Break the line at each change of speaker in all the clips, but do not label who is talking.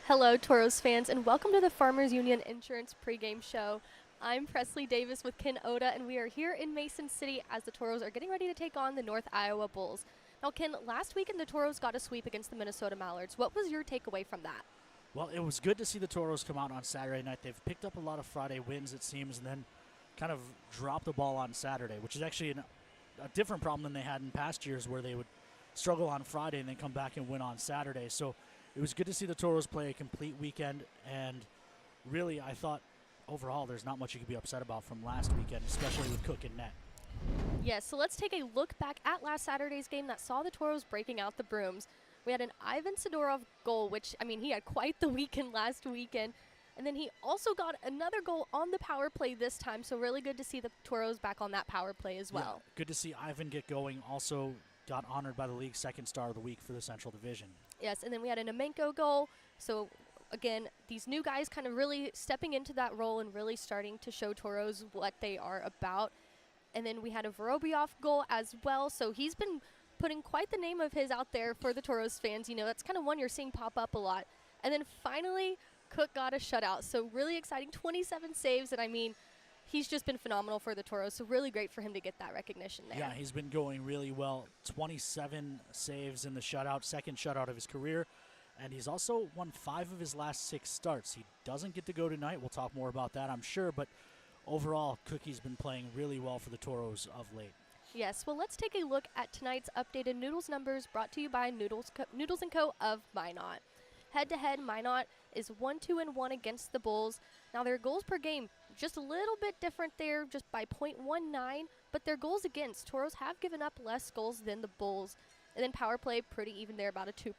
Hello, Toros fans, and welcome to the Farmers Union Insurance pregame show. I'm Presley Davis with Ken Oda, and we are here in Mason City as the Toros are getting ready to take on the North Iowa Bulls. Now, Ken, last weekend the Toros got a sweep against the Minnesota Mallards. What was your takeaway from that?
Well, it was good to see the Toros come out on Saturday night. They've picked up a lot of Friday wins, it seems, and then kind of dropped the ball on Saturday, which is actually a different problem than they had in past years where they would struggle on Friday and then come back and win on Saturday. So it was good to see the Toros play a complete weekend, and really I thought overall there's not much you could be upset about from last weekend, especially with Cook and net.
Yes, so let's take a look back at last Saturday's game that saw the Toros breaking out the brooms. We had an Ivan Sidorov goal, which, he had quite the weekend last weekend. And then he also got another goal on the power play this time, so really good to see the Toros back on that power play as well.
Yeah, good to see Ivan get going. Also got honored by the league's second star of the week for the Central Division.
Yes, and then we had a Nemenko goal. So, again, these new guys kind of really stepping into that role and really starting to show Toros what they are about. And then we had a Vorobyov goal as well. So he's been putting quite the name of his out there for the Toros fans. You know, that's kind of one you're seeing pop up a lot. And then finally, Cook got a shutout. So really exciting, 27 saves. And he's just been phenomenal for the Toros. So really great for him to get that recognition there.
Yeah, he's been going really well. 27 saves in the shutout, second shutout of his career. And he's also won 5 of his last 6 starts. He doesn't get to go tonight. We'll talk more about that, I'm sure. But overall, Cookie's been playing really well for the Toros of late.
Yes, well, let's take a look at tonight's updated Noodles numbers brought to you by Noodles & Co. of Minot. Head-to-head, Minot is 1-2-1 against the Bulls. Now, their goals per game, just a little bit different there, just by .19, but their goals against, Toros have given up less goals than the Bulls. And then power play, pretty even there, about a 2%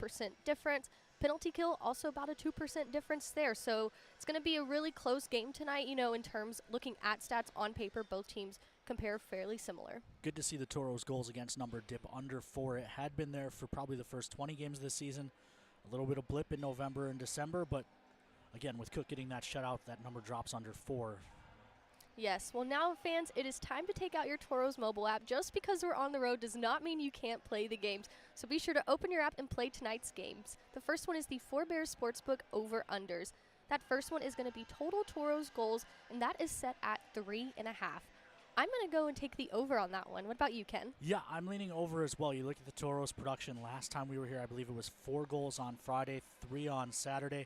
difference. Penalty kill, also about a 2% difference there. So it's going to be a really close game tonight, in terms looking at stats on paper. Both teams compare fairly similar.
Good to see the Toros' goals against number dip under 4. It had been there for probably the first 20 games of the season. A little bit of blip in November and December, but again, with Cook getting that shutout, that number drops under 4.
Yes, well now, fans, it is time to take out your Toros mobile app. Just because we're on the road does not mean you can't play the games. So be sure to open your app and play tonight's games. The first one is the 4 Bears Sportsbook over-unders. That first one is going to be total Toros goals, and that is set at 3.5. I'm going to go and take the over on that one. What about you, Ken?
Yeah, I'm leaning over as well. You look at the Toros' production. Last time we were here, I believe it was 4 goals on Friday, 3 on Saturday.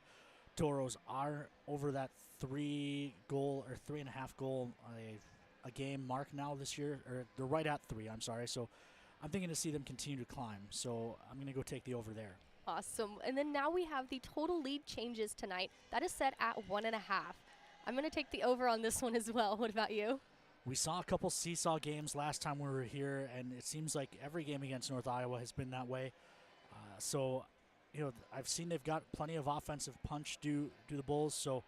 Toros are over that 3-goal or 3.5-goal a game mark now this year, or they're right at 3. I'm sorry. So I'm thinking to see them continue to climb. So I'm going to go take the over there.
Awesome. And then now we have the total lead changes tonight. That is set at 1.5. I'm going to take the over on this one as well. What about you?
We saw a couple seesaw games last time we were here, and it seems like every game against North Iowa has been that way. I've seen they've got plenty of offensive punch do the Bulls, so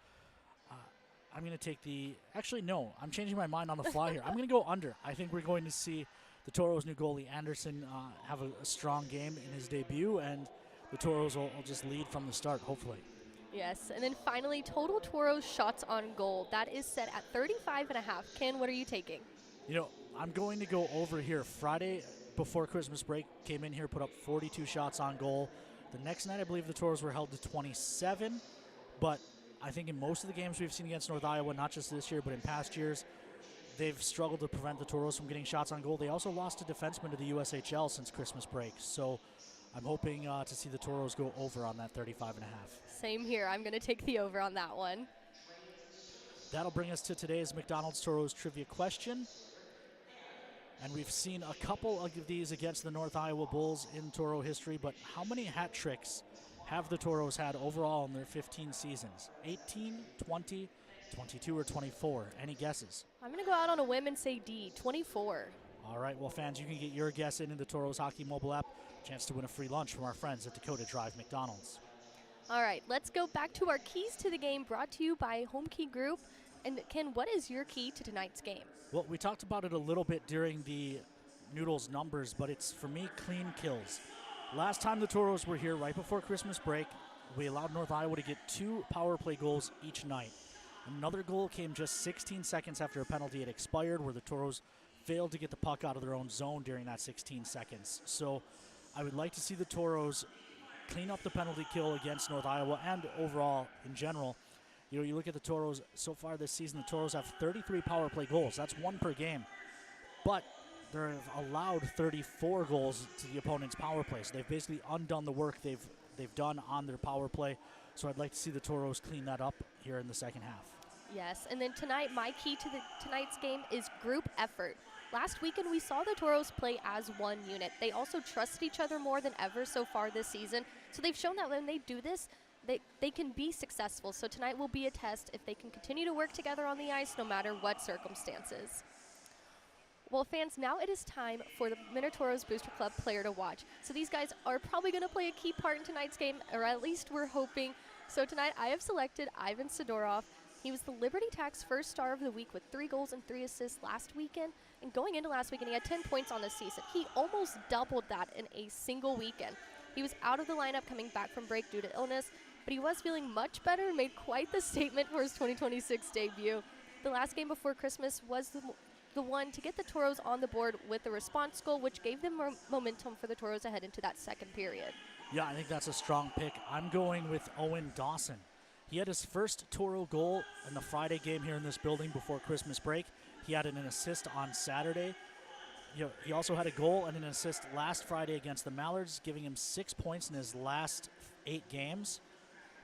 I'm going to take the – actually, no, I'm changing my mind on the fly here. I'm going to go under. I think we're going to see the Toros' new goalie, Anderson, have a strong game in his debut, and the Toros will just lead from the start, hopefully.
Yes, and then finally, total Toros shots on goal. That is set at 35.5. Ken, what are you taking?
I'm going to go over here. Friday before Christmas break, came in here, put up 42 shots on goal. The next night, I believe the Toros were held to 27, but I think in most of the games we've seen against North Iowa, not just this year, but in past years, they've struggled to prevent the Toros from getting shots on goal. They also lost a defenseman to the USHL since Christmas break, so I'm hoping to see the Toros go over on that 35.5.
Same here. I'm going to take the over on that one.
That'll bring us to today's McDonald's Toros trivia question. And we've seen a couple of these against the North Iowa Bulls in Toro history, but how many hat tricks have the Toros had overall in their 15 seasons? 18, 20, 22, or 24? Any guesses?
I'm going to go out on a whim and say D, 24.
All right, well, fans, you can get your guess in the Toros Hockey mobile app. Chance to win a free lunch from our friends at Dakota Drive McDonald's.
All right, let's go back to our keys to the game brought to you by Home Key Group. And Ken, what is your key to tonight's game?
Well, we talked about it a little bit during the Noodles numbers, but it's, for me, clean kills. Last time the Toros were here, right before Christmas break, we allowed North Iowa to get 2 power play goals each night. Another goal came just 16 seconds after a penalty had expired, where the Toros failed to get the puck out of their own zone during that 16 seconds. So I would like to see the Toros clean up the penalty kill against North Iowa and overall in general. You know, you look at the Toros so far this season, the Toros have 33 power play goals. That's 1 per game. But they've allowed 34 goals to the opponent's power play. So they've basically undone the work they've done on their power play. So I'd like to see the Toros clean that up here in the second half.
Yes, and then tonight, my key to tonight's game is group effort. Last weekend, we saw the Toros play as one unit. They also trust each other more than ever so far this season. So they've shown that when they do this, they can be successful. So tonight will be a test if they can continue to work together on the ice no matter what circumstances. Well, fans, now it is time for the Minotauros Booster Club player to watch. So these guys are probably going to play a key part in tonight's game, or at least we're hoping. So tonight I have selected Ivan Sidorov. He was the Liberty Tax first star of the week with 3 goals and 3 assists last weekend. And going into last weekend, he had 10 points on the season. He almost doubled that in a single weekend. He was out of the lineup coming back from break due to illness, but he was feeling much better and made quite the statement for his 2026 debut. The last game before Christmas was the one to get the Toros on the board with the response goal, which gave them momentum for the Toros to head into that second period.
Yeah, I think that's a strong pick. I'm going with Owen Dawson. He had his first Toro goal in the Friday game here in this building before Christmas break. He had an assist on Saturday. He also had a goal and an assist last Friday against the Mallards, giving him 6 points in his last 8 games.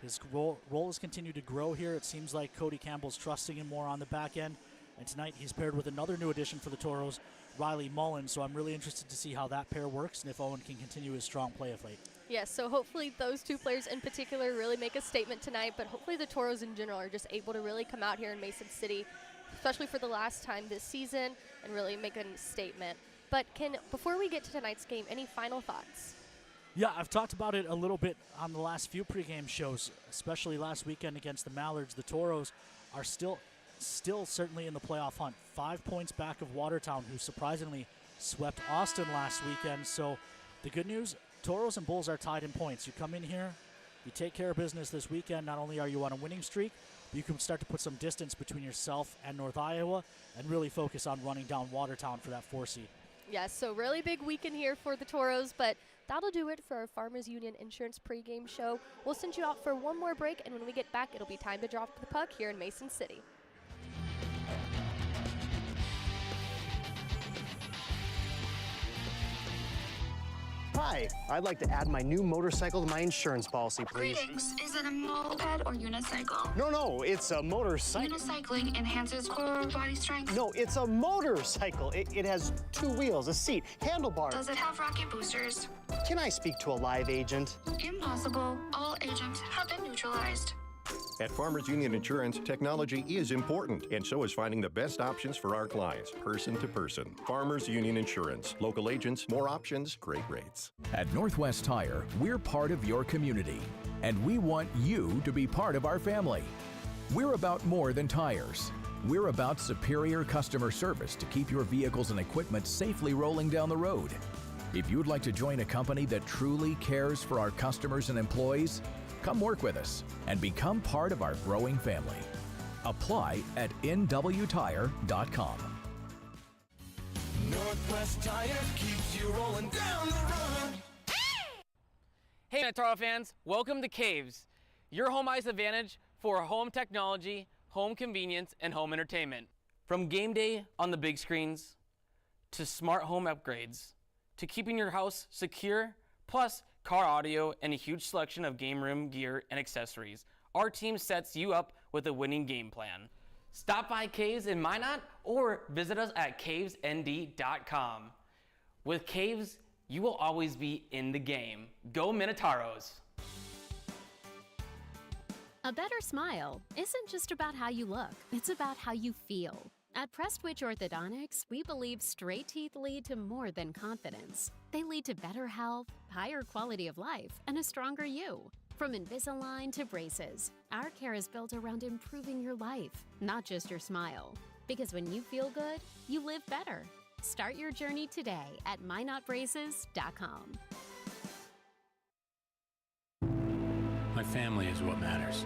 His role has continued to grow here. It seems like Cody Campbell's trusting him more on the back end. And tonight he's paired with another new addition for the Toros, Riley Mullen. So I'm really interested to see how that pair works and if Owen can continue his strong play of late.
Yes, so hopefully those 2 players in particular really make a statement tonight, but hopefully the Toros in general are just able to really come out here in Mason City, especially for the last time this season, and really make a statement. But before we get to tonight's game, any final thoughts?
Yeah, I've talked about it a little bit on the last few pregame shows, especially last weekend against the Mallards. The Toros are still certainly in the playoff hunt. 5 points back of Watertown, who surprisingly swept Austin last weekend. So the good news, Toros and Bulls are tied in points. You come in here, you take care of business this weekend. Not only are you on a winning streak, but you can start to put some distance between yourself and North Iowa and really focus on running down Watertown for that 4 seed.
Yes, so really big weekend here for the Toros, but that'll do it for our Farmers Union Insurance pregame show. We'll send you out for one more break, and when we get back, it'll be time to drop the puck here in Mason City.
Hi, I'd like to add my new motorcycle to my insurance policy, please.
Greetings. Is it a moped or unicycle?
No, it's a motorcycle.
Unicycling enhances core body strength.
No, it's a motorcycle. It has 2 wheels, a seat, handlebars.
Does it have rocket boosters?
Can I speak to a live agent?
Impossible. All agents have been neutralized.
At Farmers Union Insurance, technology is important, and so is finding the best options for our clients, person to person. Farmers Union Insurance. Local agents, more options, great rates.
At Northwest Tire, we're part of your community, and we want you to be part of our family. We're about more than tires. We're about superior customer service to keep your vehicles and equipment safely rolling down the road. If you'd like to join a company that truly cares for our customers and employees, come work with us and become part of our growing family. Apply at nwtire.com.
Northwest Tire keeps you rolling down the road.
Hey Minotauros fans, welcome to Caves, your home ice advantage for home technology, home convenience, and home entertainment. From game day on the big screens, to smart home upgrades, to keeping your house secure, plus car audio and a huge selection of game room gear and accessories, our team sets you up with a winning game plan. Stop by Caves in Minot or visit us at cavesnd.com. With Caves, you will always be in the game. Go Minotauros!
A better smile isn't just about how you look, it's about how you feel. At Prestwich Orthodontics, we believe straight teeth lead to more than confidence. They lead to better health, higher quality of life, and a stronger you. From Invisalign to braces, our care is built around improving your life, not just your smile. Because when you feel good, you live better. Start your journey today at mynotbraces.com.
My family is what matters.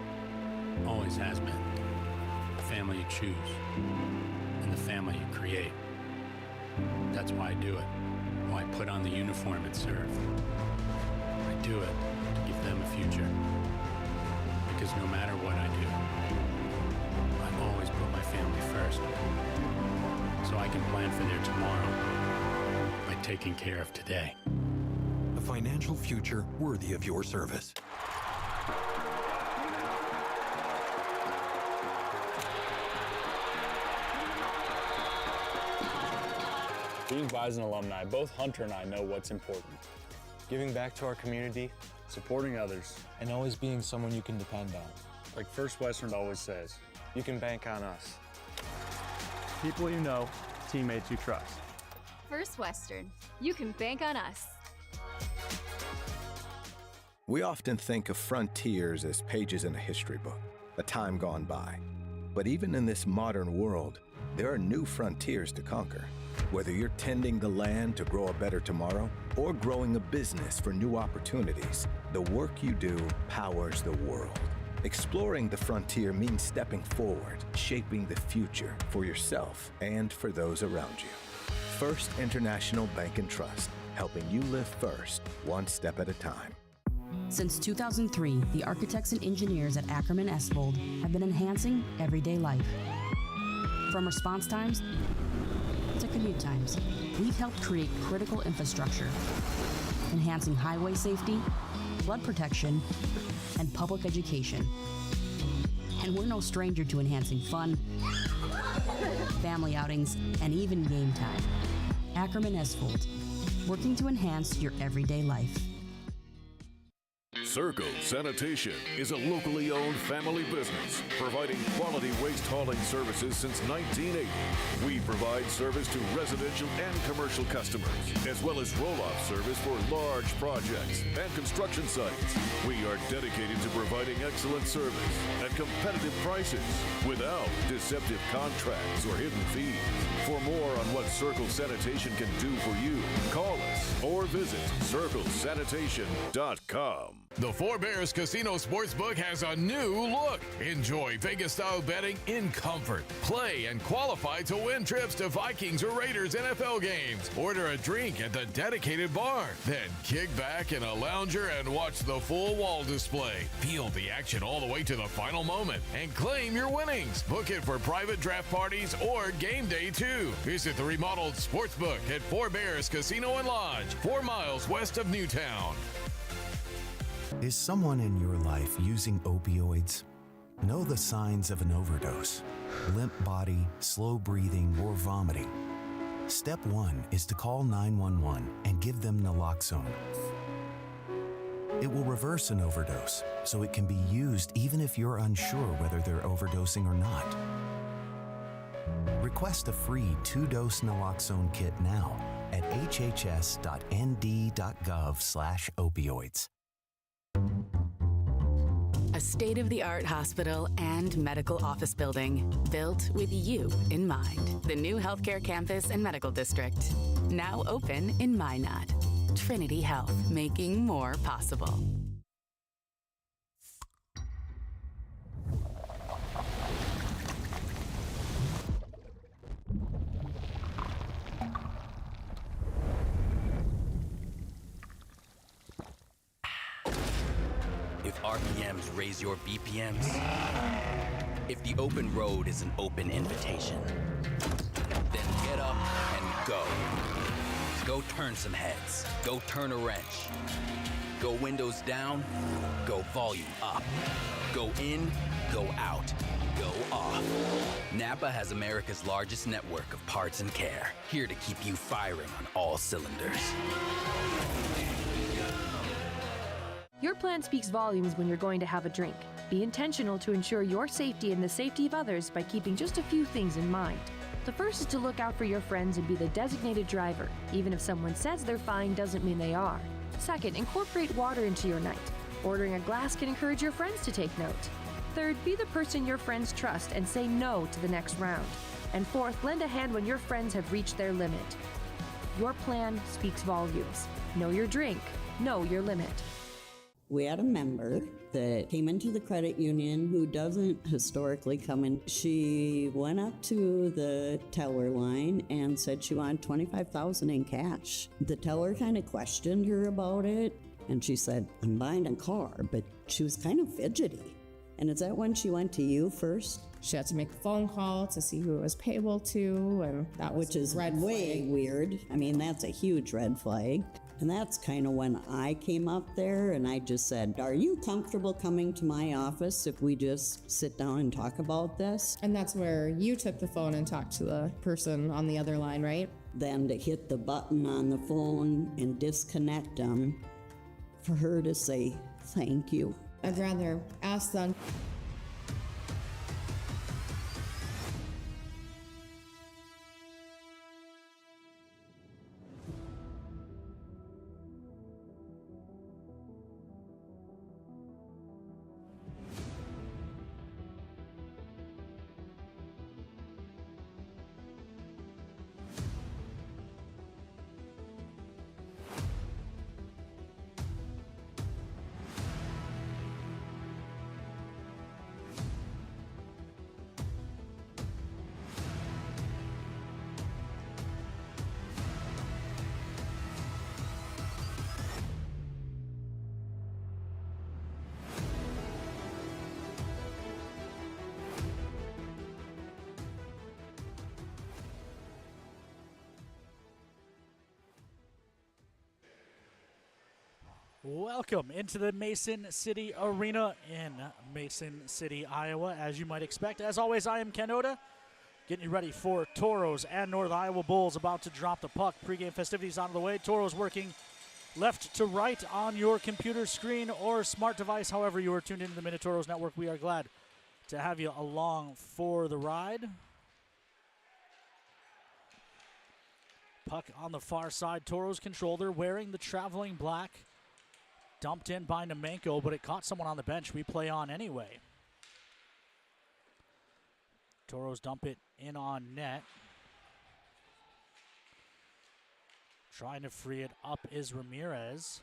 Always has been. The family you choose. And the family you create. That's why I do it. Why I put on the uniform and serve. I do it to them a future. Because no matter what I do, I always put my family first. So I can plan for their tomorrow by taking care of today.
A financial future worthy of your service.
Being Bison alumni, both Hunter and I know what's important.
Giving back to our community,
Supporting others,
and always being someone you can depend on.
like First Western always says.
You can bank on us.
People you know, teammates you trust.
First Western, you can bank on us.
We often think of frontiers as pages in a history book, a time gone by. But even in this modern world, there are new frontiers to conquer. Whether you're tending the land to grow a better tomorrow or growing a business for new opportunities, the work you do powers the world. Exploring the frontier means stepping forward, shaping the future for yourself and for those around you. First International Bank and Trust, helping you live first, one step at a time.
Since 2003, the architects and engineers at Ackerman Esvold have been enhancing everyday life. From response times to commute times, we've helped create critical infrastructure, enhancing highway safety, flood protection, and public education. And we're no stranger to enhancing fun, family outings, and even game time. Ackerman Esvold, working to enhance your everyday life.
Circle Sanitation is a locally owned family business providing quality waste hauling services since 1980. We provide service to residential and commercial customers, as well as roll-off service for large projects and construction sites. We are dedicated to providing excellent service at competitive prices without deceptive contracts or hidden fees. For more on what Circle Sanitation can do for you, call us or visit circlesanitation.com.
The Four Bears Casino Sportsbook has a new look. Enjoy Vegas-style betting in comfort. Play and qualify to win trips to Vikings or Raiders NFL games. Order a drink at the dedicated bar. Then kick back in a lounger and watch the full wall display. Feel the action all the way to the final moment and claim your winnings. Book it for private draft parties or game day too. Visit the remodeled Sportsbook at Four Bears Casino and Lodge, 4 miles west of Newtown.
Is someone in your life using opioids? Know the signs of an overdose: limp body, slow breathing, or vomiting. Step 1 is to call 911 and give them naloxone. It will reverse an overdose, so it can be used even if you're unsure whether they're overdosing or not. Request a free 2-dose naloxone kit now at hhs.nd.gov/opioids.
A state-of-the-art hospital and medical office building built with you in mind. The new healthcare campus and medical district, now open in Minot. Trinity Health, making more possible.
If RPMs raise your BPMs, if the open road is an open invitation, then get up and go. Go turn some heads. Go turn a wrench. Go windows down. Go volume up. Go in. Go out. Go off. Napa has America's largest network of parts and care, here to keep you firing on all cylinders.
Your plan speaks volumes when you're going to have a drink. Be intentional to ensure your safety and the safety of others by keeping just a few things in mind. The first is to look out for your friends and be the designated driver. Even if someone says they're fine doesn't mean they are. Second, incorporate water into your night. Ordering a glass can encourage your friends to take note. Third, be the person your friends trust and say no to the next round. And fourth, lend a hand when your friends have reached their limit. Your plan speaks volumes. Know your drink. Know your limit.
We had a member that came into the credit union who doesn't historically come in. She went up to the teller line and said she wanted $25,000 in cash. The teller kind of questioned her about it, And she said, I'm buying a car, but she was kind of fidgety. And is that when she went to you first?
She had to make a phone call to see who it was payable to, and that was
Which is
red
way
flag.
weird. I mean, that's a huge red flag. And that's kind of when I came up there and I just said, are you comfortable coming to my office if we just sit down and talk about this?
And that's where you took the phone and talked to the person on the other line, right?
Then to hit the button on the phone and disconnect them, for her to say thank you.
I'd rather ask them.
Welcome into the Mason City Arena in Mason City, Iowa, as you might expect. As always, I am Ken Oda, getting you ready for Toros and North Iowa Bulls about to drop the puck. Pre-game festivities out of the way. Toros working left to right on your computer screen or smart device, however you are tuned into the Minotauros Network. We are glad to have you along for the ride. Puck on the far side. Toros control. They're wearing the traveling black. Dumped in by Nemenko, but it caught someone on the bench. We play on anyway. Toros dump it in on net. Trying to free it up is Ramirez.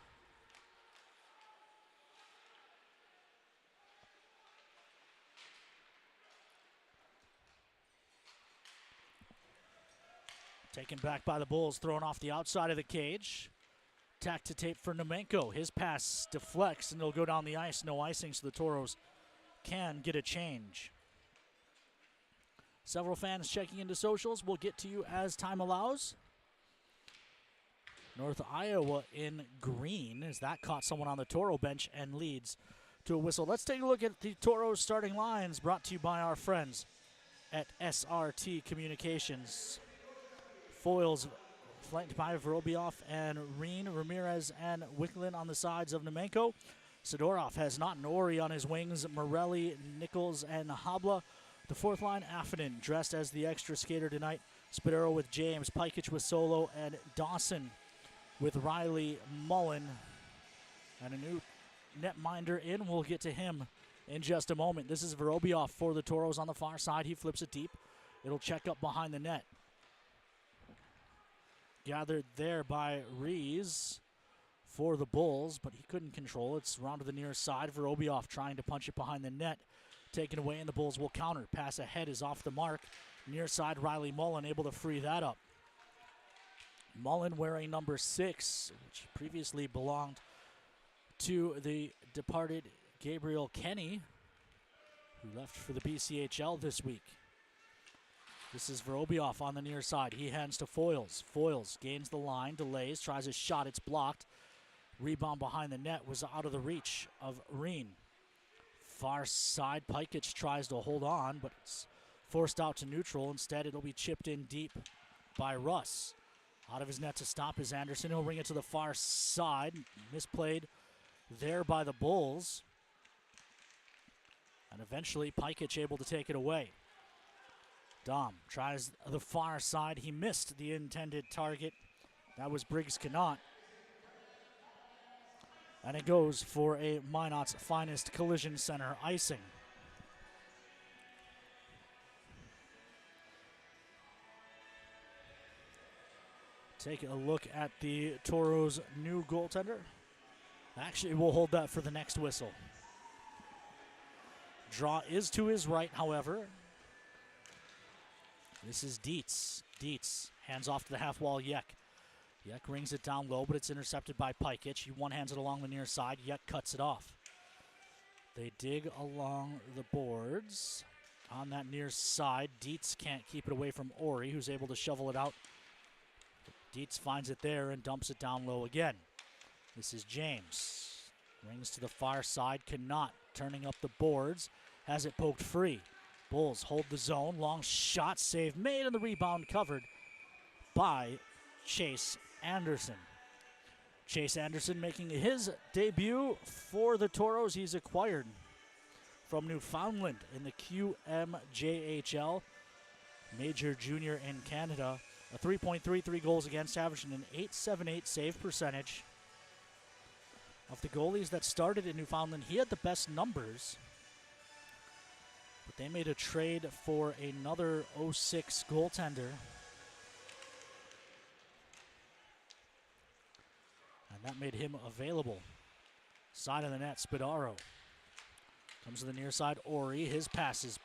Taken back by the Bulls, thrown off the outside of the cage. Tack to tape for Nemenko. His pass deflects and it'll go down the ice. No icing, so the Toros can get a change. Several fans checking into socials. We'll get to you as time allows. North Iowa in green as that caught someone on the Toro bench and leads to a whistle. Let's take a look at the Toros starting lines brought to you by our friends at SRT Communications. Foils flanked by Vorobioff and Reen, Ramirez and Wicklin on the sides of Nemenko. Sidorov has not an Ori on his wings. Morelli, Nichols, and Habla. The fourth line, Affinan, dressed as the extra skater tonight. Spadero with James, Pikich with Solo, and Dawson with Riley Mullen. And a new netminder in. We'll get to him in just a moment. This is Vorobioff for the Toros on the far side. He flips it deep. It'll check up behind the net. Gathered there by Rees for the Bulls, but he couldn't control it. It's round to the near side. Vorobioff trying to punch it behind the net. Taken away, and the Bulls will counter. Pass ahead is off the mark. Near side, Riley Mullen able to free that up. Mullen wearing number 6, which previously belonged to the departed Gabriel Kenny, who left for the BCHL this week. This is Vorobioff on the near side. He hands to Foils. Foils gains the line, delays, tries a shot. It's blocked. Rebound behind the net was out of the reach of Reen. Far side, Pikich tries to hold on, but it's forced out to neutral. Instead, it'll be chipped in deep by Russ. Out of his net to stop is Anderson. He'll ring it to the far side. Misplayed there by the Bulls. And eventually, Pikich able to take it away. Dom tries the far side. He missed the intended target. That was Briggs Connaught. And it goes for a Minot's finest collision center icing. Take a look at the Toros' new goaltender. Actually, we'll hold that for the next whistle. Draw is to his right, however. This is Dietz. Dietz hands off to the half wall, Yek. Yek rings it down low, but it's intercepted by Pikic. He one-hands it along the near side. Yek cuts it off. They dig along the boards. On that near side, Dietz can't keep it away from Ori, who's able to shovel it out. Dietz finds it there and dumps it down low again. This is James. Rings to the far side. Cannot turning up the boards. Has it poked free. Bulls hold the zone. Long shot save made, and the rebound covered by Chase Anderson. Chase Anderson making his debut for the Toros. He's acquired from Newfoundland in the QMJHL, major junior in Canada. A 3.33 goals against, averaging an .878 save percentage. Of the goalies that started in Newfoundland, he had the best numbers. But they made a trade for another 06 goaltender. And that made him available. Side of the net, Spadaro. Comes to the near side, Ori. His pass is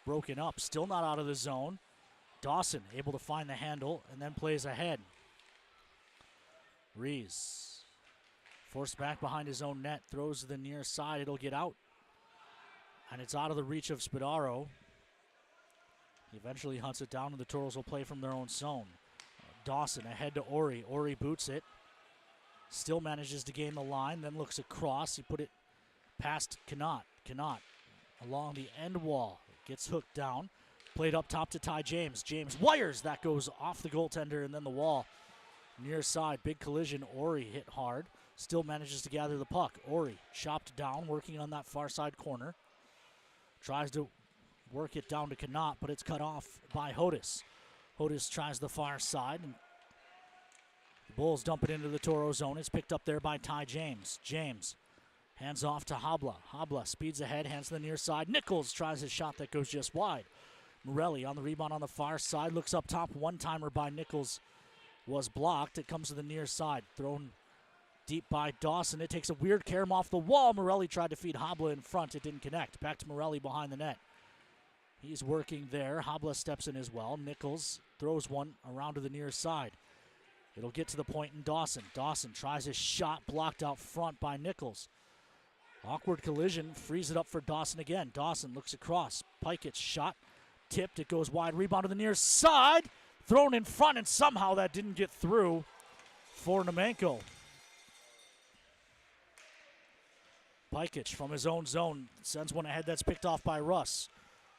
broken up. Still not out of the zone. Dawson able to find the handle and then plays ahead. Rees forced back behind his own net. Throws to the near side. It'll get out. And it's out of the reach of Spadaro. He eventually hunts it down, and the Toros will play from their own zone. Dawson ahead to Ori. Ori boots it. Still manages to gain the line, then looks across. He put it past Cannot. Cannot along the end wall. Gets hooked down. Played up top to Ty James. James wires. That goes off the goaltender and then the wall. Near side, big collision. Ori hit hard. Still manages to gather the puck. Ori chopped down, working on that far side corner. Tries to work it down to Cannot, but it's cut off by Hodis. Hodis tries the far side, and the Bulls dump it into the Toro zone. It's picked up there by Ty James. James hands off to Habla. Habla speeds ahead, hands to the near side. Nichols tries his shot that goes just wide. Morelli on the rebound on the far side. Looks up top. One-timer by Nichols was blocked. It comes to the near side. Thrown deep by Dawson. It takes a weird carom off the wall. Morelli tried to feed Habla in front. It didn't connect. Back to Morelli behind the net. He's working there. Habla steps in as well. Nichols throws one around to the near side. It'll get to the point in Dawson. Dawson tries his shot, blocked out front by Nichols. Awkward collision, frees it up for Dawson again. Dawson looks across. Piket's shot, tipped, it goes wide. Rebound to the near side, thrown in front, and somehow that didn't get through for Nemenko. Pikic from his own zone sends one ahead that's picked off by Russ.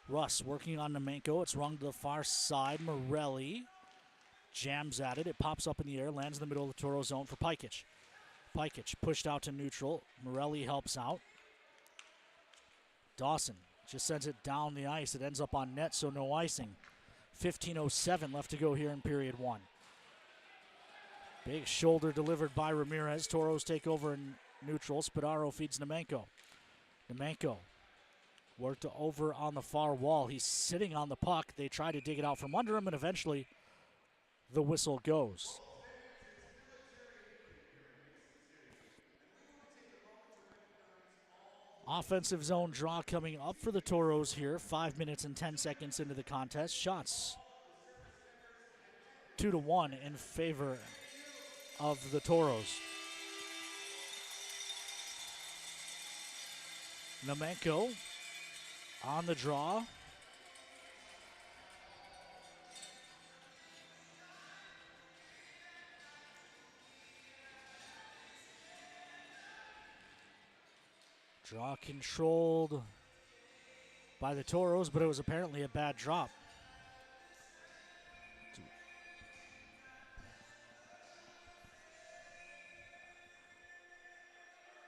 Russ working on Nemenko. It's rung to the far side. Morelli jams at it. It pops up in the air, lands in the middle of the Toro zone for Pikic. Pikic pushed out to neutral. Morelli helps out. Dawson just sends it down the ice. It ends up on net, so no icing. 15:07 left to go here in period one. Big shoulder delivered by Ramirez. Toros take over in neutral. Spadaro feeds Nemenko. Nemenko worked over on the far wall. He's sitting on the puck. They try to dig it out from under him, and eventually the whistle goes. Offensive zone draw coming up for the Toros here. 5 minutes and 10 seconds into the contest. Shots 2-1 in favor of the Toros. Nemenko on the draw. Draw controlled by the Toros, but it was apparently a bad drop.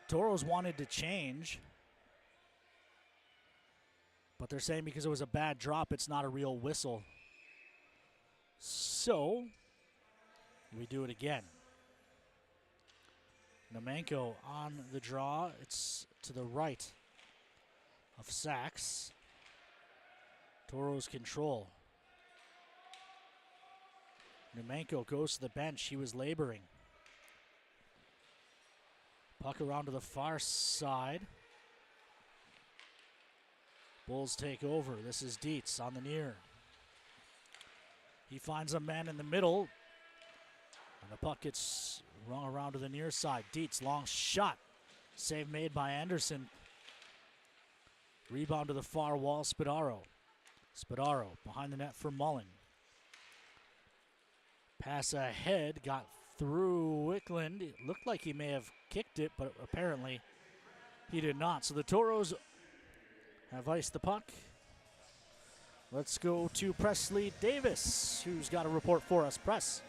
Toros wanted to change, but they're saying because it was a bad drop, it's not a real whistle. So, we do it again. Nemenko on the draw. It's to the right of Sachs. Toros control. Nemenko goes to the bench. He was laboring. Puck around to the far side. Bulls take over. This is Dietz on the near. He finds a man in the middle. And the puck gets rung around to the near side. Dietz, long shot. Save made by Anderson. Rebound to the far wall, Spadaro. Spadaro behind the net for Mullen. Pass ahead, got through Wickland. It looked like he may have kicked it, but apparently he did not. So the Toros have iced the puck. Let's go to Presley Davis, who's got a report for us. Press.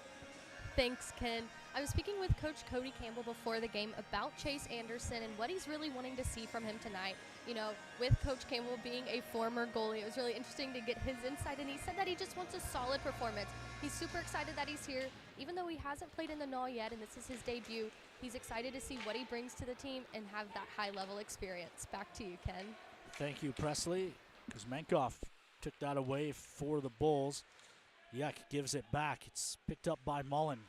Thanks, Ken. I was speaking with Coach Cody Campbell before the game about Chase Anderson and what he's really wanting to see from him tonight. You know, with Coach Campbell being a former goalie, it was really interesting to get his insight, and he said that he just wants a solid performance. He's super excited that he's here. Even though he hasn't played in the NAHL yet, and this is his debut, he's excited to see what he brings to the team and have that high-level experience. Back to you, Ken.
Thank you, Presley. Kuzmenkov took that away for the Bulls. Yuck gives it back. It's picked up by Mullen.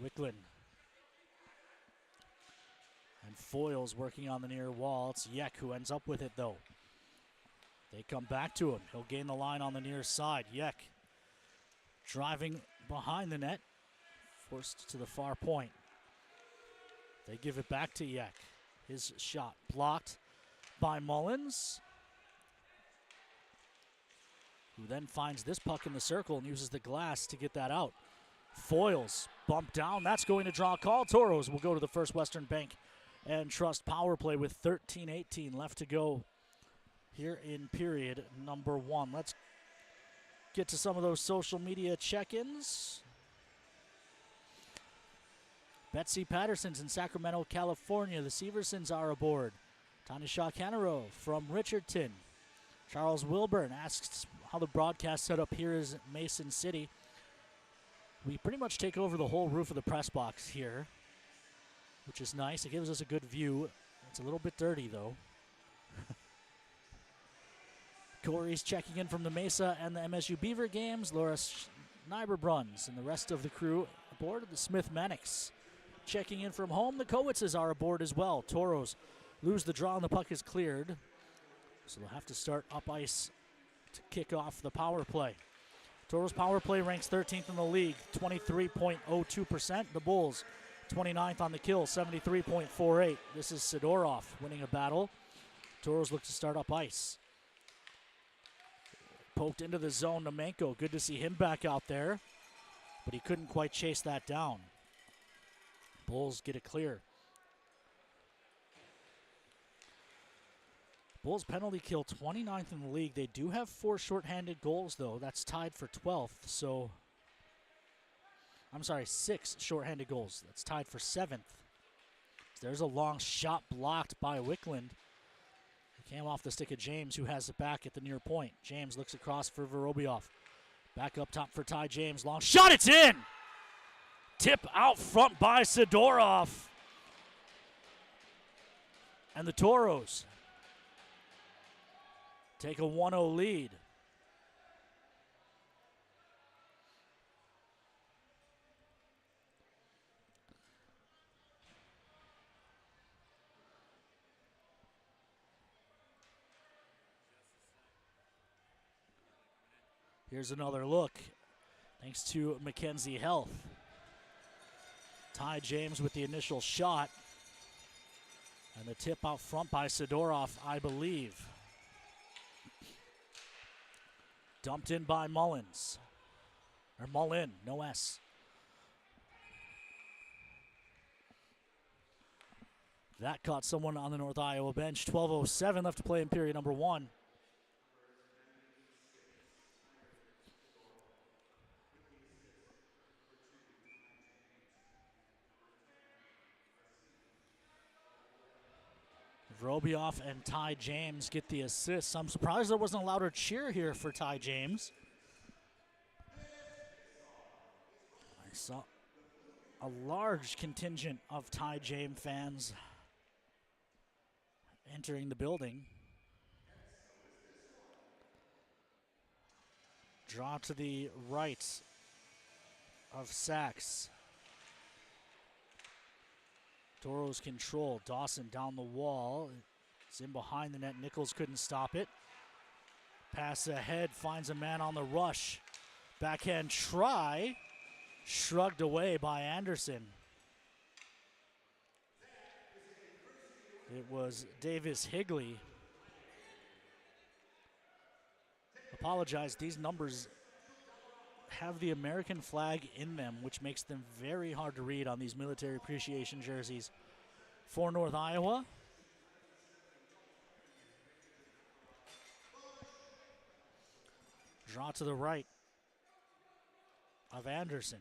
Wickland. And Foyle's working on the near wall. It's Yek who ends up with it, though. They come back to him. He'll gain the line on the near side. Yek driving behind the net. Forced to the far point. They give it back to Yek. His shot blocked by Mullins, who then finds this puck in the circle and uses the glass to get that out. Foyles bumped down. That's going to draw a call. Toros will go to the First Western Bank and Trust power play with 13:18 left to go here in period number 1. Let's get to some of those social media check-ins. Betsy Patterson's in Sacramento, California. The Seversons are aboard. Tanisha Canaro from Richardson. Charles Wilburn asks how the broadcast setup here is Mason City. We pretty much take over the whole roof of the press box here, which is nice. It gives us a good view. It's a little bit dirty, though. Corey's checking in from the Mesa and the MSU Beaver games. Laura Schneiberbruns and the rest of the crew aboard. The Smith Mannix checking in from home. The Kowitzes are aboard as well. Toros lose the draw and the puck is cleared. So they'll have to start up ice to kick off the power play. Toros power play ranks 13th in the league, 23.02%. The Bulls, 29th on the kill, 73.48. This is Sidorov winning a battle. Toros look to start up ice. Poked into the zone, Nemenko. Good to see him back out there, but he couldn't quite chase that down. Bulls get it clear. Bulls penalty kill 29th in the league. They do have 4 shorthanded goals, though. That's tied for 12th. So, I'm sorry, 6 shorthanded goals. That's tied for 7th. There's a long shot blocked by Wickland. It came off the stick of James, who has it back at the near point. James looks across for Vorobiev. Back up top for Ty James. Long shot, it's in! Tip out front by Sidorov. And the Toros take a 1-0 lead. Here's another look, thanks to Mackenzie Health. Ty James with the initial shot. And the tip out front by Sidorov, I believe. Dumped in by Mullins. Or Mullin, no S. That caught someone on the North Iowa bench. 12:07 left to play in period number 1. Vorobiev and Ty James get the assists. I'm surprised there wasn't a louder cheer here for Ty James. I saw a large contingent of Ty James fans entering the building. Draw to the right of Sachs. Toros control. Dawson down the wall. It's in behind the net. Nichols couldn't stop it. Pass ahead. Finds a man on the rush. Backhand try, shrugged away by Anderson. It was Davis Higley. Apologize, these numbers have the American flag in them, which makes them very hard to read on these military appreciation jerseys. For North Iowa, draw to the right of Anderson.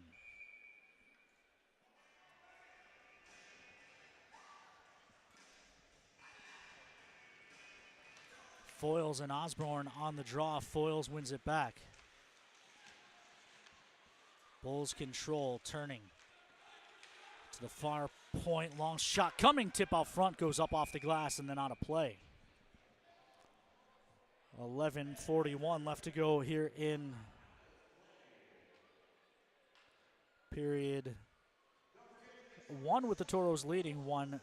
Foyles and Osborne on the draw. Foyles wins it back. Bulls control, turning to the far point. Long shot coming. Tip out front, goes up off the glass and then out of play. 11:41 left to go here in period one, with the Toros leading 1-0.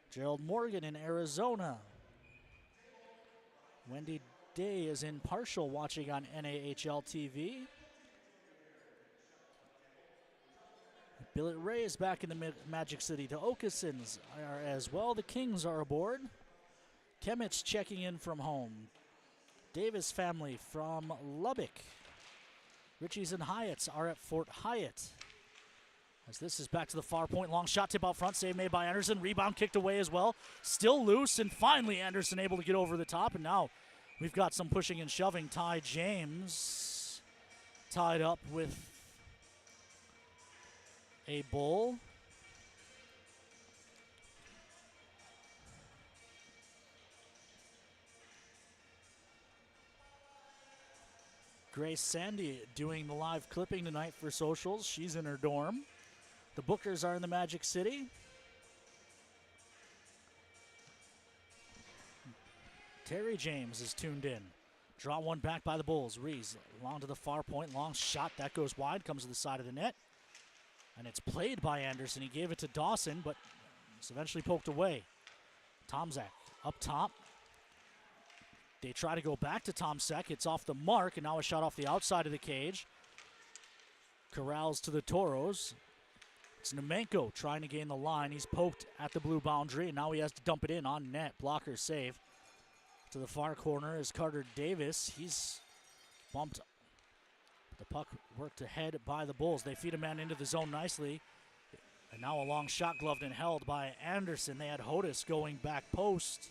Gerald Morgan in Arizona. Wendy Day is in partial, watching on NAHL TV. Billet Ray is back in the Magic City. The Okasons are as well. The Kings are aboard. Kemich checking in from home. Davis family from Lubbock. Richies and Hyatts are at Fort Hyatt. As this is back to the far point. Long shot, tip out front, save made by Anderson. Rebound kicked away as well. Still loose, and finally Anderson able to get over the top. And now we've got some pushing and shoving. Ty James tied up with a Bull. Grace Sandy doing the live clipping tonight for socials. She's in her dorm. The Bookers are in the Magic City. Terry James is tuned in. Draw one back by the Bulls. Rees long to the far point. Long shot. That goes wide. Comes to the side of the net. And it's played by Anderson. He gave it to Dawson, but it's eventually poked away. Tomzak up top. They try to go back to Tomzak. It's off the mark, and now a shot off the outside of the cage. Corrals to the Toros. It's Nemenko trying to gain the line. He's poked at the blue boundary, and now he has to dump it in on net. Blocker save. To the far corner is Carter Davis. He's bumped. The puck worked ahead by the Bulls. They feed a man into the zone nicely. And now a long shot gloved and held by Anderson. They had Hodis going back post.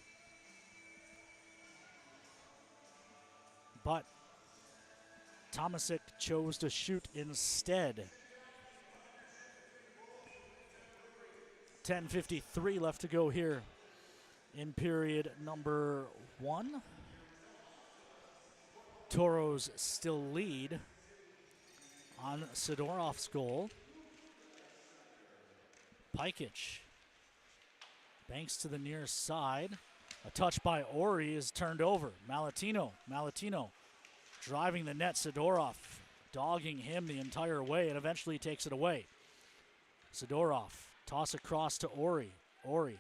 But Tomasic chose to shoot instead. 10:53 left to go here in period number one. Toros still lead on Sidorov's goal. Pikic banks to the near side. A touch by Ori is turned over. Malatino driving the net. Sidorov dogging him the entire way and eventually takes it away. Sidorov toss across to Ori. Ori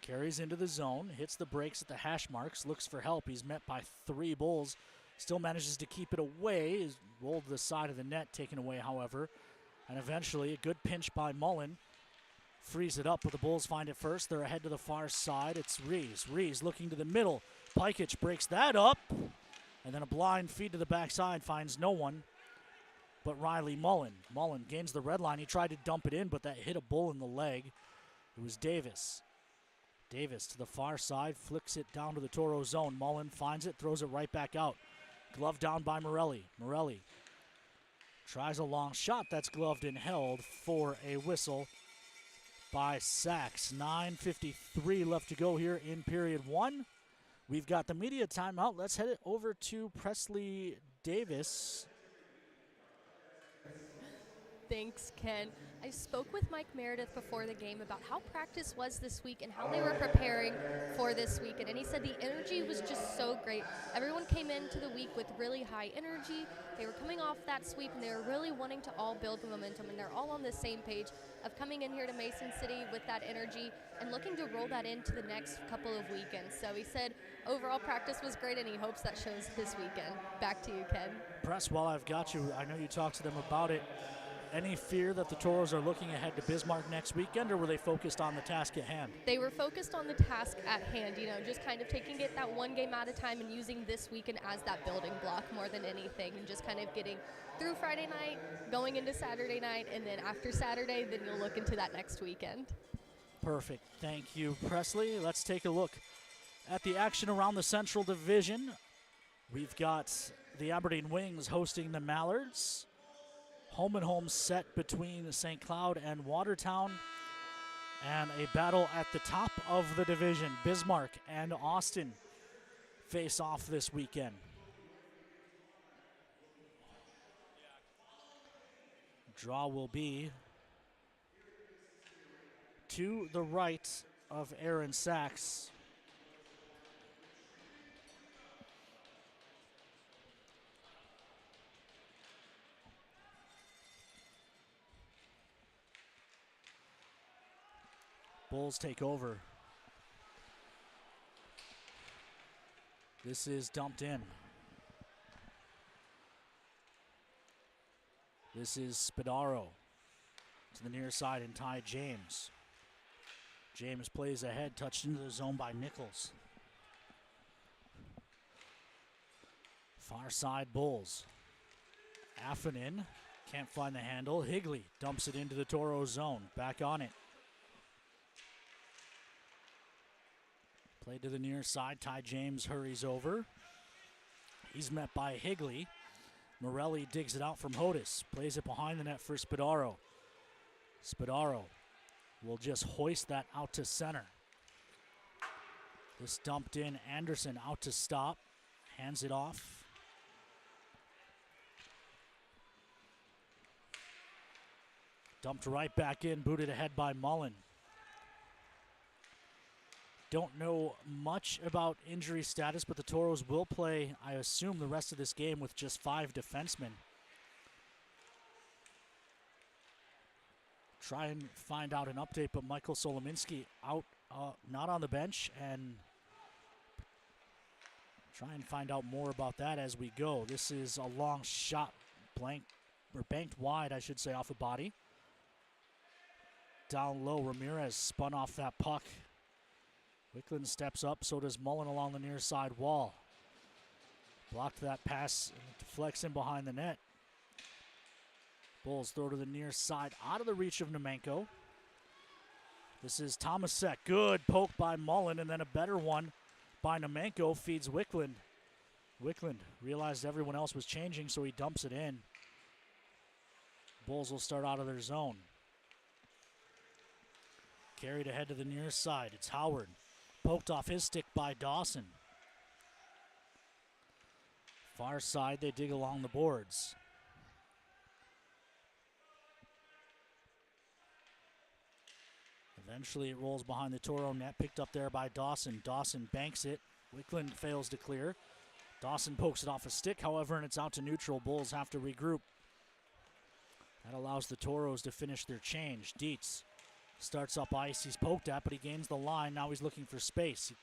carries into the zone, hits the brakes at the hash marks, looks for help. He's met by three Bulls. Still manages to keep it away. Is rolled to the side of the net, taken away, however. And eventually a good pinch by Mullen. Frees it up, but the Bulls find it first. They're ahead to the far side. It's Rees. Rees looking to the middle. Pikic breaks that up. And then a blind feed to the backside finds no one but Riley Mullen. Mullen gains the red line. He tried to dump it in, but that hit a Bull in the leg. It was Davis. Davis to the far side, flicks it down to the Toro zone. Mullen finds it, throws it right back out. Glove down by Morelli. Morelli tries a long shot. That's gloved and held for a whistle by Sachs. 9:53 left to go here in period one. We've got the media timeout. Let's head it over to Presley Davis.
Thanks, Ken. I spoke with Mike Meredith before the game about how practice was this week and how they were preparing for this weekend. And he said the energy was just so great. Everyone came into the week with really high energy. They were coming off that sweep, and they were really wanting to all build the momentum. And they're all on the same page of coming in here to Mason City with that energy and looking to roll that into the next couple of weekends. So he said overall practice was great, and he hopes that shows this weekend. Back to you, Ken.
Press, while I've got you, I know you talked to them about it. Any fear that the Toros are looking ahead to Bismarck next weekend, or were they focused on the task at hand?
They were focused on the task at hand, just kind of taking it that one game at a time and using this weekend as that building block more than anything, and just kind of getting through Friday night, going into Saturday night, and then after Saturday, then you'll look into that next weekend.
Perfect. Thank you, Presley. Let's take a look at the action around the Central Division. We've got the Aberdeen Wings hosting the Mallards. Home and home set between St. Cloud and Watertown. And a battle at the top of the division. Bismarck and Austin face off this weekend. Draw will be to the right of Aaron Sachs. Bulls take over. This is dumped in. This is Spadaro to the near side and Ty James. James plays ahead, touched into the zone by Nichols. Far side Bulls. Affanin can't find the handle. Higley dumps it into the Toro zone. Back on it. Played to the near side. Ty James hurries over. He's met by Higley. Morelli digs it out from Hodis. Plays it behind the net for Spadaro. Spadaro will just hoist that out to center. This dumped in. Anderson out to stop. Hands it off. Dumped right back in. Booted ahead by Mullen. Don't know much about injury status, but the Toros will play, I assume, the rest of this game with just 5 defensemen. Try and find out an update, but Michael Solominski out, not on the bench, and try and find out more about that as we go. This is a long shot, banked wide, I should say, off a body. Down low, Ramirez spun off that puck. Wickland steps up, so does Mullen along the near side wall. Blocked that pass, deflects in behind the net. Bulls throw to the near side, out of the reach of Nemenko. This is Tomasek, good poke by Mullen, and then a better one by Nemenko feeds Wickland. Wickland realized everyone else was changing, so he dumps it in. Bulls will start out of their zone. Carried ahead to the near side, it's Howard. Poked off his stick by Dawson. Far side, they dig along the boards. Eventually it rolls behind the Toro net, picked up there by Dawson. Dawson banks it. Wickland fails to clear. Dawson pokes it off a stick, however, and it's out to neutral. Bulls have to regroup. That allows the Toros to finish their change. Dietz starts up ice. He's poked at, but he gains the line. Now he's looking for space. He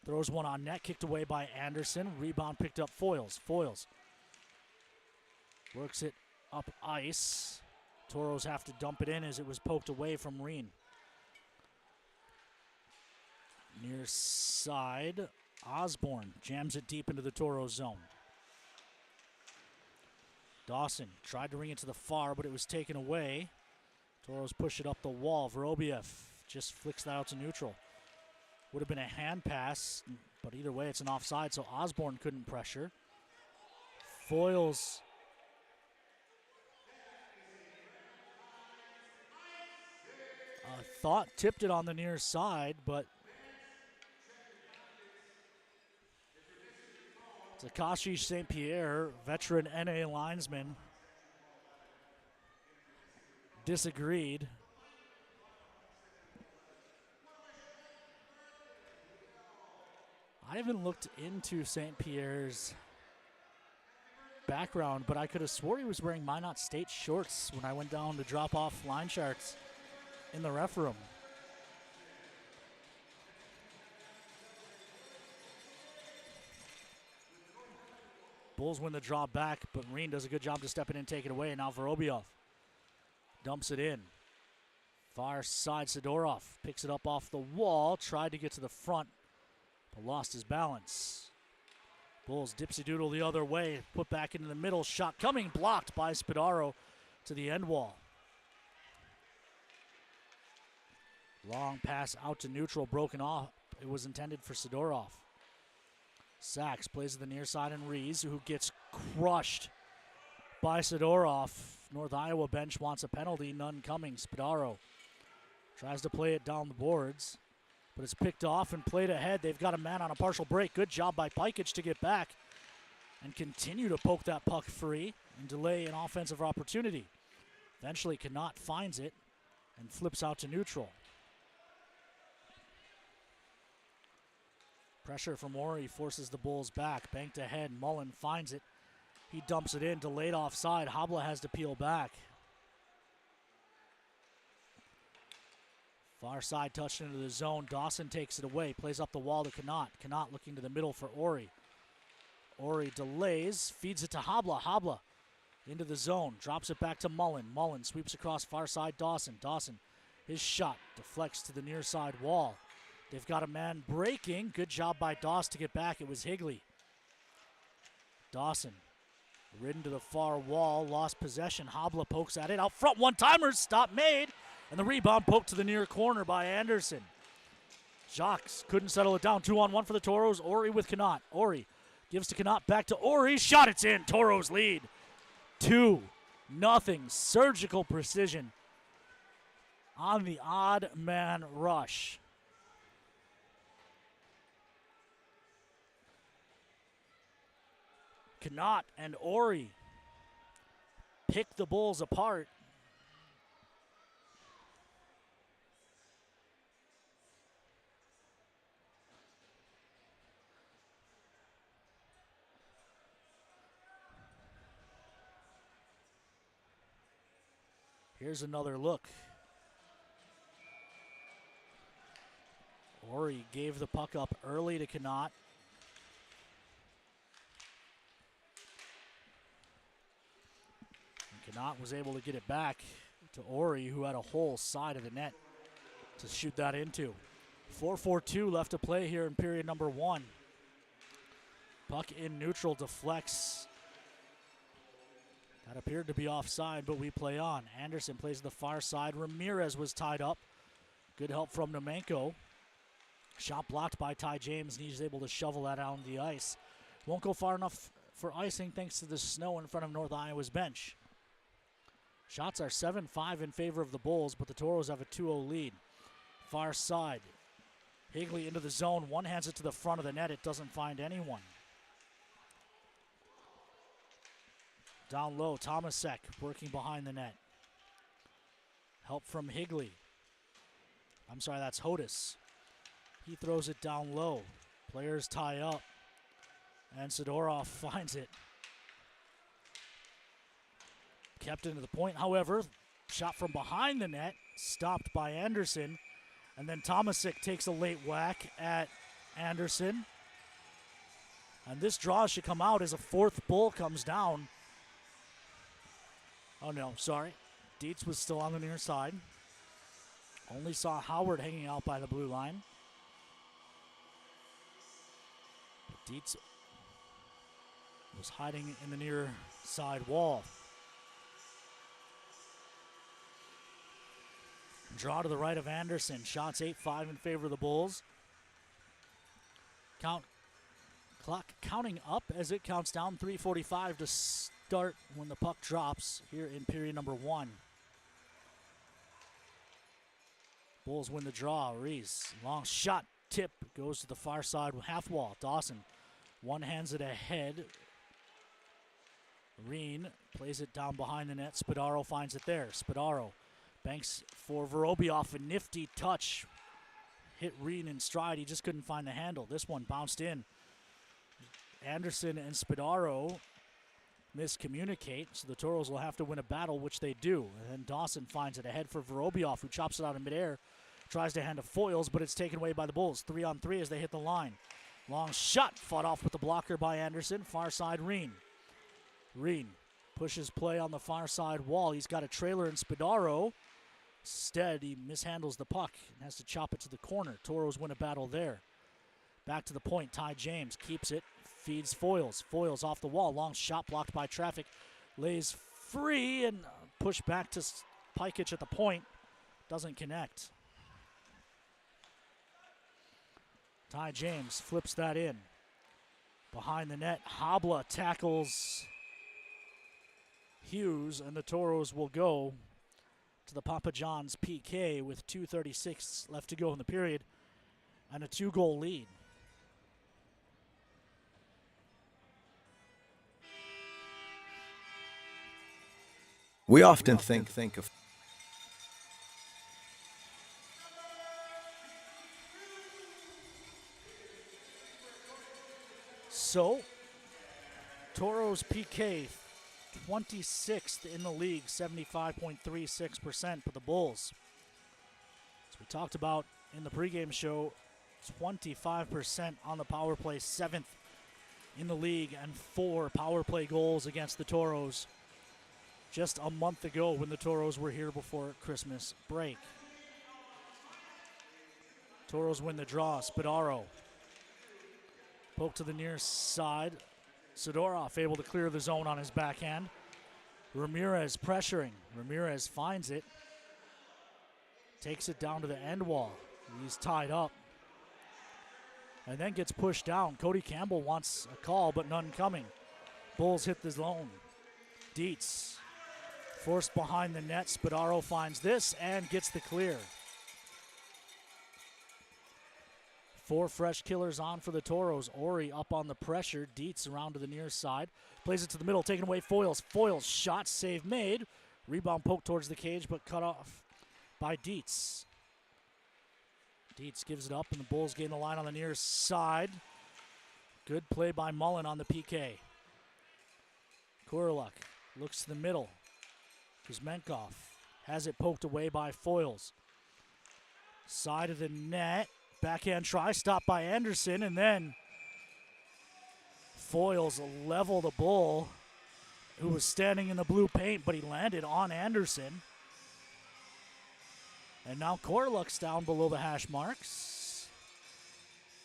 throws one on net, kicked away by Anderson. Rebound picked up Foyles. Foyles works it up ice. Toros have to dump it in as it was poked away from Reen. Near side, Osborne jams it deep into the Toro zone. Dawson tried to ring it to the far, but it was taken away. Toros push it up the wall. Vorobiev just flicks that out to neutral. Would have been a hand pass, but either way it's an offside, so Osborne couldn't pressure. Foyles thought tipped it on the near side, but Takashi St. Pierre, veteran NA linesman, disagreed. I haven't looked into St. Pierre's background, but I could have swore he was wearing Minot State shorts when I went down to drop off line charts in the ref room. Bulls win the draw back, but Marine does a good job to step in and take it away. And now Vorobiev dumps it in. Far side, Sidorov picks it up off the wall, tried to get to the front, but lost his balance. Bulls dipsy doodle the other way, put back into the middle, shot coming, blocked by Spadaro to the end wall. Long pass out to neutral, broken off. It was intended for Sidorov. Sachs plays to the near side and Rees, who gets crushed by Sidorov. North Iowa bench wants a penalty, none coming. Spadaro tries to play it down the boards, but it's picked off and played ahead. They've got a man on a partial break. Good job by Pikic to get back and continue to poke that puck free and delay an offensive opportunity. Eventually, Connaught finds it and flips out to neutral. Pressure from Ori forces the Bulls back. Banked ahead. Mullen finds it. He dumps it in. Delayed offside. Habla has to peel back. Far side touched into the zone. Dawson takes it away. Plays up the wall to Connaught. Connaught looking to the middle for Ori. Ori delays. Feeds it to Habla. Habla into the zone. Drops it back to Mullen. Mullen sweeps across far side Dawson. Dawson, his shot deflects to the near side wall. They've got a man breaking. Good job by Doss to get back. It was Higley. Dawson ridden to the far wall. Lost possession. Habla pokes at it. Out front, one-timers. Stop made. And the rebound poked to the near corner by Anderson. Jacques couldn't settle it down. 2-on-1 for the Toros. Ori with Connaught. Ori gives to Connaught. Back to Ori. Shot, it's in. Toros lead. 2-0. Surgical precision on the odd man rush. Connaught and Ori pick the Bulls apart. Here's another look. Ori gave the puck up early to Connaught. Connaught was able to get it back to Ori, who had a whole side of the net to shoot that into. 4:42 left to play here in period number 1. Puck in neutral, deflects. That appeared to be offside, but we play on. Anderson plays to the far side. Ramirez was tied up. Good help from Nomenko. Shot blocked by Ty James, and he's able to shovel that out on the ice. Won't go far enough for icing thanks to the snow in front of North Iowa's bench. Shots are 7-5 in favor of the Bulls, but the Toros have a 2-0 lead. Far side. Higley into the zone. One hands it to the front of the net. It doesn't find anyone. Down low, Tomasek working behind the net. Help from Higley. I'm sorry, that's Hodis. He throws it down low. Players tie up. And Sidorov finds it. Kept into the point, however, shot from behind the net, stopped by Anderson, and then Tomasik takes a late whack at Anderson. And this draw should come out as a fourth Bull comes down. Oh no, sorry. Dietz was still on the near side. Only saw Howard hanging out by the blue line. But Dietz was hiding in the near side wall. Draw to the right of Anderson. Shots 8-5 in favor of the Bulls. Clock counting up as it counts down. 3:45 to start when the puck drops here in period number 1. Bulls win the draw. Reese, long shot, tip, goes to the far side half wall. Dawson one hands it ahead. Reen plays it down behind the net. Spadaro finds it there. Spadaro Banks for Vorobioff, a nifty touch. Hit Reed in stride, he just couldn't find the handle. This one bounced in. Anderson and Spadaro miscommunicate, so the Toros will have to win a battle, which they do. And then Dawson finds it ahead for Vorobioff, who chops it out in midair. Tries to hand to Foils, but it's taken away by the Bulls. 3-on-3 as they hit the line. Long shot, fought off with the blocker by Anderson. Far side, Reen. Reen pushes play on the far side wall. He's got a trailer in Spadaro. Instead, he mishandles the puck and has to chop it to the corner. Toros win a battle there. Back to the point, Ty James keeps it, feeds Foils. Foils off the wall, long shot blocked by traffic. Lays free and pushed back to Pikic at the point. Doesn't connect. Ty James flips that in. Behind the net, Habla tackles Hughes, and the Toros will go to the Papa John's PK with 2:36 left to go in the period and a 2-goal lead.
We often think of
So, Toros PK 26th in the league, 75.36% for the Bulls. As we talked about in the pregame show, 25% on the power play, 7th in the league, and 4 power play goals against the Toros just a month ago when the Toros were here before Christmas break. Toros win the draw. Spadaro. Poke to the near side. Sidorov able to clear the zone on his backhand. Ramirez pressuring. Ramirez finds it. Takes it down to the end wall. He's tied up. And then gets pushed down. Cody Campbell wants a call, but none coming. Bulls hit the zone. Dietz forced behind the net. Spadaro finds this and gets the clear. 4 fresh killers on for the Toros. Ori up on the pressure. Dietz around to the near side. Plays it to the middle, taking away Foils. Foils shot, save made. Rebound poke towards the cage, but cut off by Dietz. Dietz gives it up, and the Bulls gain the line on the near side. Good play by Mullen on the PK. Koroluk looks to the middle. Kuzmenkov has it poked away by Foils. Side of the net. Backhand try, stopped by Anderson, and then Foils level the Bull, who was standing in the blue paint, but he landed on Anderson. And now Koroluk's down below the hash marks.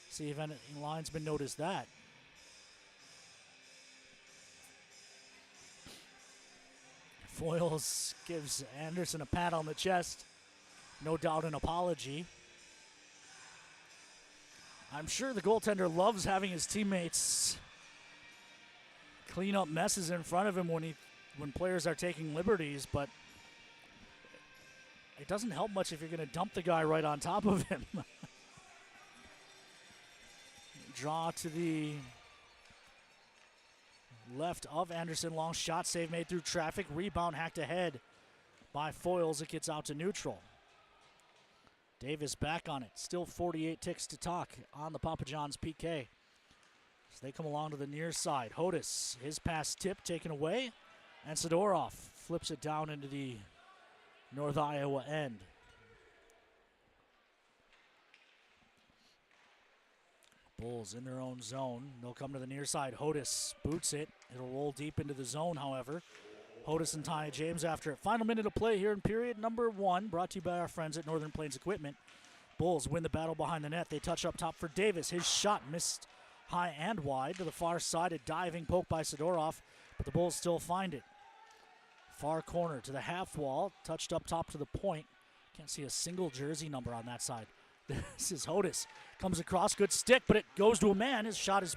See if any linesman noticed that. Foils gives Anderson a pat on the chest. No doubt an apology. I'm sure the goaltender loves having his teammates clean up messes in front of him when players are taking liberties, but it doesn't help much if you're going to dump the guy right on top of him. Draw to the left of Anderson. Long shot, save made through traffic. Rebound hacked ahead by Foils. It gets out to neutral. Davis back on it. Still 48 ticks to talk on the Papa John's PK. So they come along to the near side. Hodis, his pass tip taken away. And Sidorov flips it down into the North Iowa end. Bulls in their own zone. They'll come to the near side. Hodis boots it. It'll roll deep into the zone, however. Hodis and Ty James after it. Final minute of play here in period number 1. Brought to you by our friends at Northern Plains Equipment. Bulls win the battle behind the net. They touch up top for Davis. His shot missed high and wide to the far side. A diving poke by Sidorov, but the Bulls still find it. Far corner to the half wall. Touched up top to the point. Can't see a single jersey number on that side. This is Hodis. Comes across, good stick, but it goes to a man. His shot is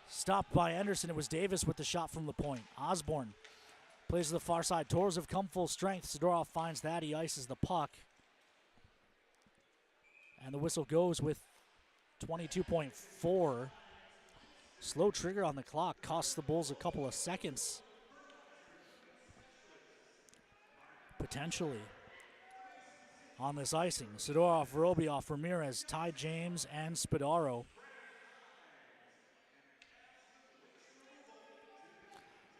stopped by Anderson. It was Davis with the shot from the point. Osborne plays to the far side. Toros have come full strength. Sidorov finds that. He ices the puck. And the whistle goes with 22.4. Slow trigger on the clock. Costs the Bulls a couple of seconds. Potentially. on this icing. Sidorov, Vorobioff, Ramirez, Ty James, and Spadaro.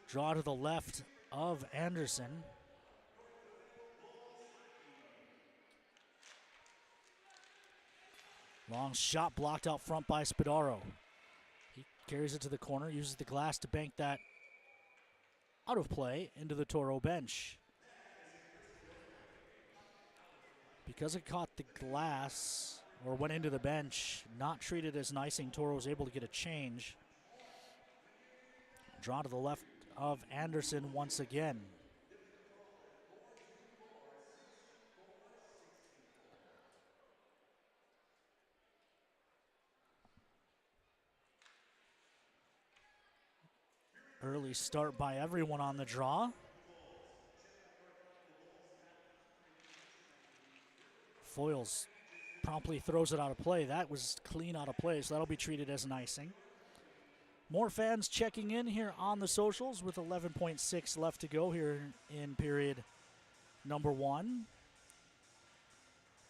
Draw to the left of Anderson. Long shot blocked out front by Spadaro. He carries it to the corner, uses the glass to bank that out of play into the Toro bench. Because it caught the glass or went into the bench, not treated as an icing, Toro was able to get a change. Draw to the left of Anderson once again. Early start by everyone on the draw. Foils promptly throws it out of play. That was clean out of play, so that'll be treated as an icing. More fans checking in here on the socials with 11.6 left to go here in period number 1.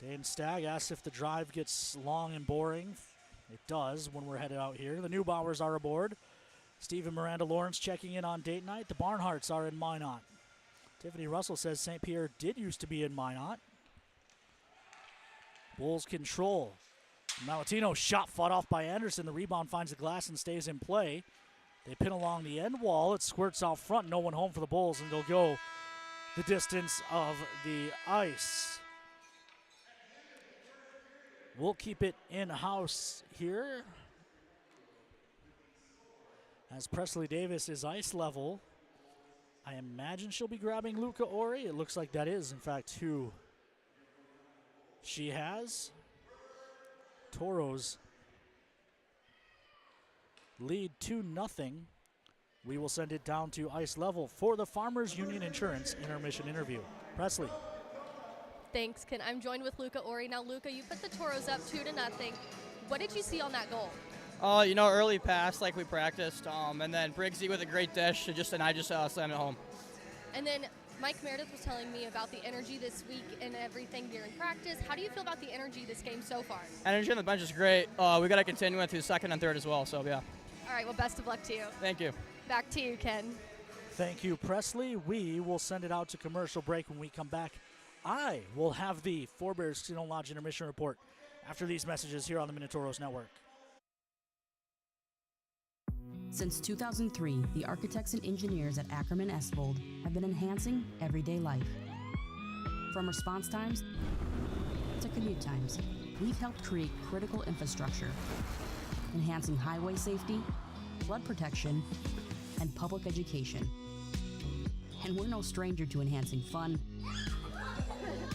Dan Stagg asks if the drive gets long and boring. It does when we're headed out here. The Neubauers are aboard. Steve and Miranda Lawrence checking in on date night. The Barnharts are in Minot. Tiffany Russell says St. Pierre did used to be in Minot. Bulls control. Malatino shot fought off by Anderson. The rebound finds the glass and stays in play. They pin along the end wall. It squirts out front. No one home for the Bulls, and they'll go the distance of the ice. We'll keep it in-house here. As Presley Davis is ice level, I imagine she'll be grabbing Luca Ori. It looks like that is, in fact, who she has. Toros lead 2-0. We will send it down to ice level for the Farmers Union Insurance intermission interview. Presley.
Thanks, Ken. I'm joined with Luca Ori. Now, Luca, you put the Toros up 2-0. What did you see on that goal?
Early pass like we practiced, and then Briggsy with a great dish, and I just slammed it home.
And then Mike Meredith was telling me about the energy this week and everything during practice. How do you feel about the energy this game so far?
Energy on the bench is great. We got to continue it through second and third as well, so yeah.
All right, well, best of luck to you.
Thank you.
Back to you, Ken.
Thank you, Presley. We will send it out to commercial break. When we come back, I will have the Forebears Casino Lodge intermission report after these messages here on the Minotauros Network.
Since 2003, the architects and engineers at Ackerman Estvold have been enhancing everyday life. From response times to commute times, we've helped create critical infrastructure, enhancing highway safety, flood protection, and public education. And we're no stranger to enhancing fun,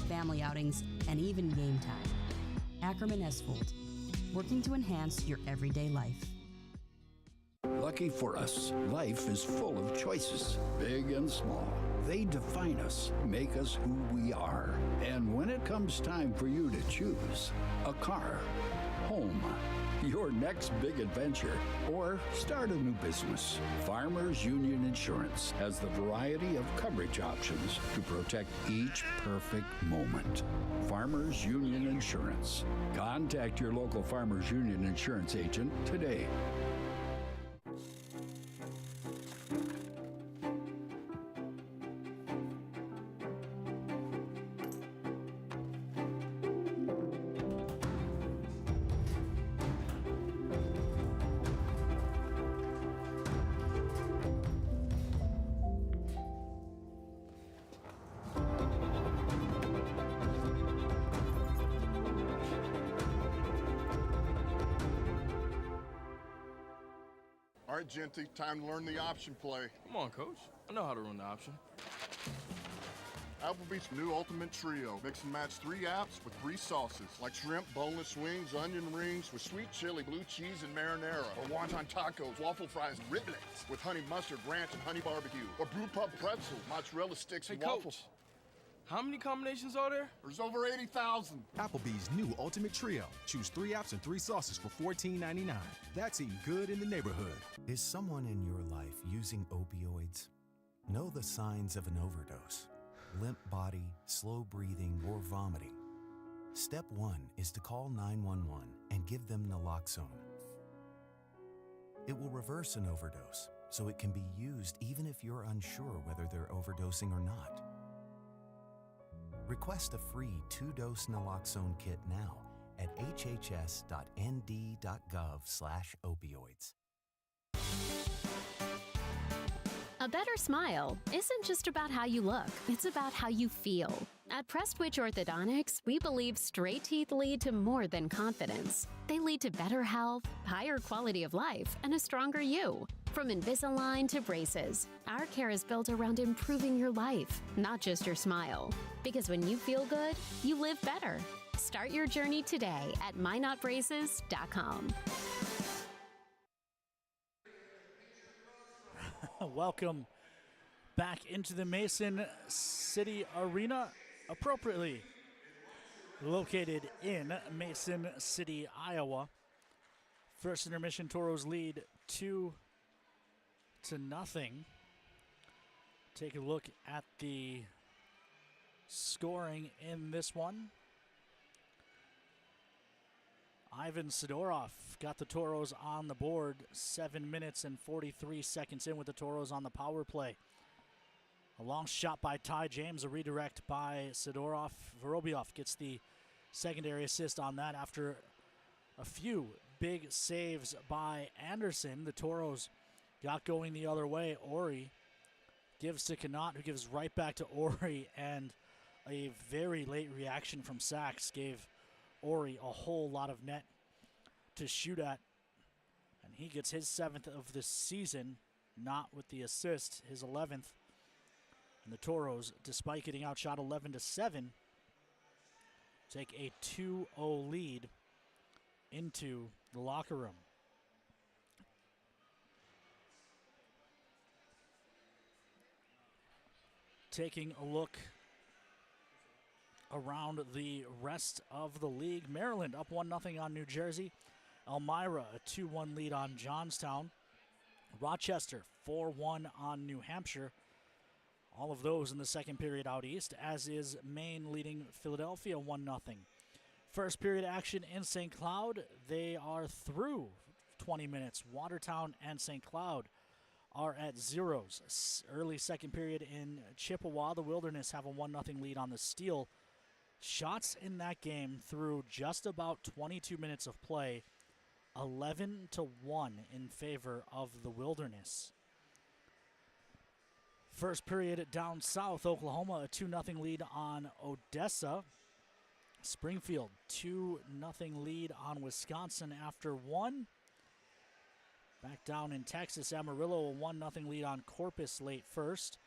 family outings, and even game time. Ackerman Estvold, working to enhance your everyday life.
Lucky for us, life is full of choices, big and small. They define us, make us who we are. And when it comes time for you to choose a car, home, your next big adventure, or start a new business, Farmers Union Insurance has the variety of coverage options to protect each perfect moment. Farmers Union Insurance. Contact your local Farmers Union Insurance agent today.
All right, Genty, time to learn the option play.
Come on, Coach. I know how to run the option.
Applebee's new Ultimate Trio. Mix and match 3 apps with 3 sauces, like shrimp, boneless wings, onion rings with sweet chili, blue cheese, and marinara. Or wonton tacos, waffle fries, and riblets with honey mustard, ranch, and honey barbecue. Or brew pub pretzels, mozzarella sticks, and waffles.
Coach, how many combinations are there?
There's over 80,000.
Applebee's new Ultimate Trio. Choose 3 apps and 3 sauces for $14.99. That's eating good in the neighborhood.
Is someone in your life using opioids? Know the signs of an overdose. Limp body, slow breathing, or vomiting. Step 1 is to call 911 and give them naloxone. It will reverse an overdose, so it can be used even if you're unsure whether they're overdosing or not. Request a free 2-dose naloxone kit now at hhs.nd.gov/opioids.
A better smile isn't just about how you look, it's about how you feel. At Prestwich Orthodontics, we believe straight teeth lead to more than confidence. They lead to better health, higher quality of life, and a stronger you. From Invisalign to braces, our care is built around improving your life, not just your smile. Because when you feel good, you live better. Start your journey today at MyNotBraces.com.
Welcome back into the Mason City Arena, appropriately located in Mason City, Iowa. First intermission, Toros lead 2-0. Take a look at the scoring in this one. Ivan Sidorov got the Toros on the board 7 minutes and 43 seconds in with the Toros on the power play. A long shot by Ty James, a redirect by Sidorov. Vorobyov gets the secondary assist on that after a few big saves by Anderson. The Toros got going the other way. Ori gives to Kanat, who gives right back to Ori, and a very late reaction from Sachs gave Ori a whole lot of net to shoot at, and he gets his 7th of the season, not with the assist, his 11th. And the Toros, despite getting outshot 11-7, take a 2-0 lead into the locker room. Taking a look around the rest of the league, Maryland up 1-0 on New Jersey. Elmira a 2-1 lead on Johnstown. Rochester 4-1 on New Hampshire. All of those in the second period out east, as is Maine leading Philadelphia 1-0. First period action in St. Cloud. They are through 20 minutes. Watertown and St. Cloud are at zeros. Early second period in Chippewa, the Wilderness have a 1-0 lead on the Steel. Shots in that game through just about 22 minutes of play, 11-1 in favor of the Wilderness. First period down south, Oklahoma a 2-0 lead on Odessa. Springfield 2-0 lead on Wisconsin after one. Back down in Texas, Amarillo a 1-0 lead on Corpus late first.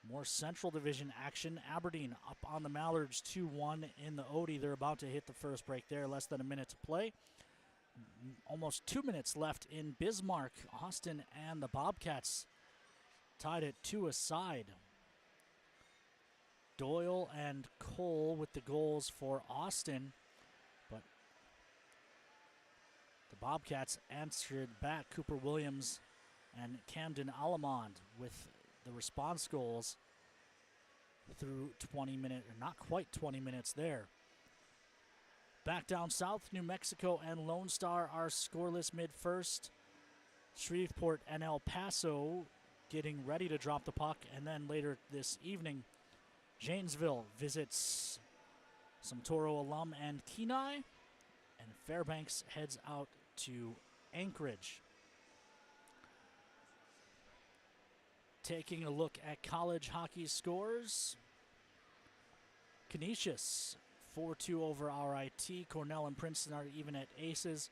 More Central Division action. Aberdeen up on the Mallards 2-1 in the Odie. They're about to hit the first break there. Less than a minute to play. Almost 2 minutes left in Bismarck. Austin and the Bobcats tied at 2 aside. Doyle and Cole with the goals for Austin. But the Bobcats answered back. Cooper Williams and Camden Alamond with the response goals through 20 minutes, or not quite 20 minutes there. Back down south, New Mexico and Lone Star are scoreless mid-first. Shreveport and El Paso getting ready to drop the puck, and then later this evening, Janesville visits some Toro alum and Kenai, and Fairbanks heads out to Anchorage. Taking a look at college hockey scores. Canisius 4-2 over RIT. Cornell and Princeton are even at aces.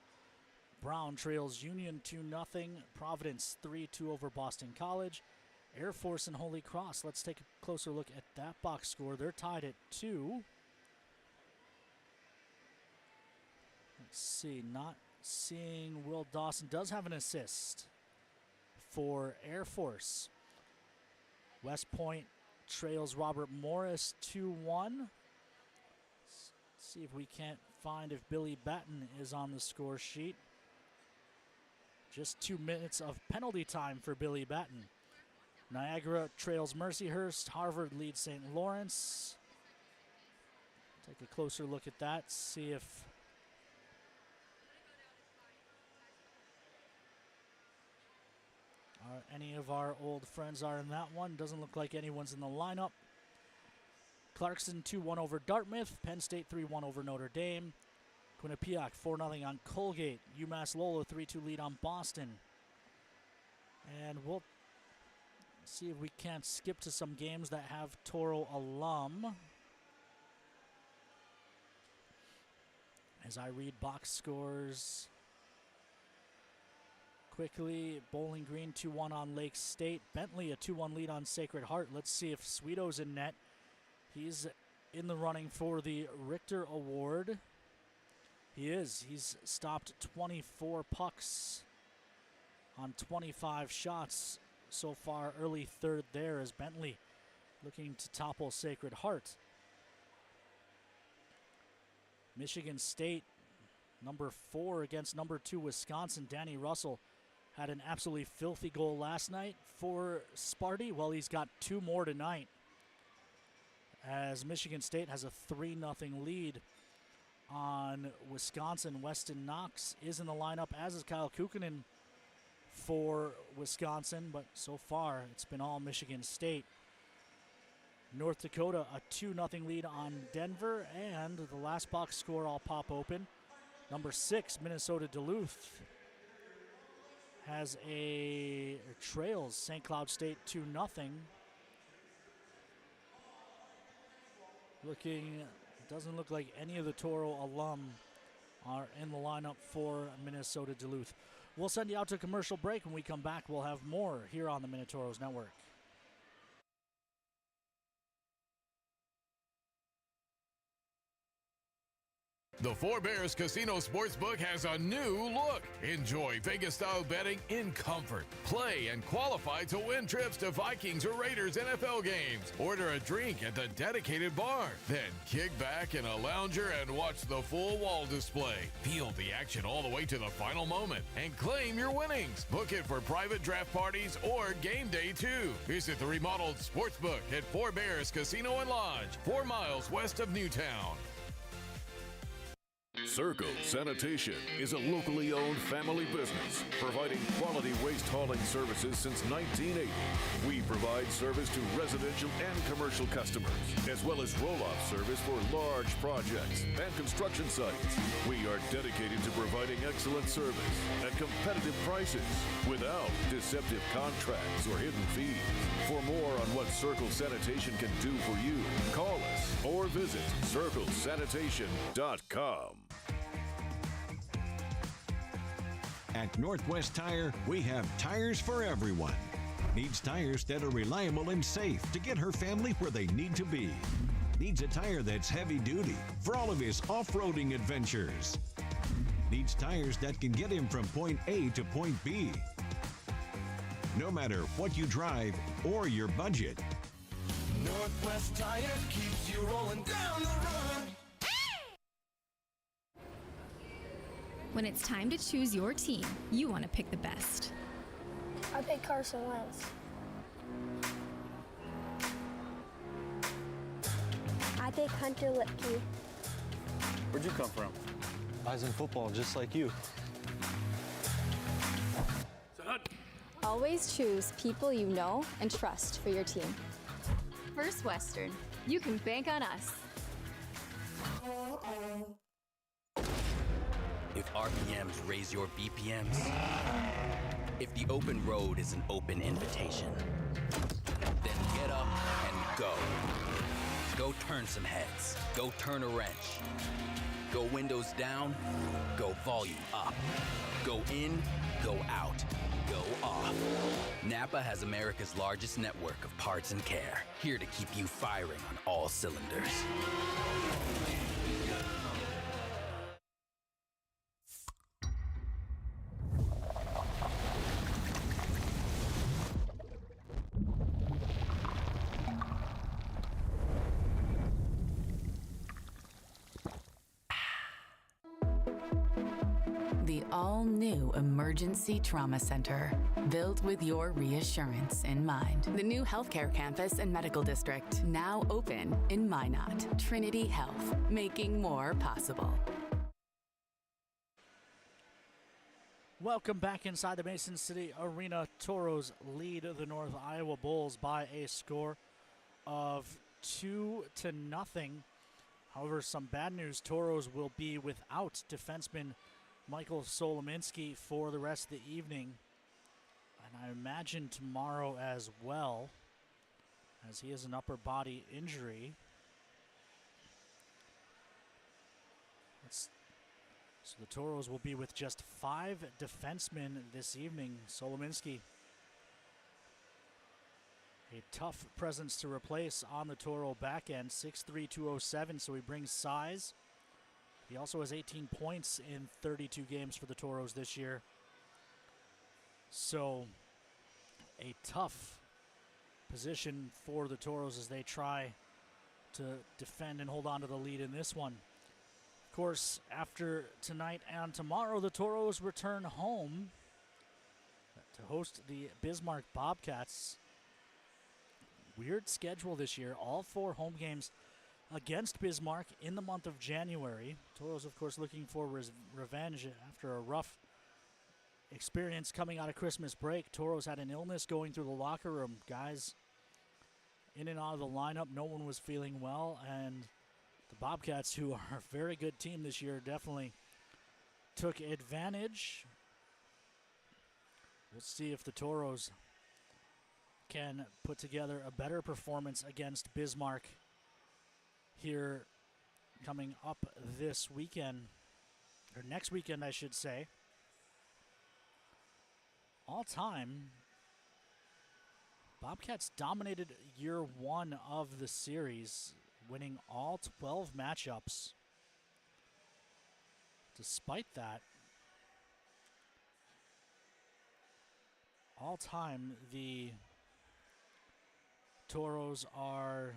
Brown trails Union 2-0. Providence 3-2 over Boston College. Air Force and Holy Cross. Let's take a closer look at that box score. They're tied at 2. Let's see, not seeing Will Dawson. Does have an assist for Air Force. West Point trails Robert Morris 2-1. Let's see if we can't find if Billy Batten is on the score sheet. Just 2 minutes of penalty time for Billy Batten. Niagara trails Mercyhurst. Harvard leads St. Lawrence. Take a closer look at that, see if any of our old friends are in that one. Doesn't look like anyone's in the lineup. Clarkson 2-1 over Dartmouth. Penn State 3-1 over Notre Dame. Quinnipiac 4-0 on Colgate. UMass Lowell 3-2 lead on Boston. And we'll see if we can't skip to some games that have Toro alum. As I read box scores quickly, Bowling Green 2-1 on Lake State. Bentley a 2-1 lead on Sacred Heart. Let's see if Sweeto's in net. He's in the running for the Richter Award. He is. He's stopped 24 pucks on 25 shots so far. Early third there as Bentley looking to topple Sacred Heart. Michigan State, number 4 against number 2 Wisconsin. Danny Russell had an absolutely filthy goal last night for Sparty. Well, he's got 2 more tonight, as Michigan State has a 3-0 lead on Wisconsin. Weston Knox is in the lineup, as is Kyle Kukkonen for Wisconsin, but so far it's been all Michigan State. North Dakota a 2-0 lead on Denver, and the last box score I'll pop open. Number 6, Minnesota Duluth trails St. Cloud State 2-0. Doesn't look like any of the Toro alum are in the lineup for Minnesota Duluth. We'll send you out to a commercial break. When we come back, we'll have more here on the Minotauros Network.
The Four Bears Casino Sportsbook has a new look. Enjoy Vegas-style betting in comfort. Play and qualify to win trips to Vikings or Raiders NFL games. Order a drink at the dedicated bar. Then kick back in a lounger and watch the full wall display. Feel the action all the way to the final moment and claim your winnings. Book it for private draft parties or game day too. Visit the remodeled Sportsbook at Four Bears Casino and Lodge, 4 miles west of Newtown.
Circle Sanitation is a locally owned family business providing quality waste hauling services since 1980. We provide service to residential and commercial customers, as well as roll-off service for large projects and construction sites. We are dedicated to providing excellent service at competitive prices without deceptive contracts or hidden fees. For more on what Circle Sanitation can do for you, call us or visit circlesanitation.com.
At Northwest Tire, we have tires for everyone. Needs tires that are reliable and safe to get her family where they need to be. Needs a tire that's heavy duty for all of his off-roading adventures. Needs tires that can get him from point A to point B. No matter what you drive or your budget.
Northwest Tire keeps you rolling down the road.
When it's time to choose your team, you want to pick the best.
I pick Carson Wentz. I pick Hunter Lipke.
Where'd you come from? I was in football, just like you.
Always choose people you know and trust for your team. First Western, you can bank on us.
If RPMs raise your BPMs, if the open road is an open invitation, then get up and go. Go turn some heads. Go turn a wrench. Go windows down. Go volume up. Go in. Go out. Go off. Napa has America's largest network of parts and care, here to keep you firing on all cylinders.
the all-new Emergency Trauma Center, built with your reassurance in mind. The new healthcare campus and medical district, now open in Minot. Trinity Health, making more possible.
Welcome back inside the Mason City Arena. Toros lead the North Iowa Bulls by a score of 2-0. However, some bad news. Toros will be without defenseman Michael Solominski for the rest of the evening. And I imagine tomorrow as well, as he has an upper body injury. So the Toros will be with just 5 defensemen this evening. Solominski, a tough presence to replace on the Toro back end, 6'3", 207, so he brings size. He also has 18 points in 32 games for the Toros this year. So a tough position for the Toros as they try to defend and hold on to the lead in this one. Of course, after tonight and tomorrow, the Toros return home to host the Bismarck Bobcats. Weird schedule this year. All 4 home games against Bismarck in the month of January. Toros, of course, looking for revenge after a rough experience coming out of Christmas break. Toros had an illness going through the locker room. Guys in and out of the lineup. No one was feeling well, and the Bobcats, who are a very good team this year, definitely took advantage. We'll see if the Toros can put together a better performance against Bismarck here coming up this weekend, or next weekend, I should say. All time, Bobcats dominated year 1 of the series, winning all 12 matchups. Despite that, all time, the Toros are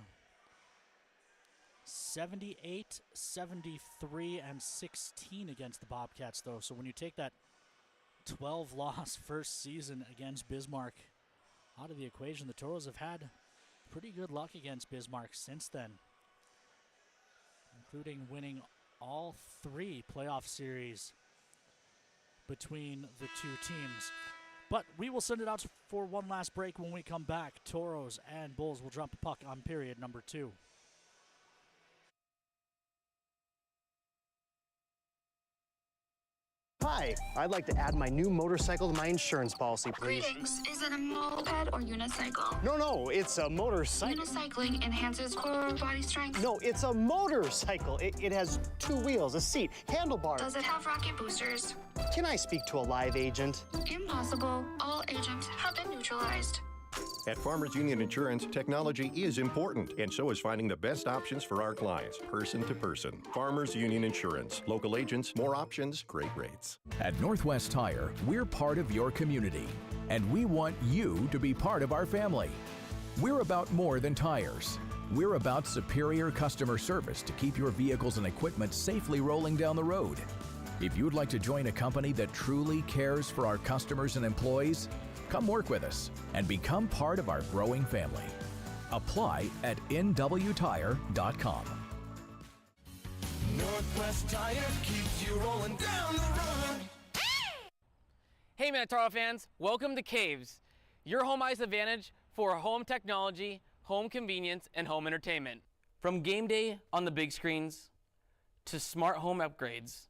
78, 73, and 16 against the Bobcats, though. So when you take that 12-loss first season against Bismarck out of the equation, the Toros have had pretty good luck against Bismarck since then, including winning all 3 playoff series between the 2 teams. But we will send it out for one last break. When we come back, Toros and Bulls will drop the puck on period number 2.
Hi, I'd like to add my new motorcycle to my insurance policy, please.
Greetings. Is it a moped or unicycle?
No, it's a motorcycle.
Unicycling enhances core body strength.
No, it's a motorcycle. It has 2 wheels, a seat, handlebars.
Does it have rocket boosters?
Can I speak to a live agent?
Impossible. All agents have been neutralized.
At Farmers Union Insurance, technology is important, and so is finding the best options for our clients, person to person. Farmers Union Insurance. Local agents, more options, great rates.
At Northwest Tire, we're part of your community, and we want you to be part of our family. We're about more than tires. We're about superior customer service to keep your vehicles and equipment safely rolling down the road. If you'd like to join a company that truly cares for our customers and employees, come work with us and become part of our growing family. Apply at nwtire.com.
Northwest Tire keeps you rolling down the road.
Hey Minotauros fans, welcome to Caves, your home ice advantage for home technology, home convenience, and home entertainment. From game day on the big screens, to smart home upgrades,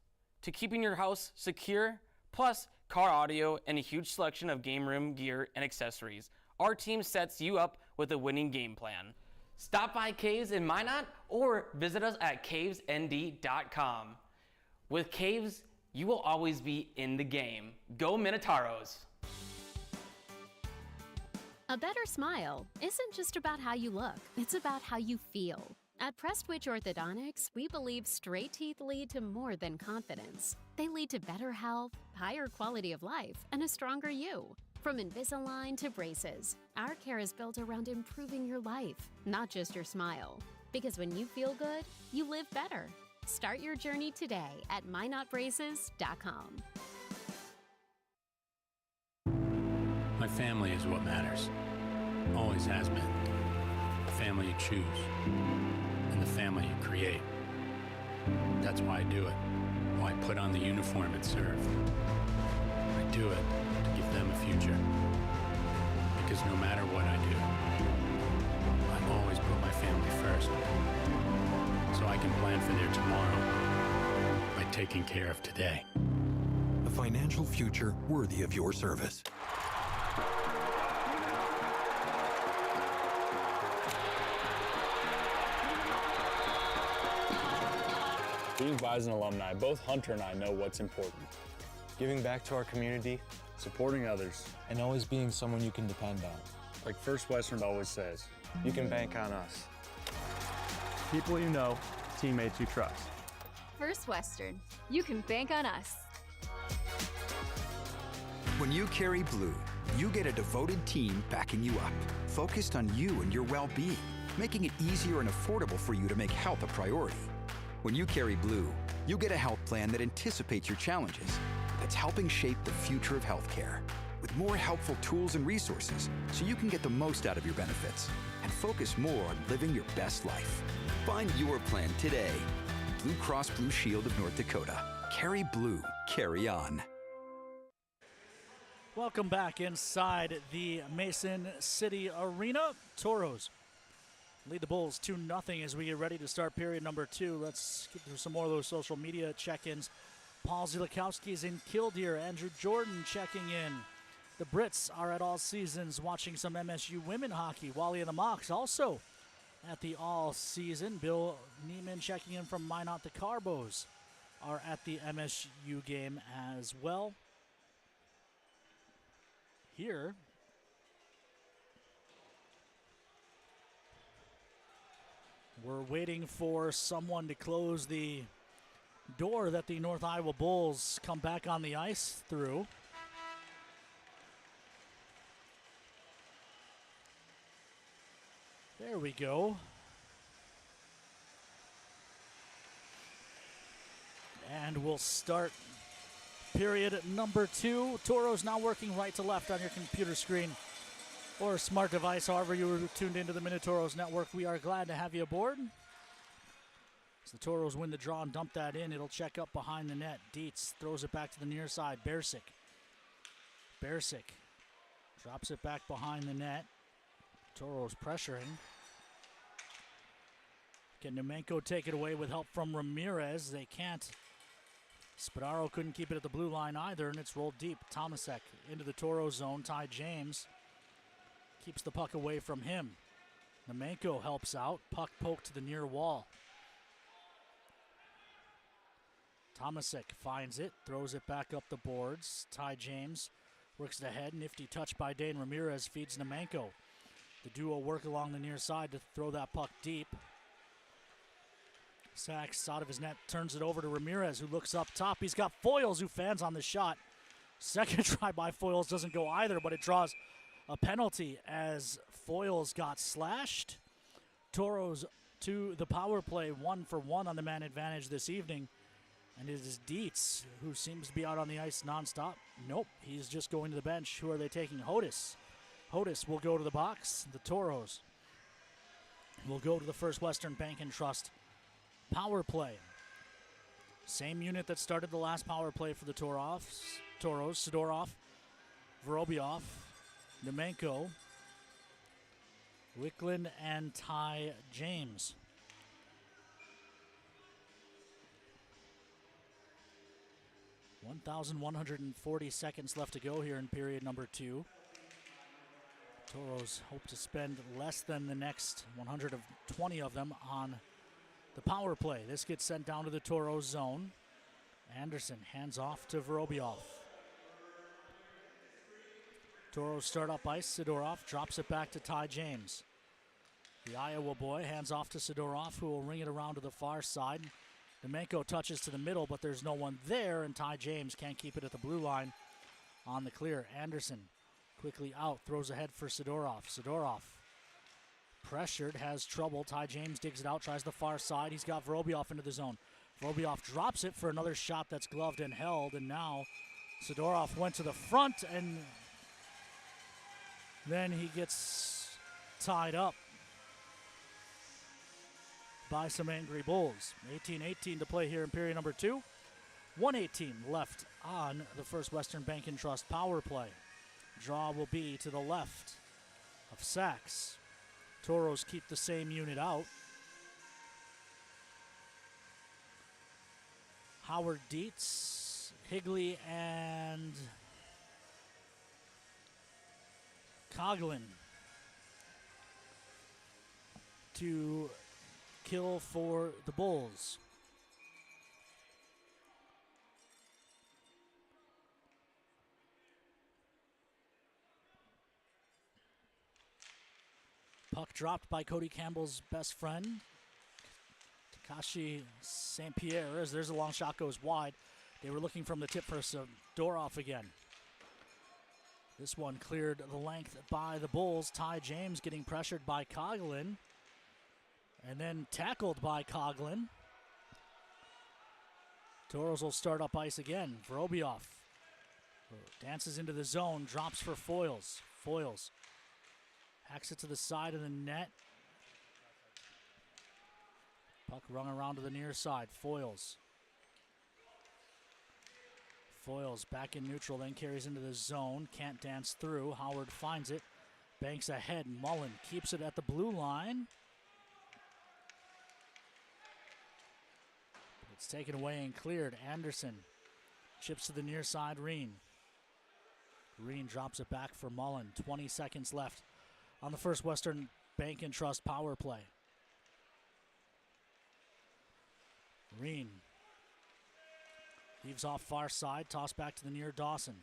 to keeping your house secure, plus car audio and a huge selection of game room gear and accessories, our team sets you up with a winning game plan. Stop by Caves in Minot or visit us at cavesnd.com. With Caves, you will always be in the game. Go Minotauros!
A better smile isn't just about how you look, it's about how you feel. At Prestwich Orthodontics, we believe straight teeth lead to more than confidence. They lead to better health, higher quality of life, and a stronger you. From Invisalign to braces, our care is built around improving your life, not just your smile. Because when you feel good, you live better. Start your journey today at minotbraces.com.
Family is what matters. Always has been. The family you choose. And the family you create. That's why I do it. Why I put on the uniform and serve. I do it to give them a future. Because no matter what I do, I always put my family first. So I can plan for their tomorrow by taking care of today.
A financial future worthy of your service.
Being Bison alumni, both Hunter and I know what's important.
Giving back to our community,
supporting others,
and always being someone you can depend on.
Like First Western always says,
you can bank on us.
People you know, teammates you trust.
First Western, you can bank on us.
When you carry blue, you get a devoted team backing you up, focused on you and your well-being, making it easier and affordable for you to make health a priority. When you carry blue, you get a health plan that anticipates your challenges, that's helping shape the future of healthcare, with more helpful tools and resources so you can get the most out of your benefits and focus more on living your best life. Find your plan today. Blue Cross Blue Shield of North Dakota. Carry blue, carry on.
Welcome back inside the Mason City Arena. Toros lead the Bulls 2-0 as we get ready to start period number 2. Let's get through some more of those social media check-ins. Paul Zielikowski is in Killdeer. Andrew Jordan checking in. The Brits are at All Seasons watching some MSU women hockey. Wally and the Mocs also at the All Season. Bill Neiman checking in from Minot. The Carbos are at the MSU game as well. Here, we're waiting for someone to close the door that the North Iowa Bulls come back on the ice through. There we go. And we'll start period number 2. Toros now working right to left on your computer screen or smart device, however you were tuned into the Minotauros network. We are glad to have you aboard. As the Toros win the draw and dump that in, it'll check up behind the net. Dietz throws it back to the near side. Bersic drops it back behind the net. Toros pressuring. Can Nemenko take it away with help from Ramirez? They can't. Spadaro couldn't keep it at the blue line either, and it's rolled deep. Tomasek into the Toro zone. Ty James keeps the puck away from him. Nemenko helps out. Puck poked to the near wall. Tomasek finds it, throws it back up the boards. Ty James works it ahead. Nifty touch by Dane Ramirez feeds Nemenko. The duo work along the near side to throw that puck deep. Sachs out of his net, turns it over to Ramirez, who looks up top. He's got Foyles, who fans on the shot. Second try by Foyles doesn't go either, but it draws a penalty as Foyles got slashed. Toros to the power play, 1-for-1 on the man advantage this evening. And it is Dietz, who seems to be out on the ice nonstop. Nope, he's just going to the bench. Who are they taking? Hodis. Hodis will go to the box. The Toros will go to the First Western Bank and Trust power play. Same unit that started the last power play for the Toros. Sidorov, Vorobyov, Nemenko, Wicklund, and Ty James. .140 seconds left to go here in period number 2. Toros hope to spend less than the next 120 of them on the power play. This gets sent down to the Toros zone. Anderson hands off to Vorobyov. Toros start up ice. Sidorov drops it back to Ty James. The Iowa boy hands off to Sidorov, who will ring it around to the far side. Nemenko touches to the middle, but there's no one there, and Ty James can't keep it at the blue line on the clear. Anderson quickly out, throws ahead for Sidorov. Sidorov pressured, has trouble. Ty James digs it out, tries the far side. He's got Vorobyov into the zone. Vorobyov drops it for another shot that's gloved and held, and now Sidorov went to the front, and Then he gets tied up by some angry Bulls. 18-18 to play here in period number 2. 1:18 left on the First Western Bank and Trust power play. Draw will be to the left of Sachs. Toros keep the same unit out. Howard Dietz, Higley, and Coughlin to kill for the Bulls. Puck dropped by Cody Campbell's best friend, Takashi St. Pierre, as there's a long shot, goes wide. They were looking from the tip for Sidorov again. This one cleared the length by the Bulls. Ty James getting pressured by Coughlin, and then tackled by Coughlin. Toros will start up ice again. Vorobiev dances into the zone, drops for Foyles. Foyles hacks it to the side of the net. Puck rung around to the near side. Foyles. Foyles back in neutral, then carries into the zone. Can't dance through. Howard finds it. Banks ahead. Mullen keeps it at the blue line. It's taken away and cleared. Anderson chips to the near side. Reen drops it back for Mullen. 20 seconds left on the First Western Bank and Trust power play. Reen leaves off far side, toss back to the near Dawson.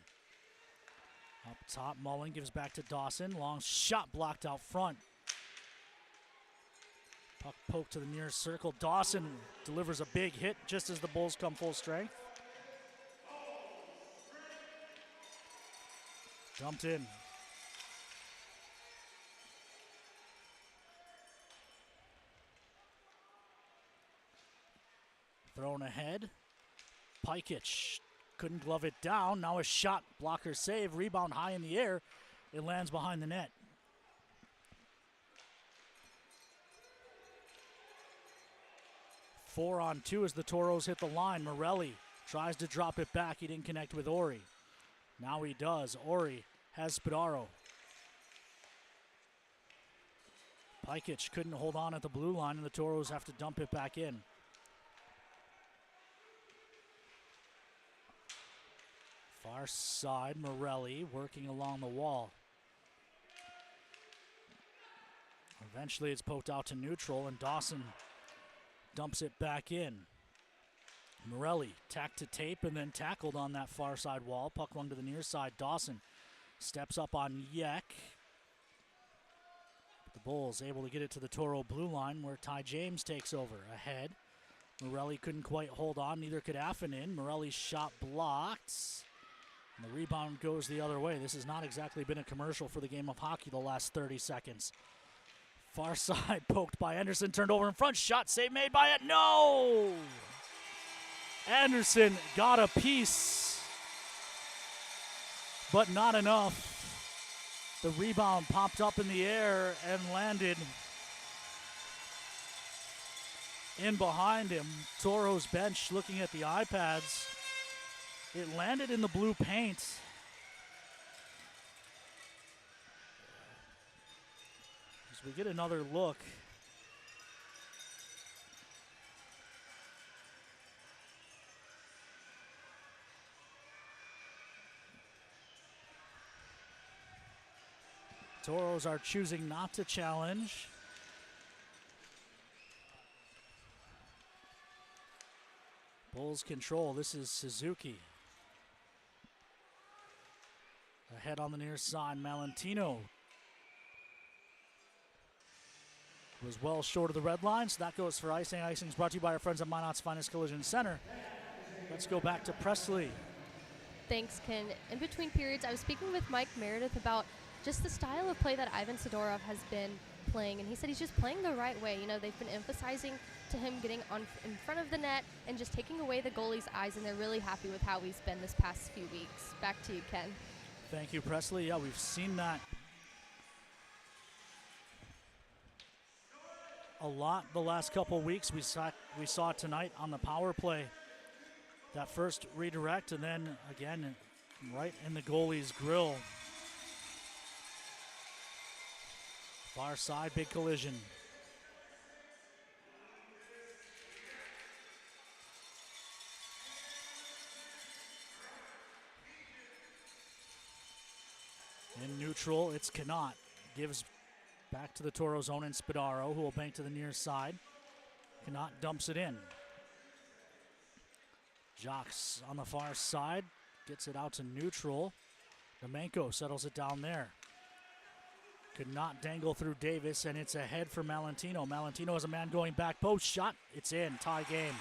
Up top, Mullen gives back to Dawson. Long shot blocked out front. Puck poked to the near circle. Dawson delivers a big hit just as the Bulls come full strength. Jumped in. Thrown ahead. Pikic couldn't glove it down. Now a shot, blocker save, rebound high in the air. It lands behind the net. Four on two as the Toros hit the line. Morelli tries to drop it back. He didn't connect with Ori. Now he does. Ori has Spadaro. Pikic couldn't hold on at the blue line, and the Toros have to dump it back in. Far side, Morelli working along the wall. Eventually it's poked out to neutral, and Dawson dumps it back in. Morelli tacked to tape and then tackled on that far side wall. Puck rung to the near side. Dawson steps up on Yek. The Bulls able to get it to the Toro blue line where Ty James takes over. Ahead. Morelli couldn't quite hold on, neither could Affinin. Morelli's shot blocked. And the rebound goes the other way. This has not exactly been a commercial for the game of hockey the last 30 seconds. Far side poked by Anderson, turned over in front. Shot save made by it. No! Anderson got a piece, but not enough. The rebound popped up in the air and landed in behind him. Toro's bench looking at the iPads. It landed in the blue paint. As we get another look. Toros are choosing not to challenge. Bulls control. This is Suzuki. Ahead on the near side, Malentino was well short of the red line, so that goes for icing. Icing is brought to you by our friends at Minot's Finest Collision Center. Let's go back to Presley.
Thanks, Ken. In between periods, I was speaking with Mike Meredith about just the style of play that Ivan Sidorov has been playing, and he said he's just playing the right way. You know, they've been emphasizing to him getting in front of the net and just taking away the goalie's eyes, and they're really happy with how he's been this past few weeks. Back to you, Ken.
Thank you, Presley. Yeah, we've seen that a lot the last couple weeks. We saw it tonight on the power play. That first redirect, and then again right in the goalie's grill. Far side, big collision. In neutral, it's Cannot. Gives back to the Toro zone and Spadaro, who will bank to the near side. Cannot dumps it in. Jocks on the far side, gets it out to neutral. Domenko settles it down there. Could not dangle through Davis, and it's ahead for Malentino. Malentino has a man going back post shot. It's in, tie game.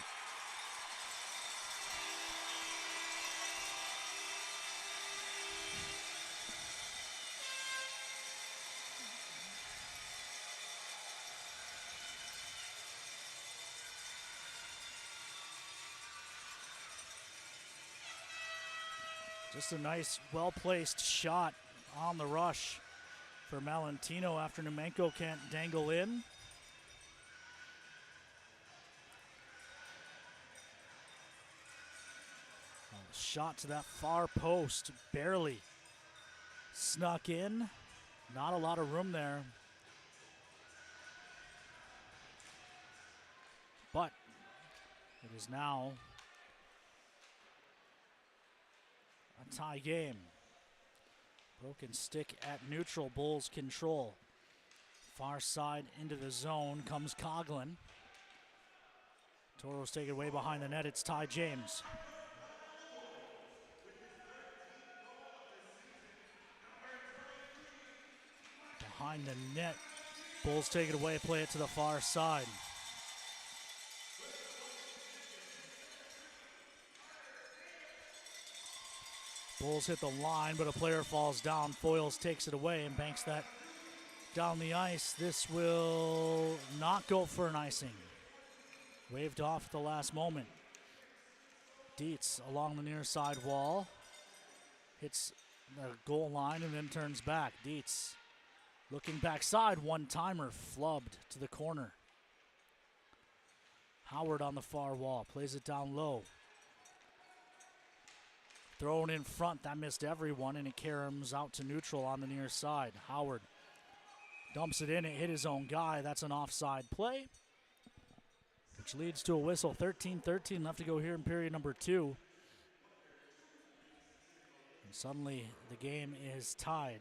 Just a nice, well-placed shot on the rush for Malentino after Domenko can't dangle in. Shot to that far post, barely snuck in. Not a lot of room there. But it is now a tie game. Broken stick at neutral, Bulls control. Far side into the zone comes Coughlin. Toros take it away behind the net, it's Ty James. Behind the net, Bulls take it away, play it to the far side. Bulls hit the line, but a player falls down. Foyles takes it away and banks that down the ice. This will not go for an icing. Waved off at the last moment. Dietz along the near side wall. Hits the goal line and then turns back. Dietz looking backside, one-timer, flubbed to the corner. Howard on the far wall, plays it down low. Thrown in front, that missed everyone, and it caroms out to neutral on the near side. Howard dumps it in, it hit his own guy. That's an offside play, which leads to a whistle. 13-13 left to go here in period number 2. And suddenly the game is tied.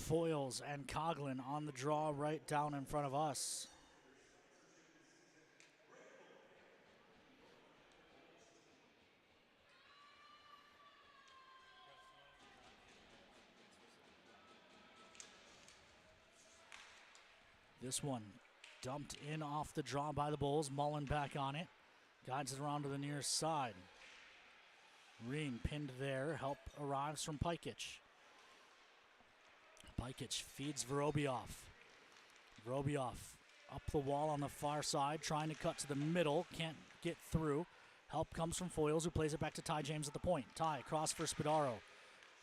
Foyles and Coughlin on the draw right down in front of us. This one dumped in off the draw by the Bulls. Mullen back on it. Guides it around to the near side. Reen pinned there. Help arrives from Pikic. Pikic feeds Vorobiev. Vorobiev up the wall on the far side, trying to cut to the middle, can't get through. Help comes from Foyles, who plays it back to Ty James at the point. Ty, cross for Spadaro.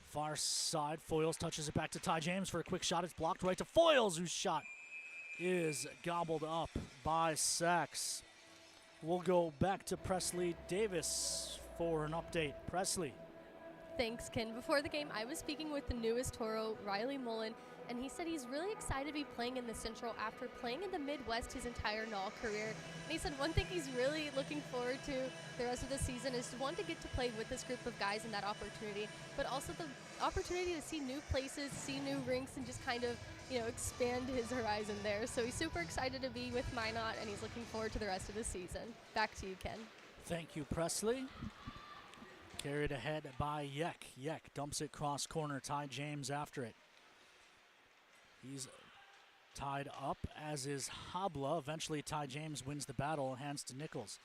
Far side, Foyles touches it back to Ty James for a quick shot. It's blocked right to Foyles, whose shot is gobbled up by Sachs. We'll go back to Presley Davis for an update. Presley.
Thanks, Ken. Before the game, I was speaking with the newest Toro, Riley Mullen, and he said he's really excited to be playing in the Central after playing in the Midwest his entire NAL career. And he said one thing he's really looking forward to the rest of the season is to get to play with this group of guys and that opportunity, but also the opportunity to see new places, see new rinks, and just kind of, expand his horizon there. So he's super excited to be with Minot, and he's looking forward to the rest of the season. Back to you, Ken.
Thank you, Presley. Carried ahead by Yek. Yek dumps it cross corner. Ty James after it. He's tied up, as is Habla. Eventually, Ty James wins the battle and hands to Nichols.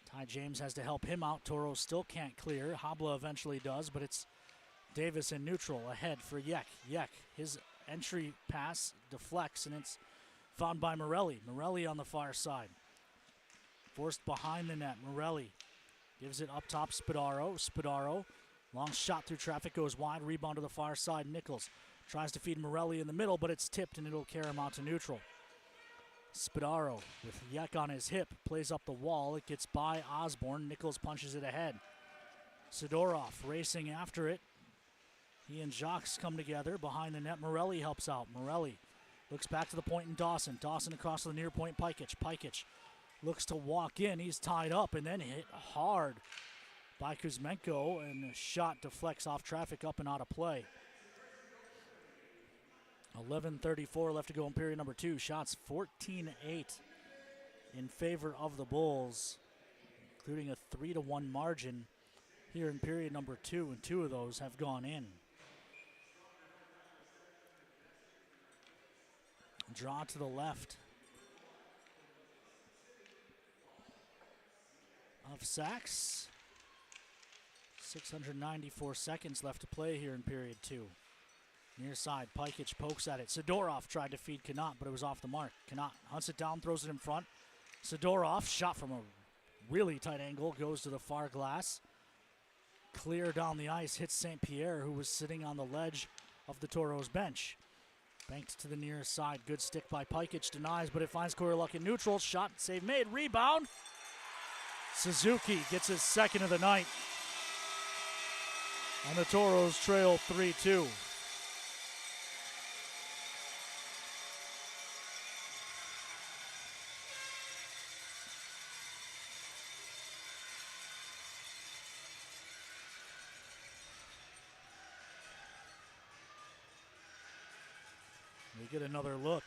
Ty James has to help him out. Toro still can't clear. Habla eventually does, but it's Davis in neutral ahead for Yek. Yek, his entry pass deflects, and it's found by Morelli. Morelli on the far side. Forced behind the net. Morelli gives it up top, Spadaro. Spadaro Long shot through traffic, goes wide, rebound to the far side. Nichols tries to feed Morelli in the middle, but it's tipped and it'll carry him out to neutral. Spadaro with Yek on his hip, plays up the wall. It gets by Osborne. Nichols punches it ahead. Sidorov racing after it. He and Jacques come together. Behind the net, Morelli helps out. Morelli looks back to the point in Dawson. Dawson across to the near point, Pikic. Pikic looks to walk in. He's tied up and then hit hard by Kuzmenko, and the shot deflects off traffic up and out of play. 11:34 left to go in period number 2. Shots 14-8 in favor of the Bulls, including a 3-1 margin here in period number 2, and 2 of those have gone in. Draw to the left of Sachs. 694 seconds left to play here in period 2. Near side, Pikic pokes at it. Sidorov tried to feed Kanat, but it was off the mark. Kanat hunts it down, throws it in front. Sidorov, shot from a really tight angle, goes to the far glass. Clear down the ice, hits St. Pierre, who was sitting on the ledge of the Toros bench. Banked to the near side. Good stick by Pikic, denies, but it finds Koroluk in neutral. Shot, save made, rebound. Suzuki gets his second of the night. And the Toros trail 3-2. We get another look.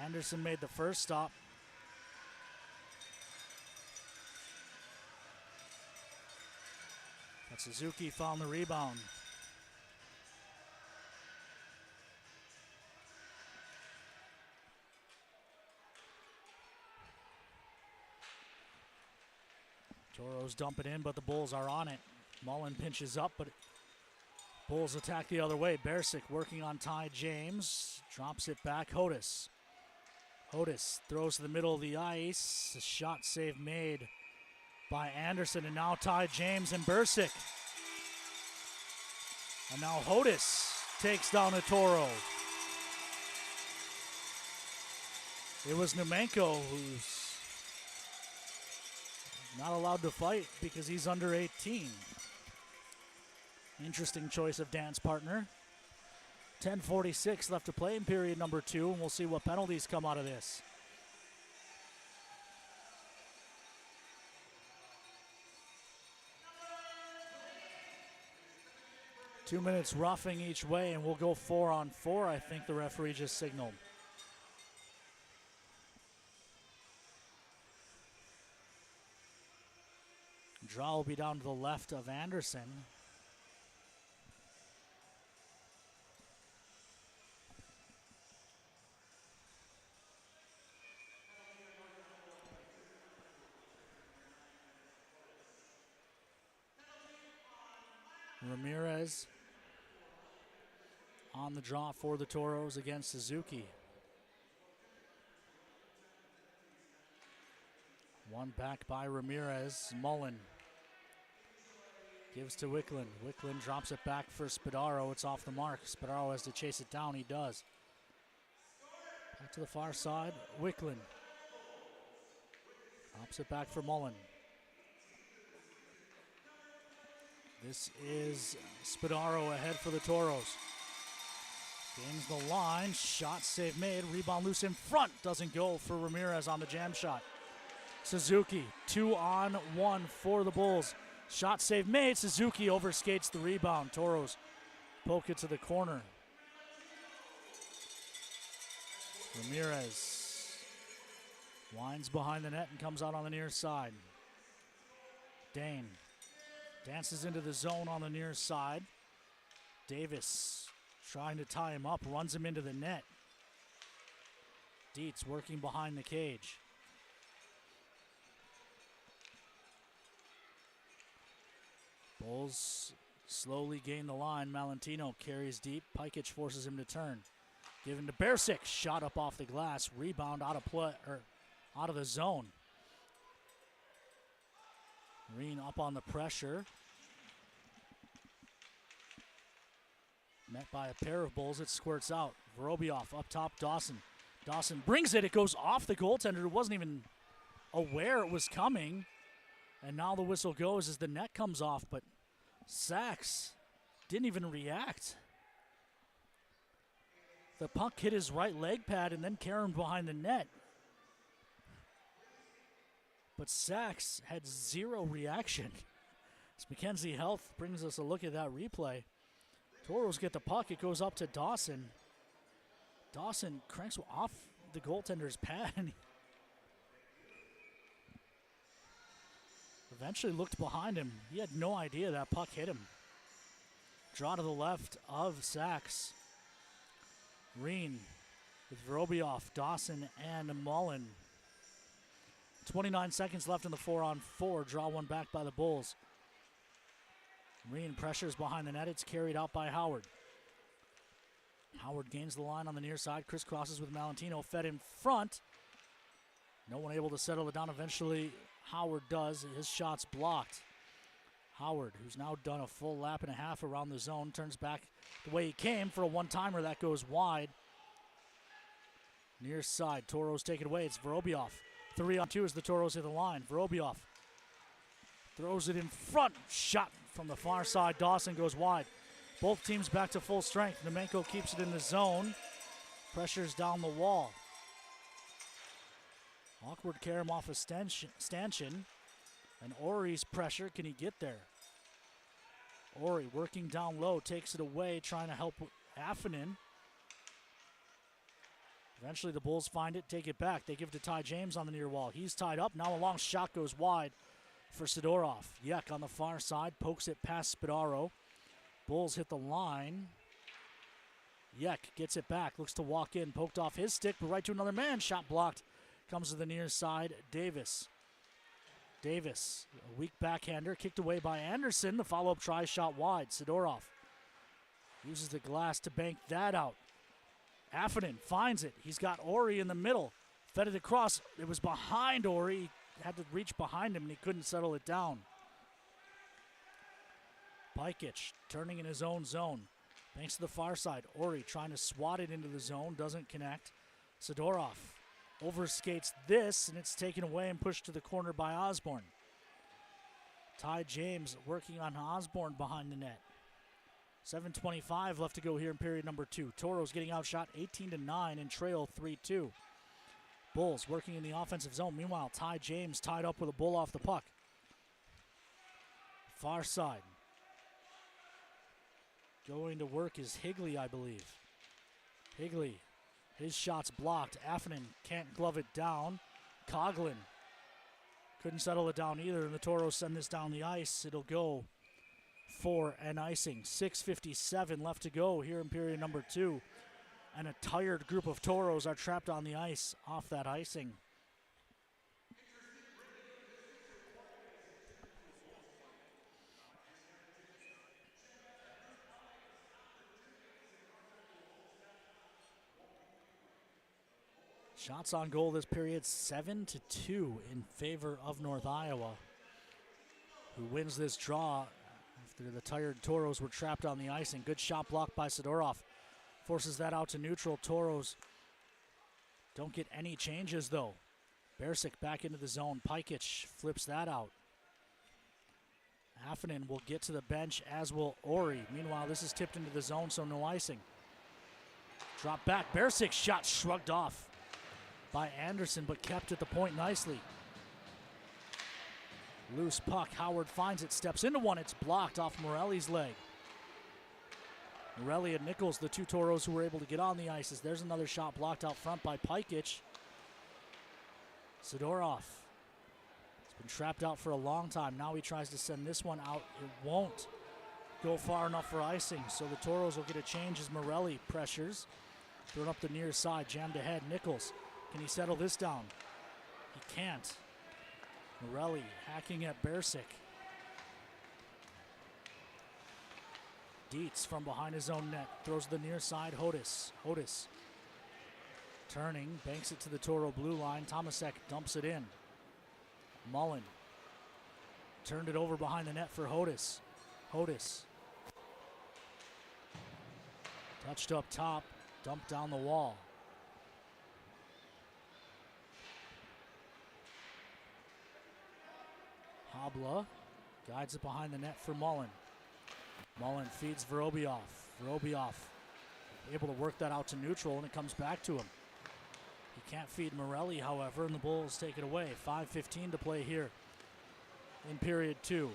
Anderson made the first stop. But Suzuki found the rebound. Toros dump it in, but the Bulls are on it. Mullen pinches up, but Bulls attack the other way. Bersic working on Ty James. Drops it back. Hodis. Hodis throws to the middle of the ice. A shot save made by Anderson, and now Ty James and Bersic. And now Hodis takes down a Toro. It was Numenko who's not allowed to fight because he's under 18. Interesting choice of dance partner. 10:46 left to play in period number 2, and we'll see what penalties come out of this. Two minutes roughing each way, and we'll go 4-on-4, I think the referee just signaled. Draw will be down to the left of Anderson. Ramirez on the draw for the Toros against Suzuki. One back by Ramirez. Mullen gives to Wicklund. Wicklund drops it back for Spadaro. It's off the mark. Spadaro has to chase it down. He does. Back to the far side. Wicklund drops it back for Mullen. This is Spadaro ahead for the Toros. Gains the line. Shot save made. Rebound loose in front. Doesn't go for Ramirez on the jam shot. Suzuki, 2-on-1 for the Bulls. Shot save made. Suzuki overskates the rebound. Toros poke it to the corner. Ramirez winds behind the net and comes out on the near side. Dane dances into the zone on the near side. Davis trying to tie him up, runs him into the net. Dietz working behind the cage. Bulls slowly gain the line. Malentino carries deep. Pikic forces him to turn. Given to Bersic. Shot up off the glass. Rebound out of play, or out of the zone. Reen up on the pressure. Met by a pair of Bulls. It squirts out. Vorobiev up top, Dawson. Dawson brings it. It goes off the goaltender who wasn't even aware it was coming. And now the whistle goes as the net comes off, but Sachs didn't even react. The puck hit his right leg pad and then carried behind the net. But Sachs had zero reaction. As Mackenzie Health brings us a look at that replay. Toros get the puck. It goes up to Dawson. Dawson cranks off the goaltender's pad. And eventually looked behind him. He had no idea that puck hit him. Draw to the left of Sachs. Reen with Vorobiev, Dawson, and Mullen. 29 seconds left in the 4-on-4. Draw one back by the Bulls. Reen pressures behind the net. It's carried out by Howard. Howard gains the line on the near side. Crisscrosses with Malentino. Fed in front. No one able to settle it down. Eventually, Howard does. His shot's blocked. Howard, who's now done a full lap and a half around the zone, turns back the way he came for a one-timer that goes wide. Near side, Toros take it away. It's Vorobiev. 3-on-2 as the Toros hit the line. Vorobiev throws it in front. Shot from the far side. Dawson goes wide. Both teams back to full strength. Nemenko keeps it in the zone. Pressures down the wall. Awkward Karam off a stanchion. And Ori's pressure. Can he get there? Ori working down low. Takes it away. Trying to help Affanen. Eventually the Bulls find it. Take it back. They give it to Ty James on the near wall. He's tied up. Now a long shot goes wide for Sidorov. Yek on the far side. Pokes it past Spadaro. Bulls hit the line. Yek gets it back. Looks to walk in. Poked off his stick, but right to another man. Shot blocked. Comes to the near side. Davis. Davis, a weak backhander, kicked away by Anderson. The follow-up try, shot wide. Sidorov uses the glass to bank that out. Affanen finds it. He's got Ori in the middle. Fed it across. It was behind Ori. He had to reach behind him, and he couldn't settle it down. Pajkic turning in his own zone. Banks to the far side. Ori trying to swat it into the zone. Doesn't connect. Sidorov overskates this, and it's taken away and pushed to the corner by Osborne. Ty James working on Osborne behind the net. 7:25 left to go here in period number 2. Toros getting outshot 18-9 and trail 3-2. Bulls working in the offensive zone. Meanwhile, Ty James tied up with a bull off the puck. Far side. Going to work is Higley, I believe. Higley. His shot's blocked. Affanen can't glove it down. Coughlin couldn't settle it down either, and the Toros send this down the ice. It'll go for an icing. 6:57 left to go here in period number 2. And a tired group of Toros are trapped on the ice off that icing. Shots on goal this period, 7-2 in favor of North Iowa, who wins this draw after the tired Toros were trapped on the ice. And good shot blocked by Sidorov. Forces that out to neutral. Toros don't get any changes, though. Bersic back into the zone. Pajkic flips that out. Affanen will get to the bench, as will Ori. Meanwhile, this is tipped into the zone, so no icing. Drop back. Bersic's shot shrugged off by Anderson, but kept at the point nicely. Loose puck. Howard finds it, steps into one. It's blocked off Morelli's leg. Morelli and Nichols, the two Toros who were able to get on the ice. There's another shot blocked out front by Pajkic. Sidorov. He's been trapped out for a long time. Now he tries to send this one out. It won't go far enough for icing, so the Toros will get a change as Morelli pressures. Thrown up the near side, jammed ahead. Nichols. Can he settle this down? He can't. Morelli hacking at Bersic. Dietz from behind his own net. Throws the near side. Hodis. Turning. Banks it to the Toro blue line. Tomasek dumps it in. Mullen. Turned it over behind the net for Hodis. Hodis. Touched up top, dumped down the wall. Habla guides it behind the net for Mullen. Mullen feeds Vorobiev. Vorobiev able to work that out to neutral, and it comes back to him. He can't feed Morelli, however, and the Bulls take it away. 5:15 to play here in period 2.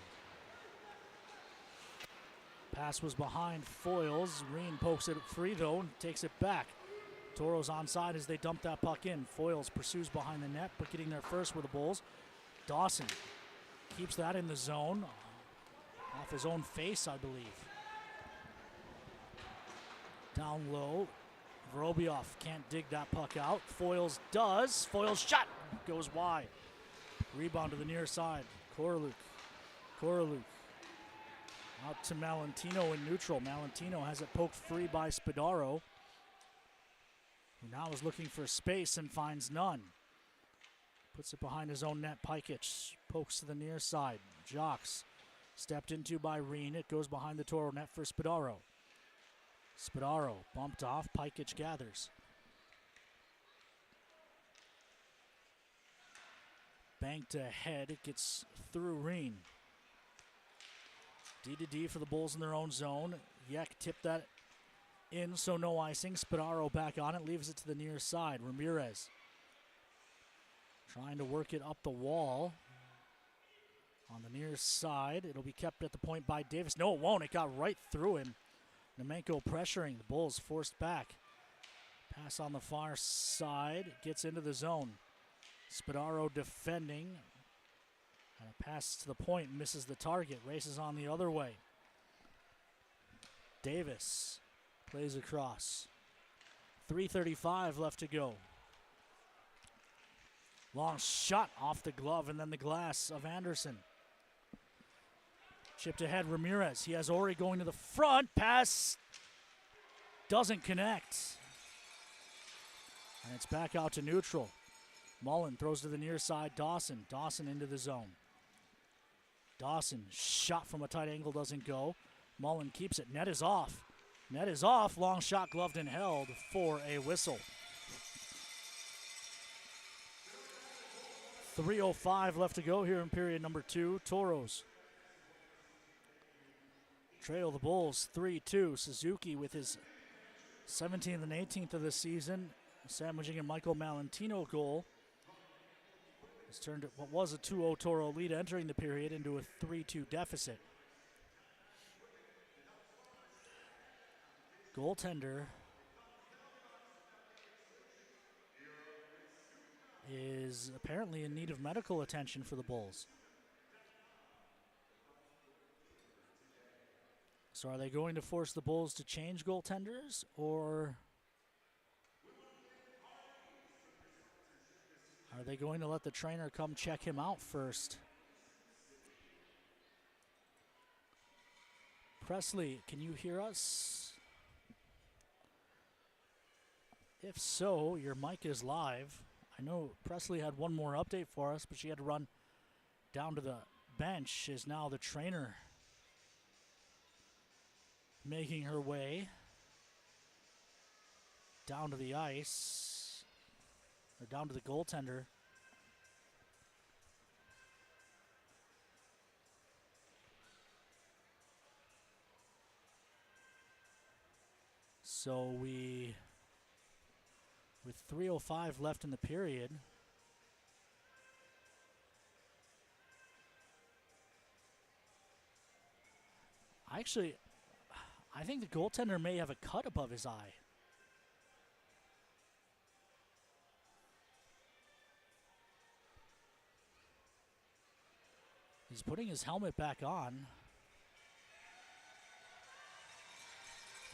Pass was behind Foyles. Reen pokes it free, though, and takes it back. Toros onside as they dump that puck in. Foyles pursues behind the net, but getting there first with the Bulls. Dawson keeps that in the zone. Off his own face, I believe. Down low. Vorobiev can't dig that puck out. Foyles does. Foyles shot goes wide. Rebound to the near side. Koroluk. Out to Malentino in neutral. Malentino has it poked free by Spadaro, who now is looking for space and finds none. Puts it behind his own net. Pikic pokes to the near side. Jocks stepped into by Reen. It goes behind the Toro net for Spadaro. Spadaro bumped off. Pikic gathers. Banked ahead. It gets through Reen. D to D for the Bulls in their own zone. Yek tipped that in, so no icing. Spadaro back on it, leaves it to the near side. Ramirez trying to work it up the wall. On the near side, it'll be kept at the point by Davis. No, it won't. It got right through him. Nemenko pressuring. The Bulls forced back. Pass on the far side. Gets into the zone. Spadaro defending. And a pass to the point, misses the target, races on the other way. Davis plays across. 3:35 left to go. Long shot off the glove and then the glass of Anderson. Chipped ahead, Ramirez. He has Ori going to the front. Pass doesn't connect. And it's back out to neutral. Mullen throws to the near side. Dawson into the zone. Dawson, shot from a tight angle, doesn't go. Mullen keeps it. Net is off. Long shot gloved and held for a whistle. 3:05 left to go here in period number 2. Toros trail the Bulls 3-2. Suzuki with his 17th and 18th of the season, sandwiching a Michael Malentino goal. It's turned what was a 2-0 Toro lead entering the period into a 3-2 deficit. Goaltender is apparently in need of medical attention for the Bulls. So are they going to force the Bulls to change goaltenders, or are they going to let the trainer come check him out first? Presley, can you hear us? If so, your mic is live. I know Presley had one more update for us, but she had to run down to the bench. Is now the trainer making her way down to the ice, or down to the goaltender. So with 3:05 left in the period, I think the goaltender may have a cut above his eye. He's putting his helmet back on.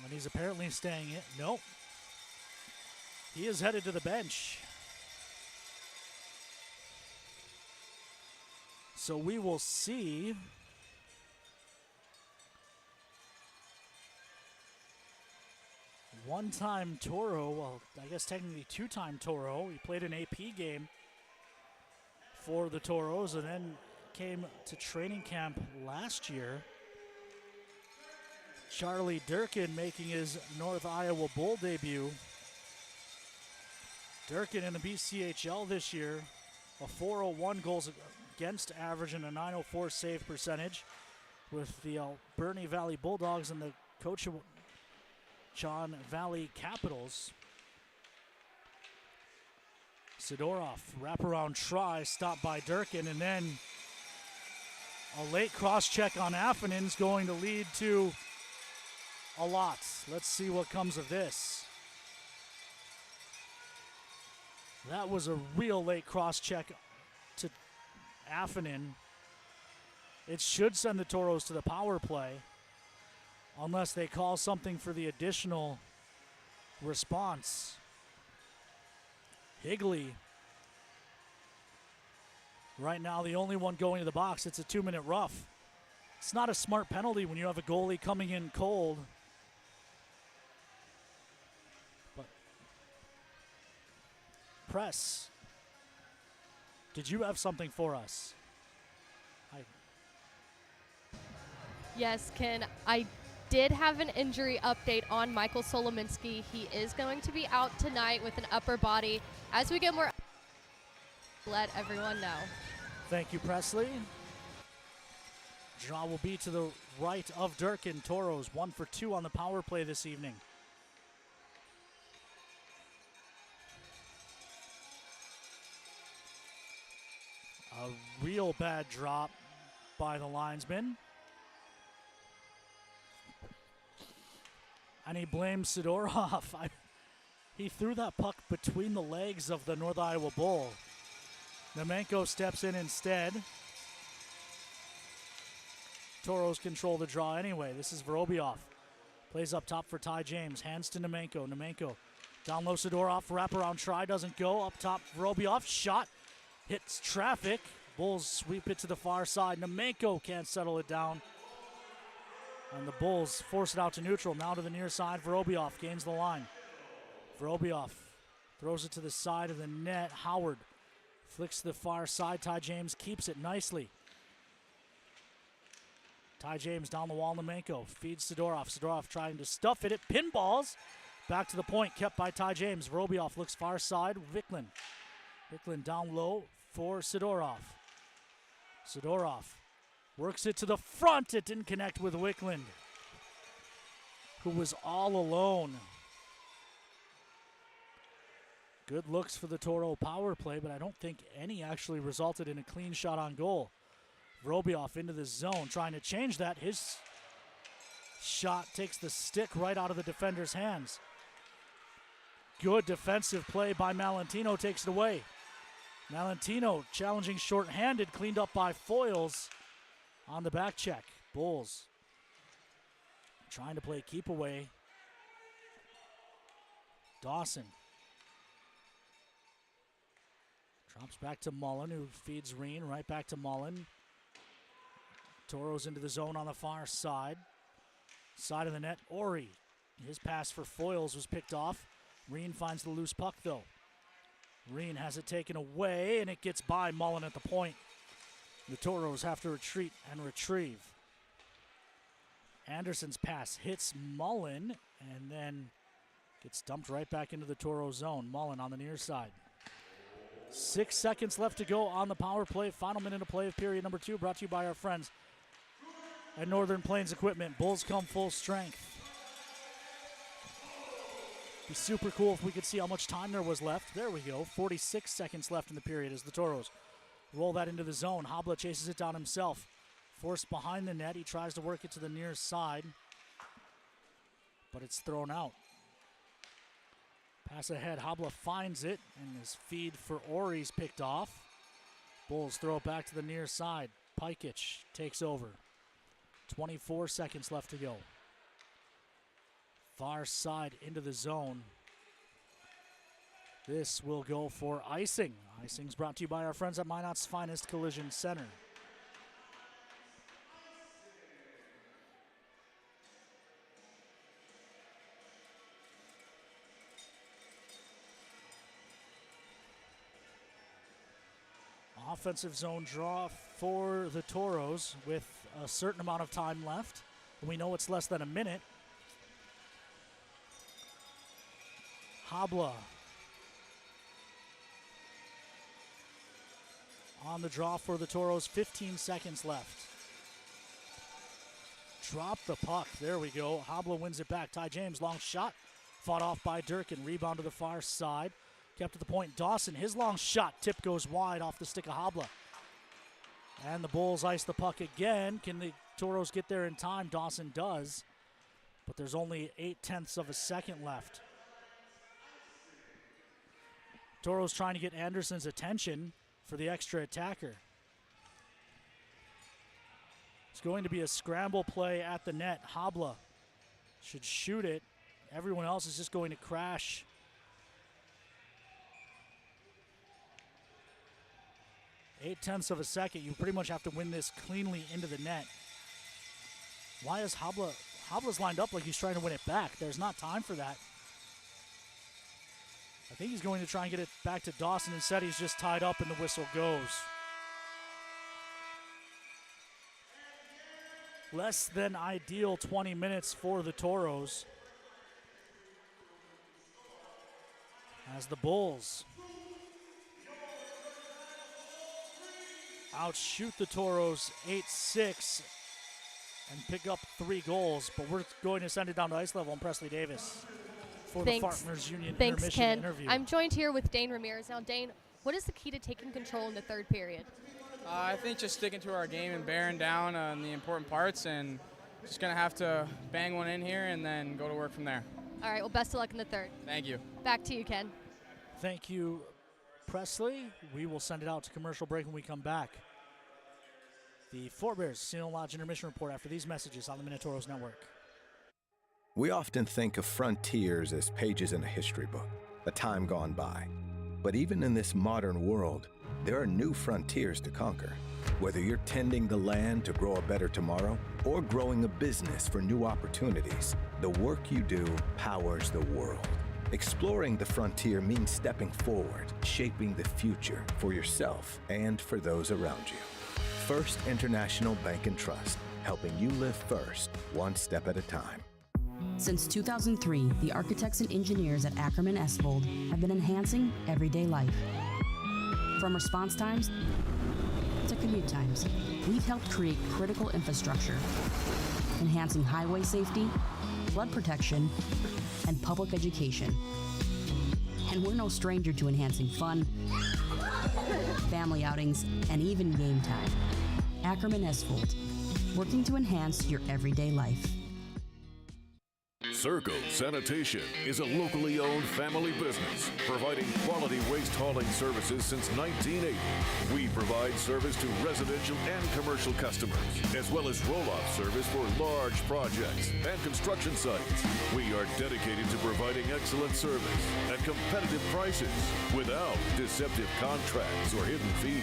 And he's apparently staying it. Nope. He is headed to the bench. So we will see one-time Toro, well, I guess technically two-time Toro. He played an AP game for the Toros and then came to training camp last year. Charlie Durkin making his North Iowa Bowl debut. Durkin in the BCHL this year, a 401 goals against average and a 904 save percentage with the Alberni Valley Bulldogs and the Cochin Valley Capitals. Sidorov, wraparound try, stopped by Durkin, and then a late cross-check on Affinen's going to lead to a lot. Let's see what comes of this. That was a real late cross-check to Affinen. It should send the Toros to the power play unless they call something for the additional response. Higley, right now the only one going to the box. It's a 2-minute rough. It's not a smart penalty when you have a goalie coming in cold. But Press, did you have something for us?
Yes, Ken, I did have an injury update on Michael Solominski. He is going to be out tonight with an upper body. As we get more, let everyone know.
Thank you, Presley. Draw will be to the right of Durkin. Toros 1 for 2 on the power play this evening. A real bad drop by the linesman. And he blames Sidorov. He threw that puck between the legs of the North Iowa Bull. Nemenko steps in instead. Toros control the draw anyway. This is Vorobiev. Plays up top for Ty James. Hands to Nemenko. Nemenko down low, Sidorov. Wraparound try doesn't go. Up top, Vorobiev. Shot. Hits traffic. Bulls sweep it to the far side. Nemenko can't settle it down. And the Bulls force it out to neutral. Now to the near side. Vorobiev gains the line. Vorobiev throws it to the side of the net. Howard flicks to the far side. Ty James keeps it nicely. Ty James down the wall. Nemenko feeds Sidorov. Sidorov trying to stuff it. It pinballs. Back to the point. Kept by Ty James. Vorobiev looks far side. Wiklund. Wiklund down low for Sidorov. Sidorov works it to the front. It didn't connect with Wiklund, who was all alone. Good looks for the Toro power play, but I don't think any actually resulted in a clean shot on goal. Vorobiev into the zone, trying to change that. His shot takes the stick right out of the defender's hands. Good defensive play by Malentino, takes it away. Malentino challenging short-handed, cleaned up by Foyles on the back check. Bulls trying to play keep away. Dawson drops back to Mullen, who feeds Reen right back to Mullen. Toros into the zone on the far side. Side of the net, Ori. His pass for Foyles was picked off. Reen finds the loose puck though. Reen has it taken away, and it gets by Mullen at the point. The Toros have to retreat and retrieve. Anderson's pass hits Mullen and then gets dumped right back into the Toro zone. Mullen on the near side. 6 seconds left to go on the power play. Final minute of play of period number 2, brought to you by our friends at Northern Plains Equipment. Bulls come full strength. Be super cool if we could see how much time there was left. There we go. 46 seconds left in the period as the Toros roll that into the zone. Habla chases it down himself. Forced behind the net. He tries to work it to the near side, but it's thrown out. Pass ahead. Habla finds it, and his feed for Ori's picked off. Bulls throw it back to the near side. Pikic takes over. 24 seconds left to go. Far side into the zone. This will go for icing. Icing's brought to you by our friends at Minot's Finest Collision Center. offensive zone draw for the Toros with a certain amount of time left. We know it's less than a minute. Habla on the draw for the Toros, 15 seconds left. Drop the puck. There we go. Habla wins it back. Ty James, long shot. Fought off by Durkin. Rebound to the far side. Kept at the point. Dawson, his long shot. Tip goes wide off the stick of Habla. And the Bulls ice the puck again. Can the Toros get there in time? Dawson does. But there's only 0.8 of a second left. Toros trying to get Anderson's attention for the extra attacker. It's going to be a scramble play at the net. Habla should shoot it. Everyone else is just going to crash. Eight-tenths of a second. You pretty much have to win this cleanly into the net. Why is Habla's lined up like he's trying to win it back? There's not time for that. I think he's going to try and get it back to Dawson. Instead, he's just tied up and the whistle goes. Less than ideal 20 minutes for the Toros. As the Bulls outshoot the Toros 8-6 and pick up 3 goals. But we're going to send it down to ice level and Presley Davis for the Farmers Union intermission
Ken.
interview.
I'm joined here with Dane Ramirez. Now, Dane, what is the key to taking control in the third period?
I think just sticking to our game and bearing down on the important parts, and just going to have to bang one in here and then go to work from there.
All right, well, best of luck in the third.
Thank you.
Back to you, Ken.
Thank you, Presley. We will send it out to commercial break when we come back. The Fort Bears Casino Lodge intermission report after these messages on the Minotauros Network.
We often think of frontiers as pages in a history book, a time gone by. But even in this modern world, there are new frontiers to conquer. Whether you're tending the land to grow a better tomorrow or growing a business for new opportunities, the work you do powers the world. Exploring the frontier means stepping forward, shaping the future for yourself and for those around you. First International Bank and Trust, helping you live first, one step at a time.
Since 2003, the architects and engineers at Ackerman Esfold have been enhancing everyday life. From response times to commute times, we've helped create critical infrastructure, enhancing highway safety, flood protection, and public education. And we're no stranger to enhancing fun, family outings, and even game time. Ackerman Esfold, working to enhance your everyday life.
Circle Sanitation is a locally owned family business providing quality waste hauling services since 1980. We provide service to residential and commercial customers, as well as roll-off service for large projects and construction sites. We are dedicated to providing excellent service at competitive prices without deceptive contracts or hidden fees.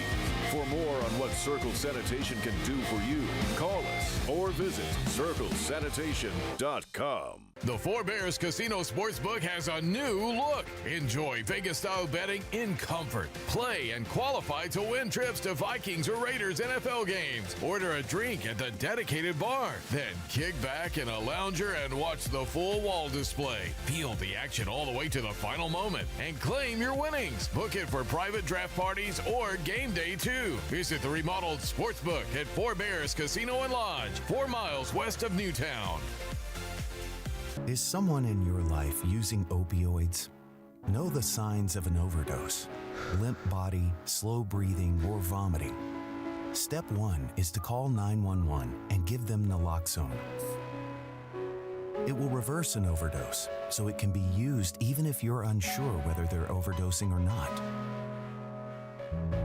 For more on what Circle Sanitation can do for you, call us or visit circlesanitation.com.
The Fort Bears Casino Sportsbook has a new look. Enjoy Vegas-style betting in comfort. Play and qualify to win trips to Vikings or Raiders NFL games. Order a drink at the dedicated bar. Then kick back in a lounger and watch the full wall display. Feel the action all the way to the final moment and claim your winnings. Book it for private draft parties or game day too. Visit the remodeled Sportsbook at Fort Bears Casino and Lodge, 4 miles west of Newtown.
Is someone in your life using opioids? Know the signs of an overdose: limp body, slow breathing, or vomiting. Step 1 is to call 911 and give them naloxone. It will reverse an overdose, so it can be used even if you're unsure whether they're overdosing or not.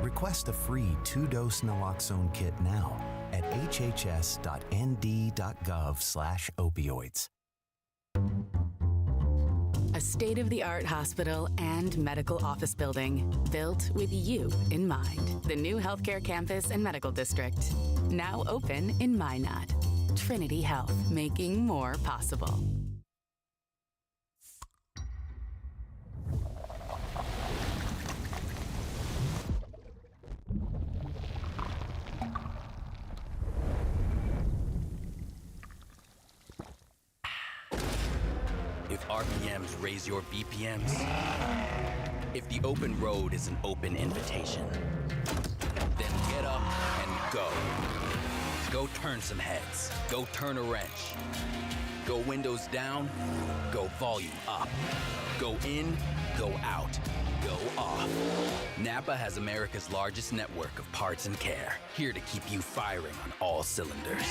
Request a free 2-dose naloxone kit now at hhs.nd.gov/opioids.
A state-of-the-art hospital and medical office building built with you in mind. The new healthcare campus and medical district, now open in Minot. Trinity Health, making more possible.
If RPMs raise your BPMs, if the open road is an open invitation, then get up and go. Go turn some heads. Go turn a wrench. Go windows down. Go volume up. Go in. Go out. Go off. Napa has America's largest network of parts and care, here to keep you firing on all cylinders.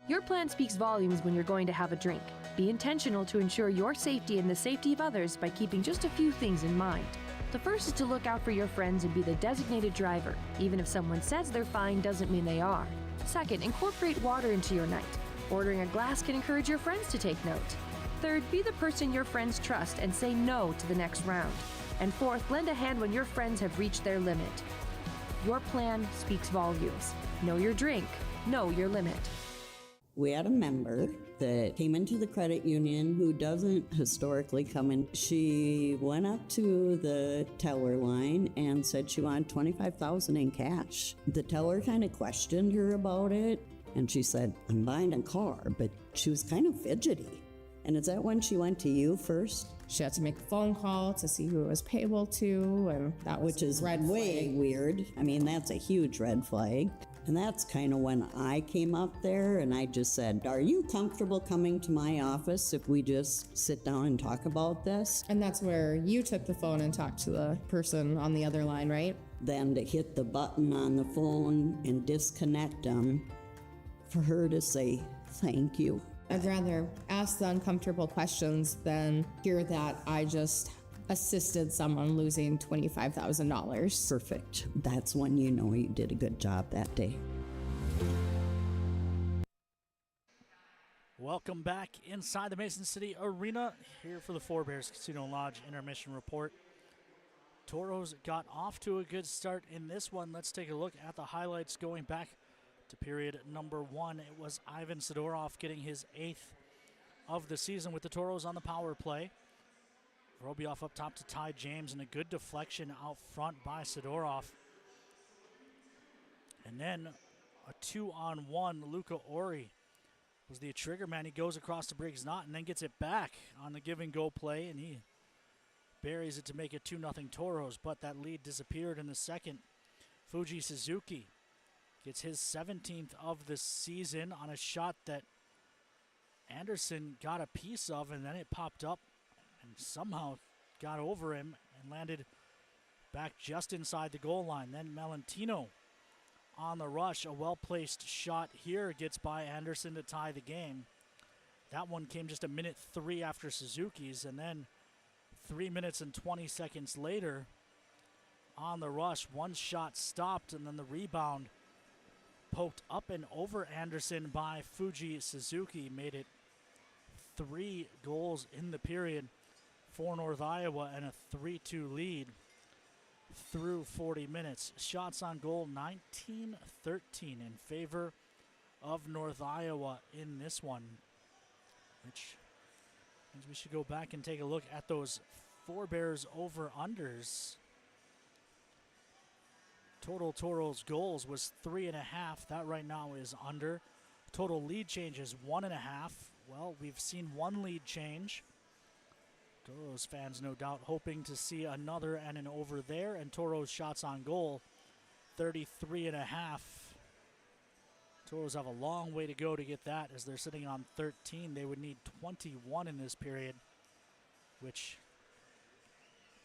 Your plan speaks volumes when you're going to have a drink. Be intentional to ensure your safety and the safety of others by keeping just a few things in mind. The first is to look out for your friends and be the designated driver. Even if someone says they're fine doesn't mean they are. Second, incorporate water into your night. Ordering a glass can encourage your friends to take note. Third, be the person your friends trust and say no to the next round. And fourth, lend a hand when your friends have reached their limit. Your plan speaks volumes. Know your drink. Know your limit.
We had a member that came into the credit union who doesn't historically come in. She went up to the teller line and said she wanted $25,000 in cash. The teller kind of questioned her about it, and she said, "I'm buying a car," but she was kind of fidgety. And is that when she went to you first?
She had to make a phone call to see who it was payable to, and that was
which is
red
way
flag.
Weird. I mean, that's a huge red flag. And that's kind of when I came up there and I just said, "Are you comfortable coming to my office if we just sit down and talk about this?"
And that's where you took the phone and talked to the person on the other line, right?
Then to hit the button on the phone and disconnect them, for her to say, "Thank you."
I'd rather ask the uncomfortable questions than hear that I just assisted someone losing $25,000.
Perfect. That's when you know you did a good job that day.
Welcome back inside the Mason City Arena, here for the Forebears Casino Lodge intermission report. Toros got off to a good start in this one. Let's take a look at the highlights going back to period number one. It was Ivan Sidorov getting his 8th of the season with the Toros on the power play. Vorobiev up top to Ty James, and a good deflection out front by Sidorov. And then a 2-on-1, Luca Ori was the trigger man. He goes across the Briggs knot and then gets it back on the give and go play, and he buries it to make it 2-0 Toros, but that lead disappeared in the second. Fuji Suzuki gets his 17th of the season on a shot that Anderson got a piece of, and then it popped up and somehow got over him and landed back just inside the goal line. Then Melantino on the rush. A well-placed shot here gets by Anderson to tie the game. That one came just a minute 3 after Suzuki's, and then 3 minutes and 20 seconds later on the rush, one shot stopped, and then the rebound poked up and over Anderson by Fuji Suzuki made it 3 goals in the period for North Iowa and a 3-2 lead through 40 minutes. Shots on goal 19-13 in favor of North Iowa in this one, which means we should go back and take a look at those Forebears over-unders. Total Toros goals was 3.5. That right now is under. Total lead change is 1.5. Well, we've seen one lead change. Toros fans no doubt hoping to see another and an over there. And Toros shots on goal, 33.5. Toros have a long way to go to get that, as they're sitting on 13. They would need 21 in this period, which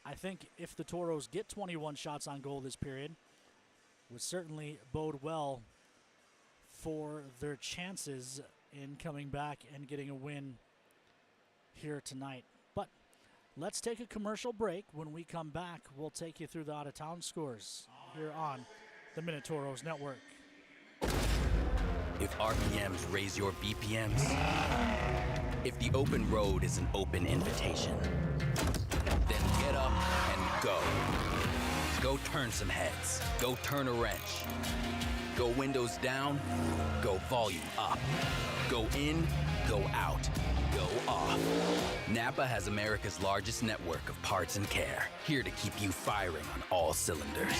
I think if the Toros get 21 shots on goal this period, would certainly bode well for their chances in coming back and getting a win here tonight. But let's take a commercial break. When we come back, we'll take you through the out-of-town scores here on the Minotauros Network.
If RPMs raise your BPMs, if the open road is an open invitation, then get up and go. Go turn some heads. Go turn a wrench. Go windows down. Go volume up. Go in. Go out. Go off. Napa has America's largest network of parts and care, here to keep you firing on all cylinders.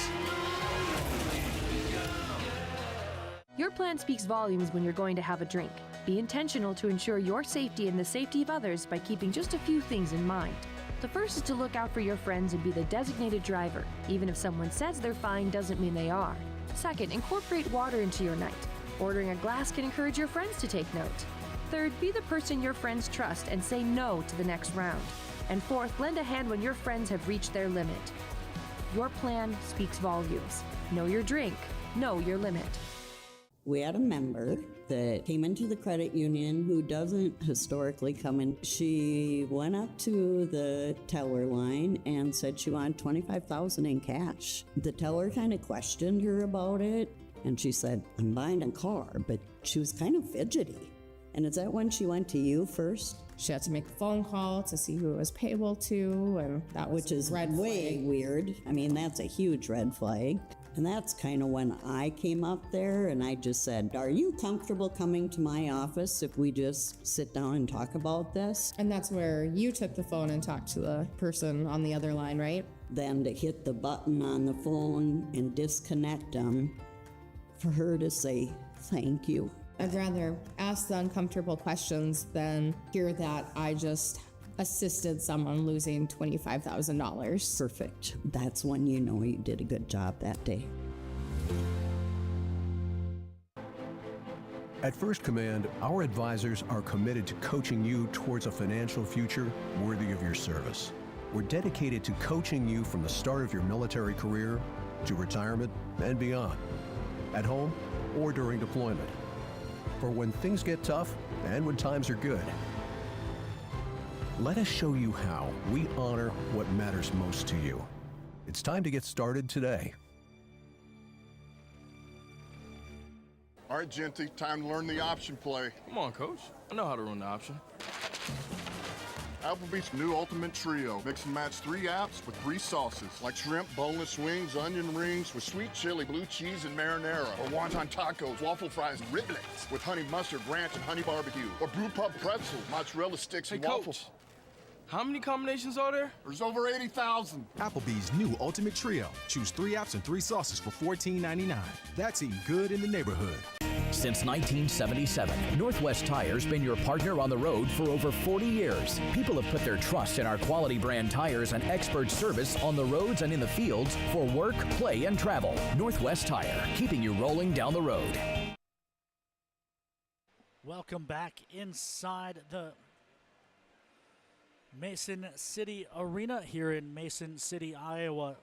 Your plan speaks volumes when you're going to have a drink. Be intentional to ensure your safety and the safety of others by keeping just a few things in mind. The first is to look out for your friends and be the designated driver. Even if someone says they're fine doesn't mean they are. Second, incorporate water into your night. Ordering a glass can encourage your friends to take note. Third, be the person your friends trust and say no to the next round. And fourth, lend a hand when your friends have reached their limit. Your plan speaks volumes. Know your drink. Know your limit.
We had a member that came into the credit union who doesn't historically come in. She went up to the teller line and said she wanted $25,000 in cash. The teller kind of questioned her about it, and she said, "I'm buying a car," but she was kind of fidgety. And is that when she went to you first?
She had to make a phone call to see who it was payable to, and that was
Which is
red
way
flag.
weird. I mean, that's a huge red flag. And that's kind of when I came up there and I just said, "Are you comfortable coming to my office if we just sit down and talk about this?"
And that's where you took the phone and talked to the person on the other line, right?
Then to hit the button on the phone and disconnect them, for her to say, "Thank you."
I'd rather ask the uncomfortable questions than hear that I just assisted someone losing $25,000.
Perfect. That's when you know you did a good job that day.
At First Command, our advisors are committed to coaching you towards a financial future worthy of your service. We're dedicated to coaching you from the start of your military career to retirement and beyond, at home or during deployment, for when things get tough and when times are good. Let us show you how we honor what matters most to you. It's time to get started today.
All right, Genty, time to learn the option play.
Come on, Coach. I know how to run the option.
Applebee's new Ultimate Trio. Mix and match 3 apps with 3 sauces, like shrimp, boneless wings, onion rings with sweet chili, blue cheese, and marinara. Or wonton tacos, waffle fries, and riblets with honey mustard, ranch, and honey barbecue. Or brew pub pretzel, mozzarella sticks, and waffles.
Coach, how many combinations are there?
There's over 80,000.
Applebee's new Ultimate Trio. Choose 3 apps and 3 sauces for $14.99. That's eating good in the neighborhood.
Since 1977, Northwest Tire's been your partner on the road for over 40 years. People have put their trust in our quality brand tires and expert service on the roads and in the fields for work, play, and travel. Northwest Tire, keeping you rolling down the road.
Welcome back inside the Mason City Arena here in Mason City, Iowa.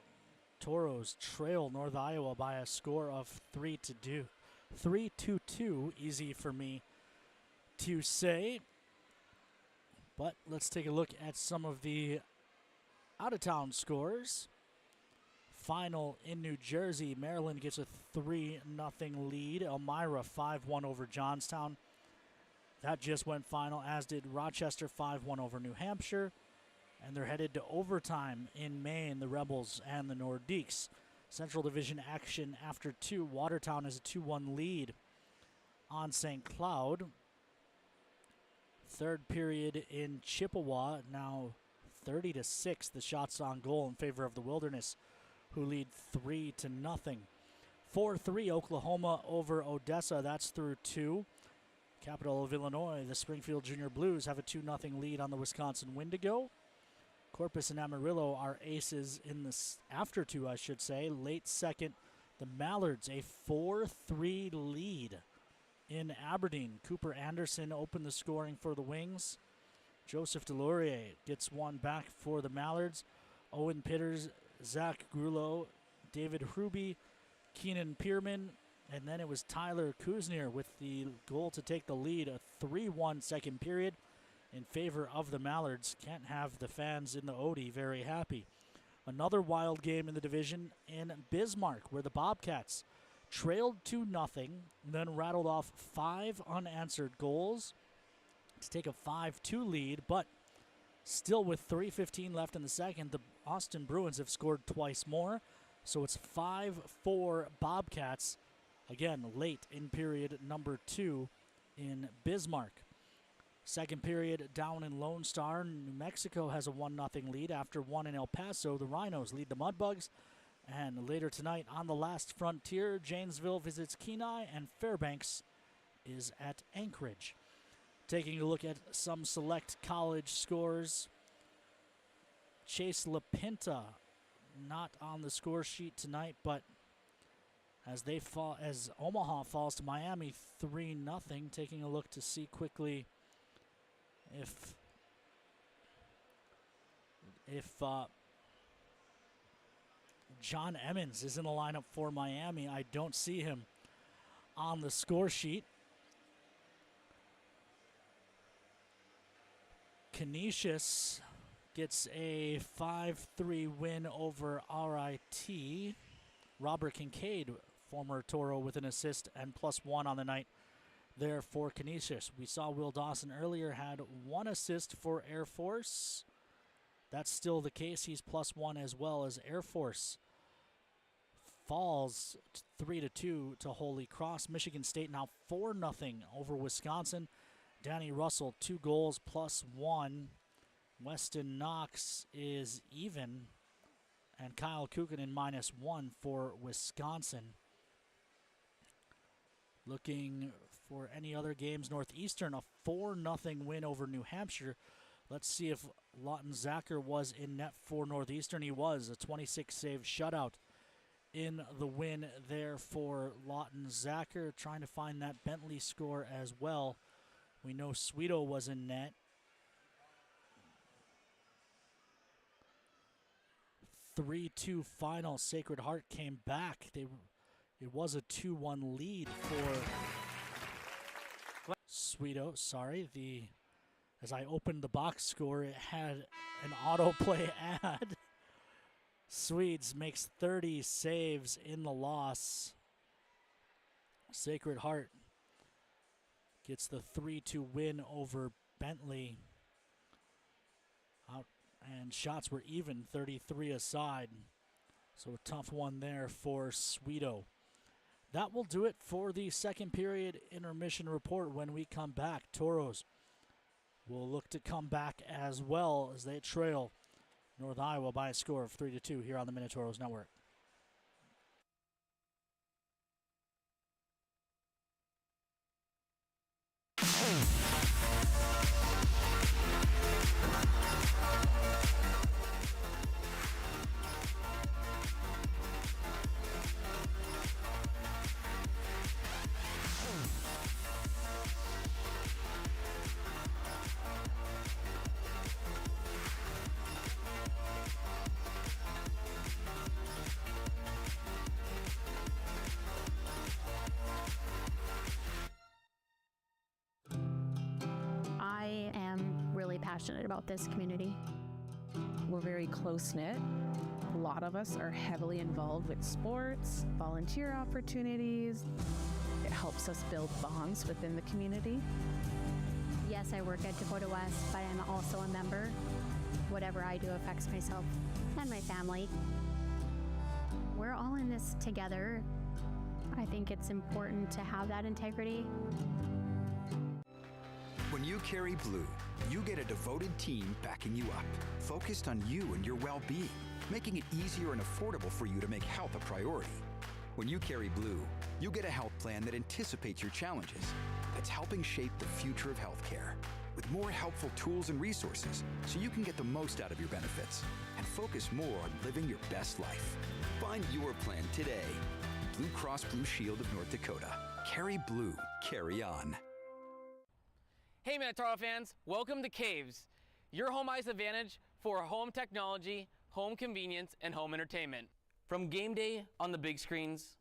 Toros trail North Iowa by a score of 3-2. 3-2, easy for me to say. But let's take a look at some of the out-of-town scores. Final in New Jersey, Maryland gets a 3-0 lead. Elmira 5-1 over Johnstown. That just went final, as did Rochester 5-1 over New Hampshire. And they're headed to overtime in Maine, the Rebels and the Nordiques. Central Division action after 2. Watertown has a 2-1 lead on St. Cloud. Third period in Chippewa, now 30-6. The shots on goal in favor of the Wilderness, who lead 3-0. 4-3 Oklahoma over Odessa. That's through 2. Capital of Illinois, the Springfield Junior Blues have a 2-0 lead on the Wisconsin Wendigo. Corpus and Amarillo are aces in this after 2, I should say. Late second, the Mallards, a 4-3 lead in Aberdeen. Cooper Anderson opened the scoring for the Wings. Joseph Delorier gets one back for the Mallards. Owen Pitters, Zach Grulo, David Hruby, Keenan Pierman, and then it was Tyler Kuznier with the goal to take the lead. A 3-1 second period in favor of the Mallards. Can't have the fans in the Odie very happy. Another wild game in the division in Bismarck, where the Bobcats trailed 2-0, then rattled off 5 unanswered goals to take a 5-2 lead, but still with 3:15 left in the second, the Austin Bruins have scored twice more, so it's 5-4 Bobcats, again late in period number 2 in Bismarck. Second period down in Lone Star. New Mexico has a 1-0 lead. After 1 in El Paso, the Rhinos lead the Mudbugs. And later tonight on the last frontier, Janesville visits Kenai and Fairbanks is at Anchorage. Taking a look at some select college scores. Chase LaPinta not on the score sheet tonight, but as Omaha falls to Miami 3-0. Taking a look to see quickly if John Emmons is in the lineup for Miami. I don't see him on the score sheet. Canisius gets a 5-3 win over RIT. Robert Kincaid, former Toro, with an assist and +1 on the night there for Canisius. We saw Will Dawson earlier had 1 assist for Air Force. That's still the case. He's +1 as well, as Air Force falls 3-2 to Holy Cross. Michigan State now 4-0 over Wisconsin. Danny Russell, 2 goals +1. Weston Knox is even. And Kyle Kukanen -1 for Wisconsin. Looking for any other games, Northeastern, a 4-0 win over New Hampshire. Let's see if Lawton Zacher was in net for Northeastern. He was, a 26-save shutout in the win there for Lawton Zacher. Trying to find that Bentley score as well. We know Sweeto was in net. 3-2 final. Sacred Heart came back. It was a 2-1 lead for Sweeto. Sorry, as I opened the box score, it had an autoplay ad. Swedes makes 30 saves in the loss. Sacred Heart gets the 3-2 win over Bentley. And shots were even, 33 aside. So a tough one there for Sweeto. That will do it for the second period intermission report. When we come back, Toros will look to come back as well as they trail North Iowa by a score of 3-2 here on the Minotauros Network.
I am really passionate about this community.
We're very close-knit. A lot of us are heavily involved with sports, volunteer opportunities. It helps us build bonds within the community.
Yes, I work at Dakota West, but I'm also a member. Whatever I do affects myself and my family. We're all in this together. I think it's important to have that integrity.
When you carry blue, you get a devoted team backing you up, focused on you and your well-being, making it easier and affordable for you to make health a priority. When you carry blue, you get a health plan that anticipates your challenges, that's helping shape the future of healthcare, with more helpful tools and resources so you can get the most out of your benefits and focus more on living your best life. Find your plan today. Blue Cross Blue Shield of North Dakota. Carry blue, carry on.
Hey Minotauros fans, welcome to Caves, your home ice advantage for home technology, home convenience, and home entertainment. From game day on the big screens,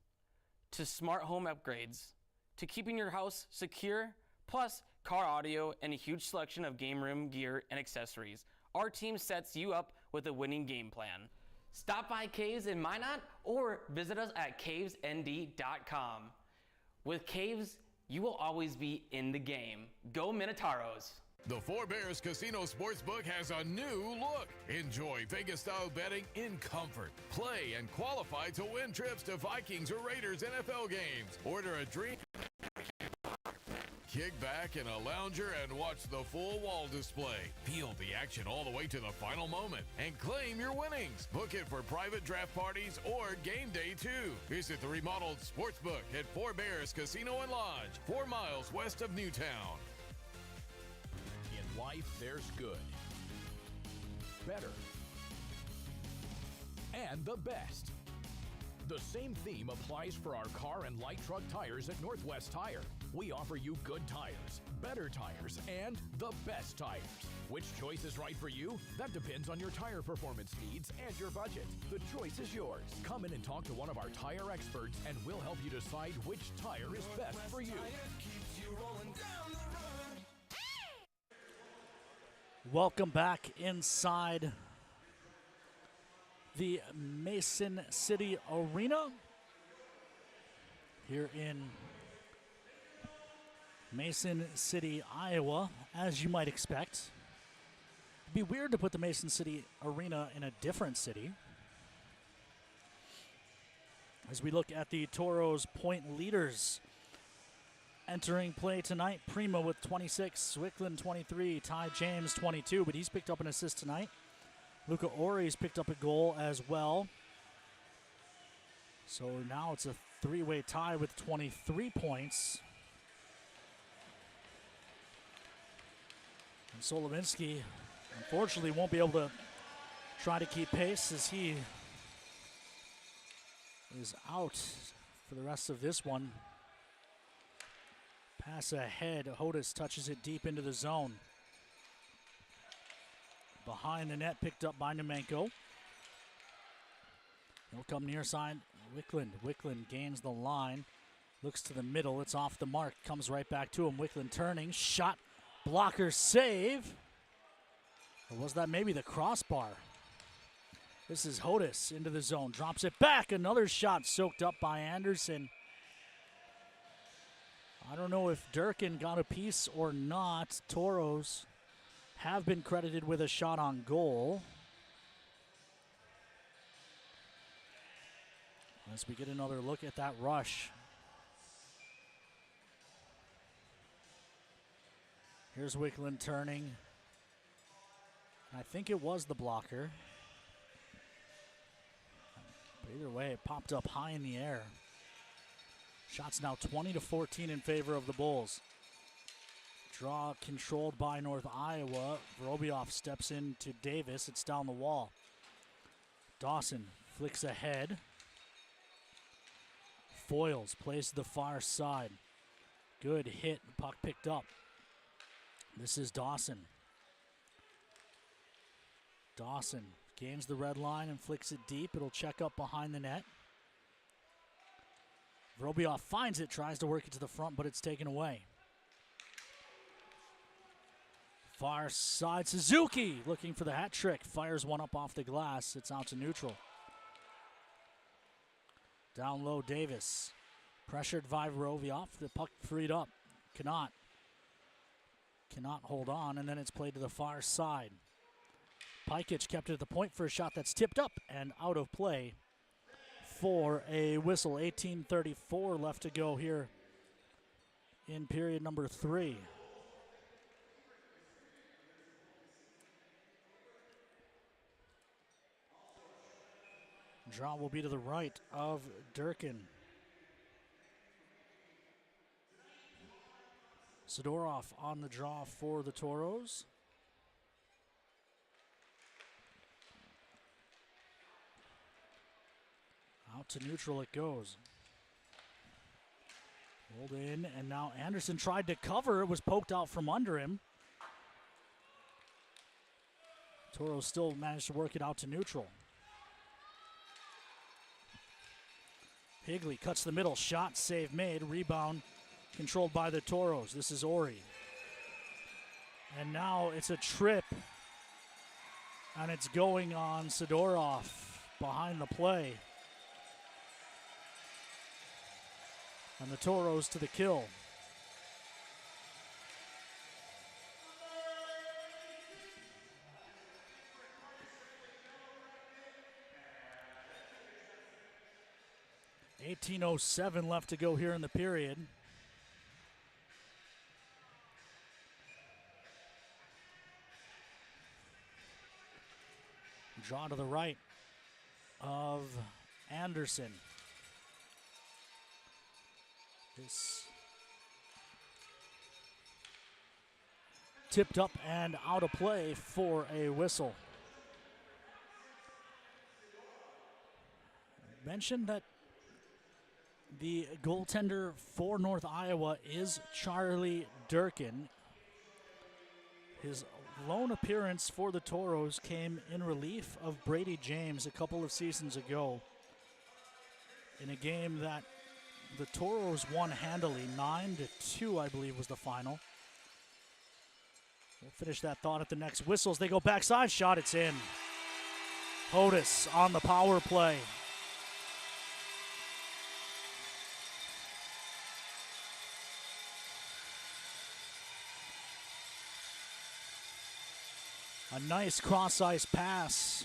to smart home upgrades, to keeping your house secure, plus car audio and a huge selection of game room gear and accessories, our team sets you up with a winning game plan. Stop by Caves in Minot or visit us at cavesnd.com. With Caves, you will always be in the game. Go Minotauros!
The Four Bears Casino Sportsbook has a new look. Enjoy Vegas-style betting in comfort. Play and qualify to win trips to Vikings or Raiders NFL games. Order a drink, kick back in a lounger and watch the full wall display. Feel the action all the way to the final moment and claim your winnings. Book it for private draft parties or game day too. Visit the remodeled Sportsbook at Four Bears Casino and Lodge, 4 miles west of Newtown.
life, there's good, better, and the best. The same theme applies for our car and light truck tires at Northwest Tire. We offer you good tires, better tires, and the best tires. Which choice is right for you? That depends on your tire performance needs and your budget. The choice is yours. Come in and talk to one of our tire experts, and we'll help you decide which tire is best for you.
Welcome back inside the Mason City Arena here in Mason City, Iowa, as you might expect. It'd be weird to put the Mason City Arena in a different city. As we look at the Toros point leaders entering play tonight, Prima with 26, Wickland 23, Ty James 22, but he's picked up an assist tonight. Luca Ori's picked up a goal as well. So now it's a three-way tie with 23 points. And Solominski, unfortunately, won't be able to try to keep pace as he is out for the rest of this one. Pass ahead, Hodis touches it deep into the zone. Behind the net, picked up by Nemenko. He'll come near side, Wickland. Wickland gains the line, looks to the middle, it's off the mark, comes right back to him. Wickland turning, shot, blocker save. Or was that maybe the crossbar? This is Hodis into the zone, drops it back, another shot soaked up by Anderson. I don't know if Durkin got a piece or not. Toros have been credited with a shot on goal. As we get another look at that rush. Here's Wickland turning. I think it was the blocker. But either way, it popped up high in the air. Shots now 20-14 in favor of the Bulls. Draw controlled by North Iowa. Vorobiev steps into Davis. It's down the wall. Dawson flicks ahead. Foils plays to the far side. Good hit. Puck picked up. This is Dawson. Dawson gains the red line and flicks it deep. It'll check up behind the net. Vorobiev finds it, tries to work it to the front, but it's taken away. Far side, Suzuki looking for the hat trick. Fires one up off the glass. It's out to neutral. Down low, Davis. Pressured by Vorobiev. The puck freed up. Cannot hold on, and then it's played to the far side. Pikic kept it at the point for a shot that's tipped up and out of play for a whistle. 18:34 left to go here in period number 3. Draw will be to the right of Durkin. Sidorov on the draw for the Toros. Out to neutral it goes. Rolled in, and now Anderson tried to cover. It was poked out from under him. Toros still managed to work it out to neutral. Higley cuts the middle, shot, save made, rebound controlled by the Toros. This is Ori. And now it's a trip, and it's going on Sidorov behind the play. And the Toros to the kill. .1807 left to go here in the period. Draw to the right of Anderson. This tipped up and out of play for a whistle. Mentioned that the goaltender for North Iowa is Charlie Durkin. His lone appearance for the Toros came in relief of Brady James a couple of seasons ago in a game that the Toros won handily. 9-2, I believe, was the final. We'll finish that thought at the next whistles. They go backside shot. It's in. Hodis on the power play. A nice cross-ice pass.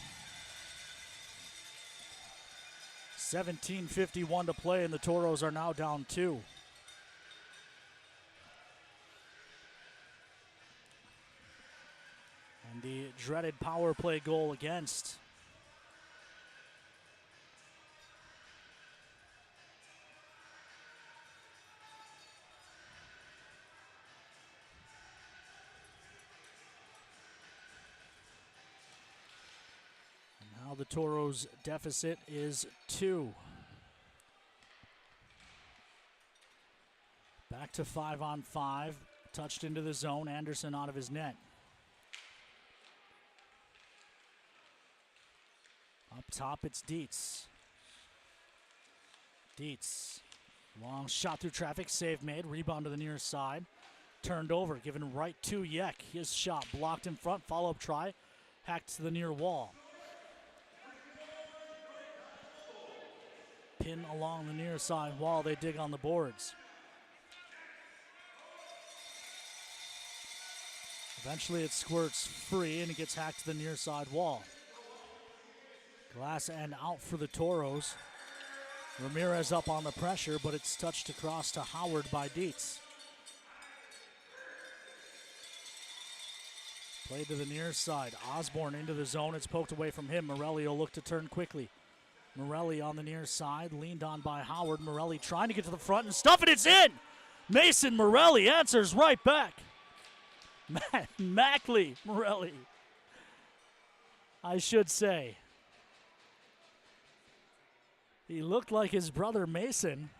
17:51 to play, and the Toros are now down 2. And the dreaded power play goal against. Now the Toros' deficit is 2. Back to 5-on-5. Touched into the zone. Anderson out of his net. Up top, it's Dietz. Dietz. Long shot through traffic. Save made. Rebound to the near side. Turned over. Given right to Yek. His shot blocked in front. Follow-up try. Hacked to the near wall. Pin along the near side wall. They dig on the boards. Eventually it squirts free and it gets hacked to the near side wall. Glass end out for the Toros. Ramirez up on the pressure, but it's touched across to Howard by Dietz. Played to the near side. Osborne into the zone. It's poked away from him. Morelli will look to turn quickly. Morelli on the near side, leaned on by Howard. Morelli trying to get to the front and stuff it. It's in! Mason Morelli answers right back. Mackley Morelli, I should say. He looked like his brother Mason,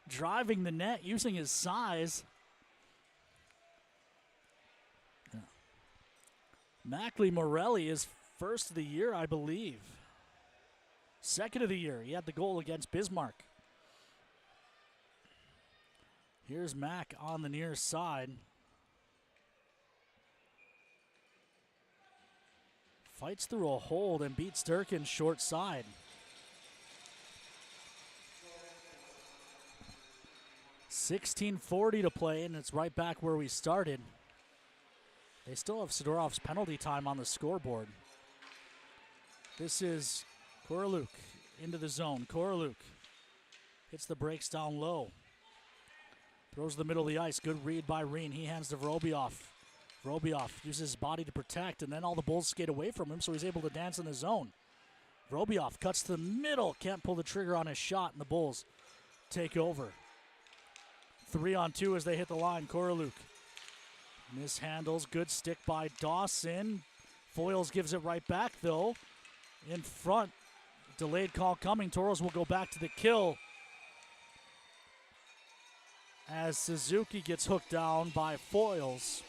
driving the net, using his size. Mackley Morelli is first of the year, I believe. Second of the year. He had the goal against Bismarck. Here's Mack on the near side. Fights through a hold and beats Durkin short side. 16:40 to play, and it's right back where we started. They still have Sidorov's penalty time on the scoreboard. This is Koroluk into the zone. Koroluk hits the brakes down low. Throws the middle of the ice. Good read by Reen. He hands to Vorobiev. Vorobiev uses his body to protect, and then all the Bulls skate away from him, so he's able to dance in the zone. Vorobiev cuts to the middle. Can't pull the trigger on his shot, and the Bulls take over. 3-on-2 as they hit the line. Koroluk mishandles. Good stick by Dawson. Foyles gives it right back, though. In front. Delayed call coming. Toros will go back to the kill as Suzuki gets hooked down by Foyles.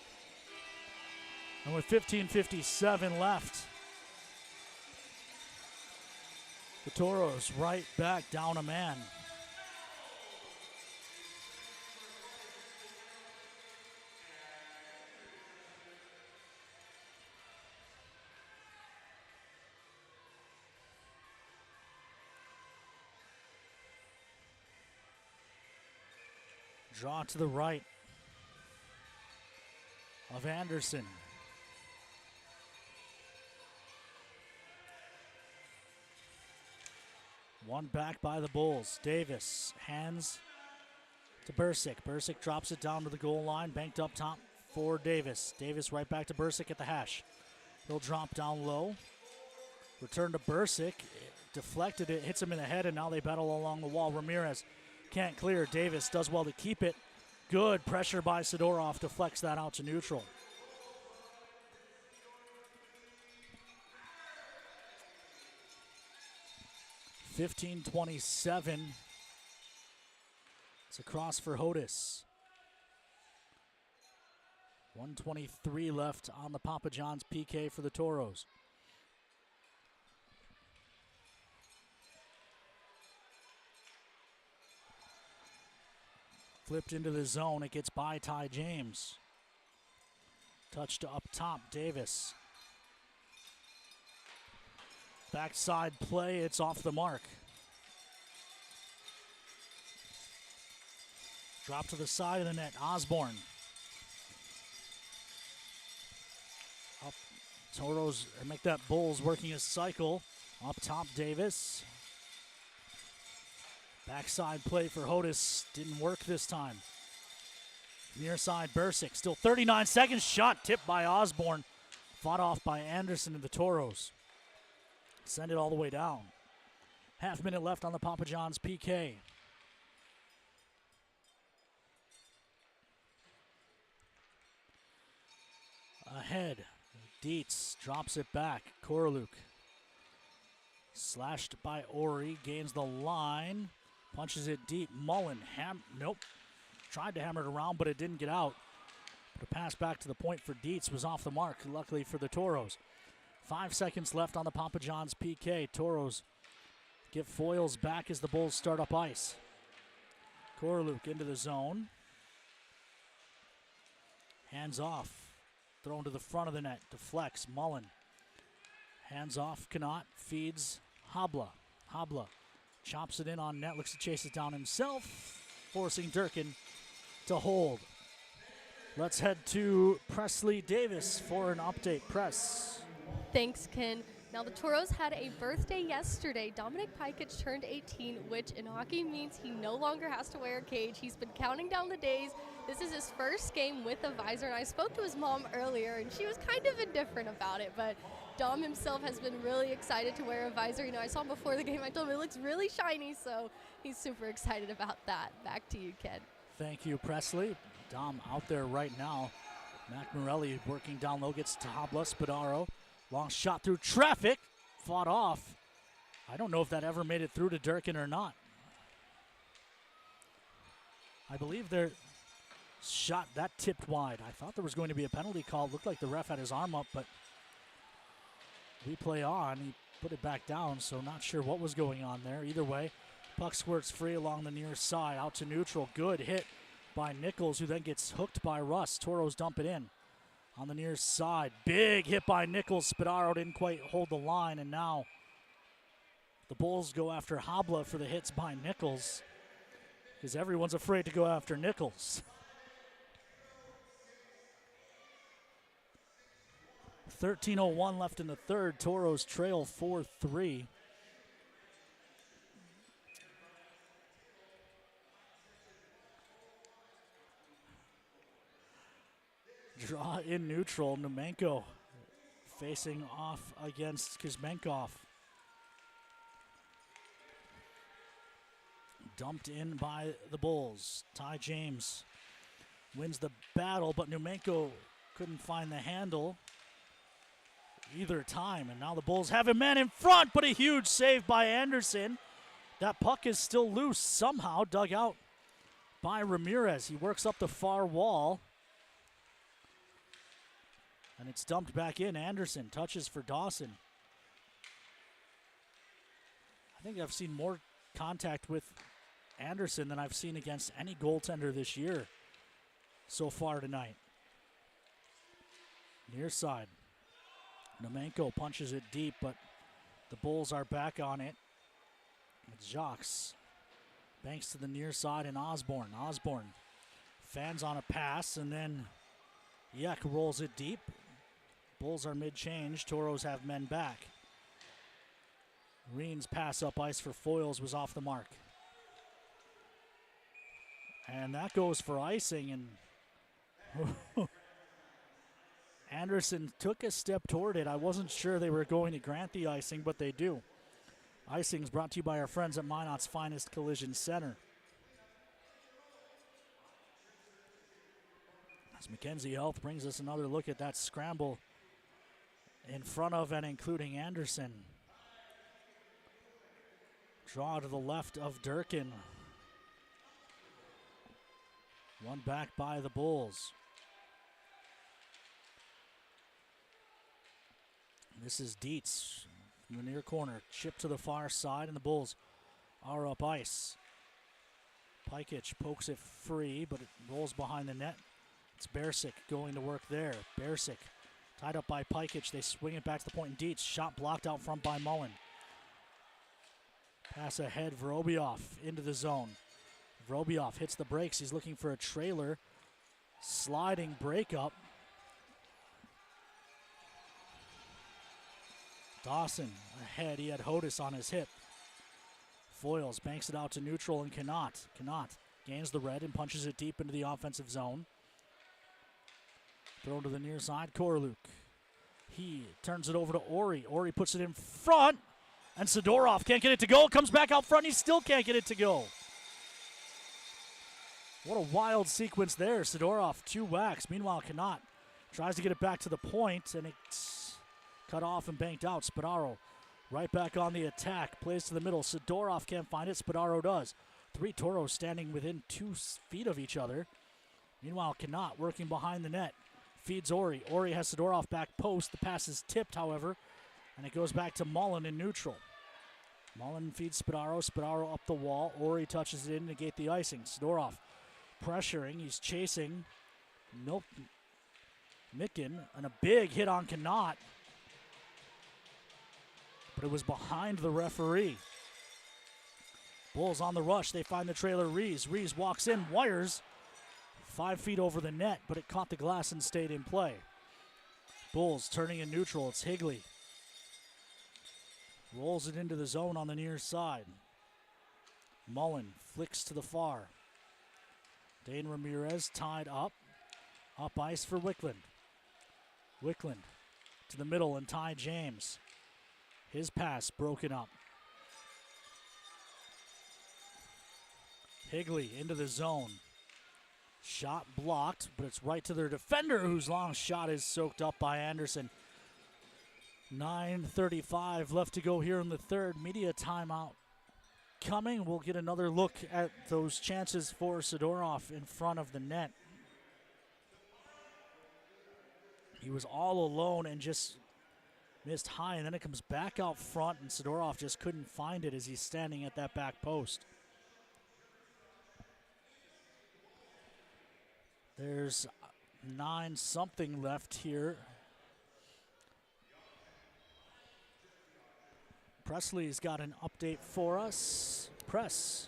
And with 15:57 left, the Toros right back down a man. Draw to the right of Anderson. One back by the Bulls. Davis hands to Bursick. Bursick drops it down to the goal line. Banked up top for Davis. Davis right back to Bursick at the hash. He'll drop down low. Return to Bursick. Deflected it, hits him in the head, and now they battle along the wall. Ramirez can't clear. Davis does well to keep it. Good pressure by Sidorov deflects that out to neutral. (15:27). It's a cross for Hodis. 1:23 left on the Papa John's PK for the Toros. Flipped into the zone. It gets by Ty James. Touch to up top, Davis. Backside play, it's off the mark. Drop to the side of the net, Osborne. Up, Toros make that Bulls working a cycle. Up top, Davis. Backside play for Hodis, didn't work this time. Near side, Bursick, still 39 seconds, shot tipped by Osborne. Fought off by Anderson and the Toros. Send it all the way down. Half minute left on the Papa John's PK. Ahead, Dietz drops it back. Koroluk slashed by Ori, gains the line, punches it deep. Mullen, nope. Tried to hammer it around, but it didn't get out. The pass back to the point for Dietz was off the mark, luckily for the Toros. 5 seconds left on the Papa John's PK. Toros get foils back as the Bulls start up ice. Koroluk into the zone. Hands off. Thrown to the front of the net. Deflects. Mullen. Hands off. Connaught feeds Habla. Habla chops it in on net. Looks to chase it down himself. Forcing Durkin to hold. Let's head to Presley Davis for an update. Press.
Thanks, Ken. Now, the Toros had a birthday yesterday. Dominic Pikic turned 18, which in hockey means he no longer has to wear a cage. He's been counting down the days. This is his first game with a visor, and I spoke to his mom earlier, and she was kind of indifferent about it, but Dom himself has been really excited to wear a visor. You know, I saw him before the game. I told him it looks really shiny, so he's super excited about that. Back to you, Ken.
Thank you, Presley. Dom out there right now. Mac Morelli working down low, gets to Habla. Spadaro. Long shot through traffic, fought off. I don't know if that ever made it through to Durkin or not. I believe their shot, that tipped wide. I thought there was going to be a penalty call. Looked like the ref had his arm up, but we play on. He put it back down, so not sure what was going on there. Either way, puck squirts free along the near side, out to neutral. Good hit by Nichols, who then gets hooked by Russ. Toros dump it in. On the near side, big hit by Nichols. Spadaro didn't quite hold the line, and now the Bulls go after Habla for the hits by Nichols, because everyone's afraid to go after Nichols. 13:01 left in the third. Toros trail 4-3. Draw in neutral. Numenko facing off against Kuzmenkov. Dumped in by the Bulls. Ty James wins the battle, but Numenko couldn't find the handle either time. And now the Bulls have a man in front, but a huge save by Anderson. That puck is still loose, somehow dug out by Ramirez. He works up the far wall. And it's dumped back in. Anderson touches for Dawson. I think I've seen more contact with Anderson than I've seen against any goaltender this year so far tonight. Near side. Numenko punches it deep, but the Bulls are back on it. It's Jacques. Banks to the near side and Osborne. Osborne fans on a pass, and then Yek rolls it deep. Bulls are mid-change. Toros have men back. Reen's pass up ice for foils was off the mark. And that goes for icing, and Anderson took a step toward it. I wasn't sure they were going to grant the icing, but they do. Icing's brought to you by our friends at Minot's Finest Collision Center. As Mackenzie Health brings us another look at that scramble in front of and including Anderson. Draw to the left of Durkin. One back by the Bulls. This is Dietz from the near corner. Chip to the far side, and the Bulls are up ice. Pikic pokes it free, but it rolls behind the net. It's Bersic going to work there. Bersic tied up by Pikic. They swing it back to the point, and Dietz shot blocked out front by Mullen. Pass ahead, Vorobiev into the zone. Vorobiev hits the brakes. He's looking for a trailer. Sliding breakup. Dawson ahead. He had Hodis on his hip. Foils banks it out to neutral and cannot. Gains the red and punches it deep into the offensive zone. Thrown to the near side, Koroluk. He turns it over to Ori. Ori puts it in front, and Sidorov can't get it to go. It comes back out front, he still can't get it to go. What a wild sequence there. Sidorov, 2 whacks. Meanwhile, Cannot tries to get it back to the point, and it's cut off and banked out. Spadaro right back on the attack. Plays to the middle. Sidorov can't find it. Spadaro does. 3 Toros standing within 2 feet of each other. Meanwhile, Cannot working behind the net. Feeds Ori. Ori has Sidorov back post. The pass is tipped, however, and it goes back to Mullen in neutral. Mullen feeds Spadaro. Spadaro up the wall. Ori touches it in to negate the icing. Sidorov pressuring. He's chasing Micken, and a big hit on Cannot. But it was behind the referee. Bulls on the rush. They find the trailer Rees. Rees walks in, wires 5 feet over the net, but it caught the glass and stayed in play. Bulls turning in neutral. It's Higley. Rolls it into the zone on the near side. Mullen flicks to the far. Dane Ramirez tied up. Up ice for Wickland. Wickland to the middle and Ty James. His pass broken up. Higley into the zone. Shot blocked, but it's right to their defender, whose long shot is soaked up by Anderson. 9:35 left to go here in the third. Media timeout coming. We'll get another look at those chances for Sidorov in front of the net. He was all alone and just missed high, and then it comes back out front, and Sidorov just couldn't find it as he's standing at that back post. There's 9-something left here. Presley's got an update for us. Press.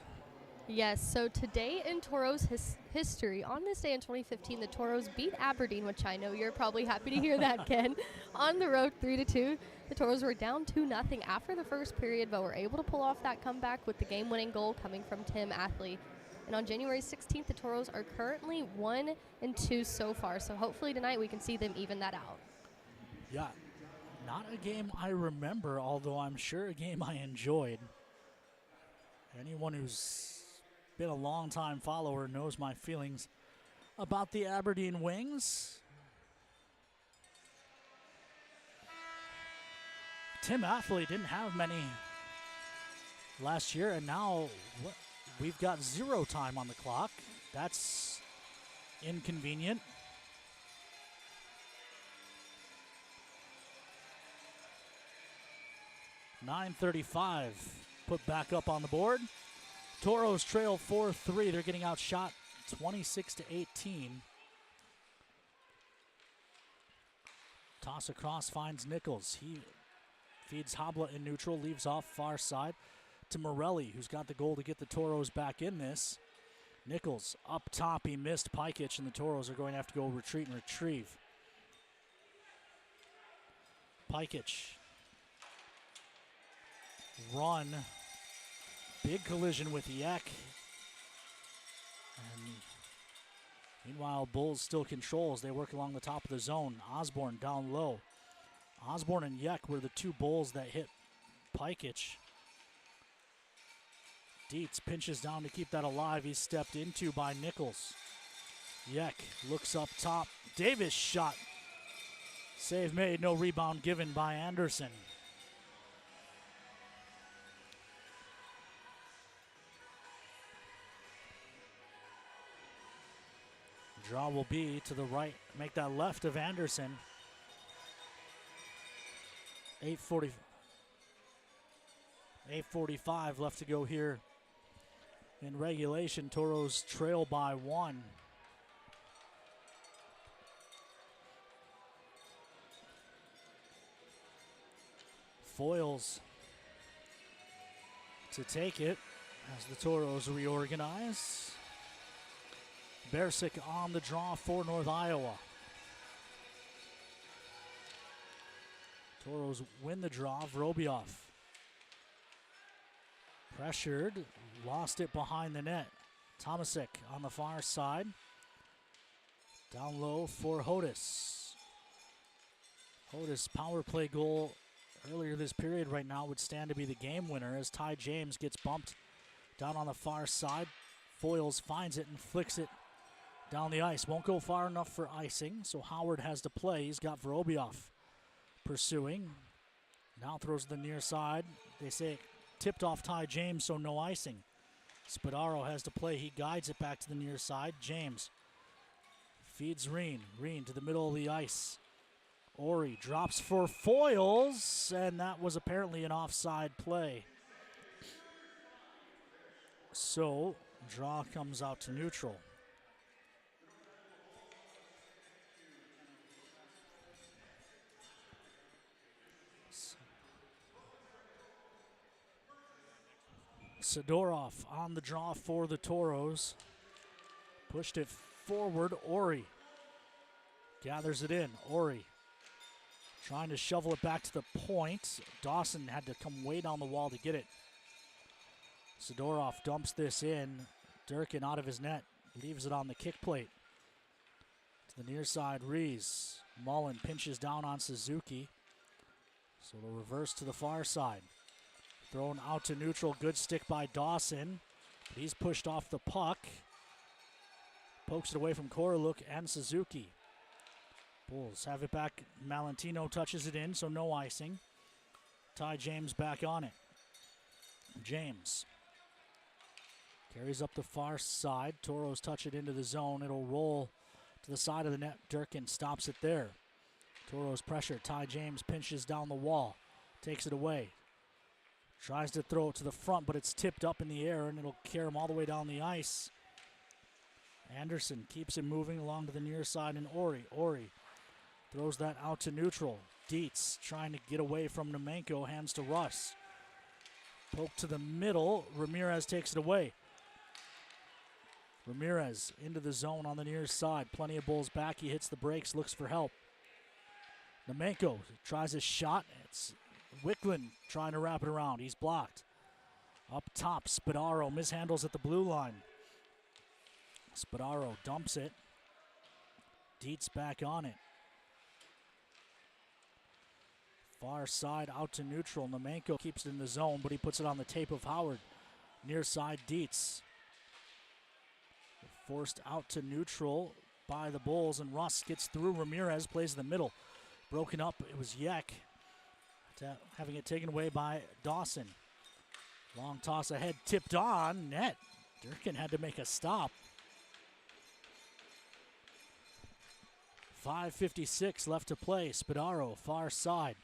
Yes, so today in Toros history, on this day in 2015, the Toros beat Aberdeen, which I know you're probably happy to hear that, Ken, on the road 3-2. The Toros were down 2-0 after the first period, but were able to pull off that comeback with the game-winning goal coming from Tim Athley. And on January 16th, the Toros are currently 1-2 so far, so hopefully tonight we can see them even that out.
Yeah, not a game I remember, although I'm sure a game I enjoyed. Anyone who's been a long-time follower knows my feelings about the Aberdeen Wings. Tim Athley didn't have many last year, and now we've got 0 time on the clock. That's inconvenient. .935 put back up on the board. Toros trail 4-3. They're getting outshot 26-18. Toss across finds Nichols. He feeds Habla in neutral, leaves off far side to Morelli, who's got the goal to get the Toros back in this. Nichols up top. He missed Pikic, and the Toros are going to have to go retreat and retrieve. Pikic. Run. Big collision with Yek. And meanwhile, Bulls still control as they work along the top of the zone. Osborne down low. Osborne and Yek were the 2 Bulls that hit Pikic. Dietz pinches down to keep that alive. He's stepped into by Nichols. Yek looks up top. Davis shot. Save made, no rebound given by Anderson. Draw will be to the right, make that left of Anderson. 8:45 left to go here in regulation. Toros trail by 1. Foils to take it as the Toros reorganize. Bersick on the draw for North Iowa. Toros win the draw. Vorobiev pressured, lost it behind the net. Tomasik on the far side. Down low for Hodis. Hodis' power play goal earlier this period right now would stand to be the game winner as Ty James gets bumped down on the far side. Foils finds it and flicks it down the ice. Won't go far enough for icing, so Howard has to play. He's got Vorobiev pursuing. Now throws the near side. They say tipped off Ty James, so no icing. Spadaro has to play. He guides it back to the near side. James feeds Reen. Reen to the middle of the ice. Ori drops for Foils, and that was apparently an offside play. So, draw comes out to neutral. Sidorov on the draw for the Toros. Pushed it forward. Ori gathers it in. Ori trying to shovel it back to the point. Dawson had to come way down the wall to get it. Sidorov dumps this in. Durkin out of his net. Leaves it on the kick plate. To the near side, Rees. Mullen pinches down on Suzuki. So the reverse to the far side. Thrown out to neutral. Good stick by Dawson. But he's pushed off the puck. Pokes it away from Koroluk and Suzuki. Bulls have it back. Malentino touches it in, so no icing. Ty James back on it. James carries up the far side. Toros touch it into the zone. It'll roll to the side of the net. Durkin stops it there. Toros pressure. Ty James pinches down the wall. Takes it away. Tries to throw it to the front, but it's tipped up in the air, and it'll carry him all the way down the ice. Anderson keeps it moving along to the near side, and Ori throws that out to neutral. Dietz trying to get away from Nemenko, hands to Russ. Poke to the middle. Ramirez takes it away. Ramirez into the zone on the near side. Plenty of Bulls back. He hits the brakes, looks for help. Nemenko tries a shot. It's Wicklund trying to wrap it around. He's blocked. Up top, Spadaro mishandles at the blue line. Spadaro dumps it. Dietz back on it. Far side out to neutral. Nemenko keeps it in the zone, but he puts it on the tape of Howard. Near side, Dietz. Forced out to neutral by the Bulls, and Russ gets through. Ramirez plays in the middle. Broken up, it was Yek. Having it taken away by Dawson. Long toss ahead, tipped on, net. Durkin had to make a stop. 5:56 left to play. Spadaro, far side.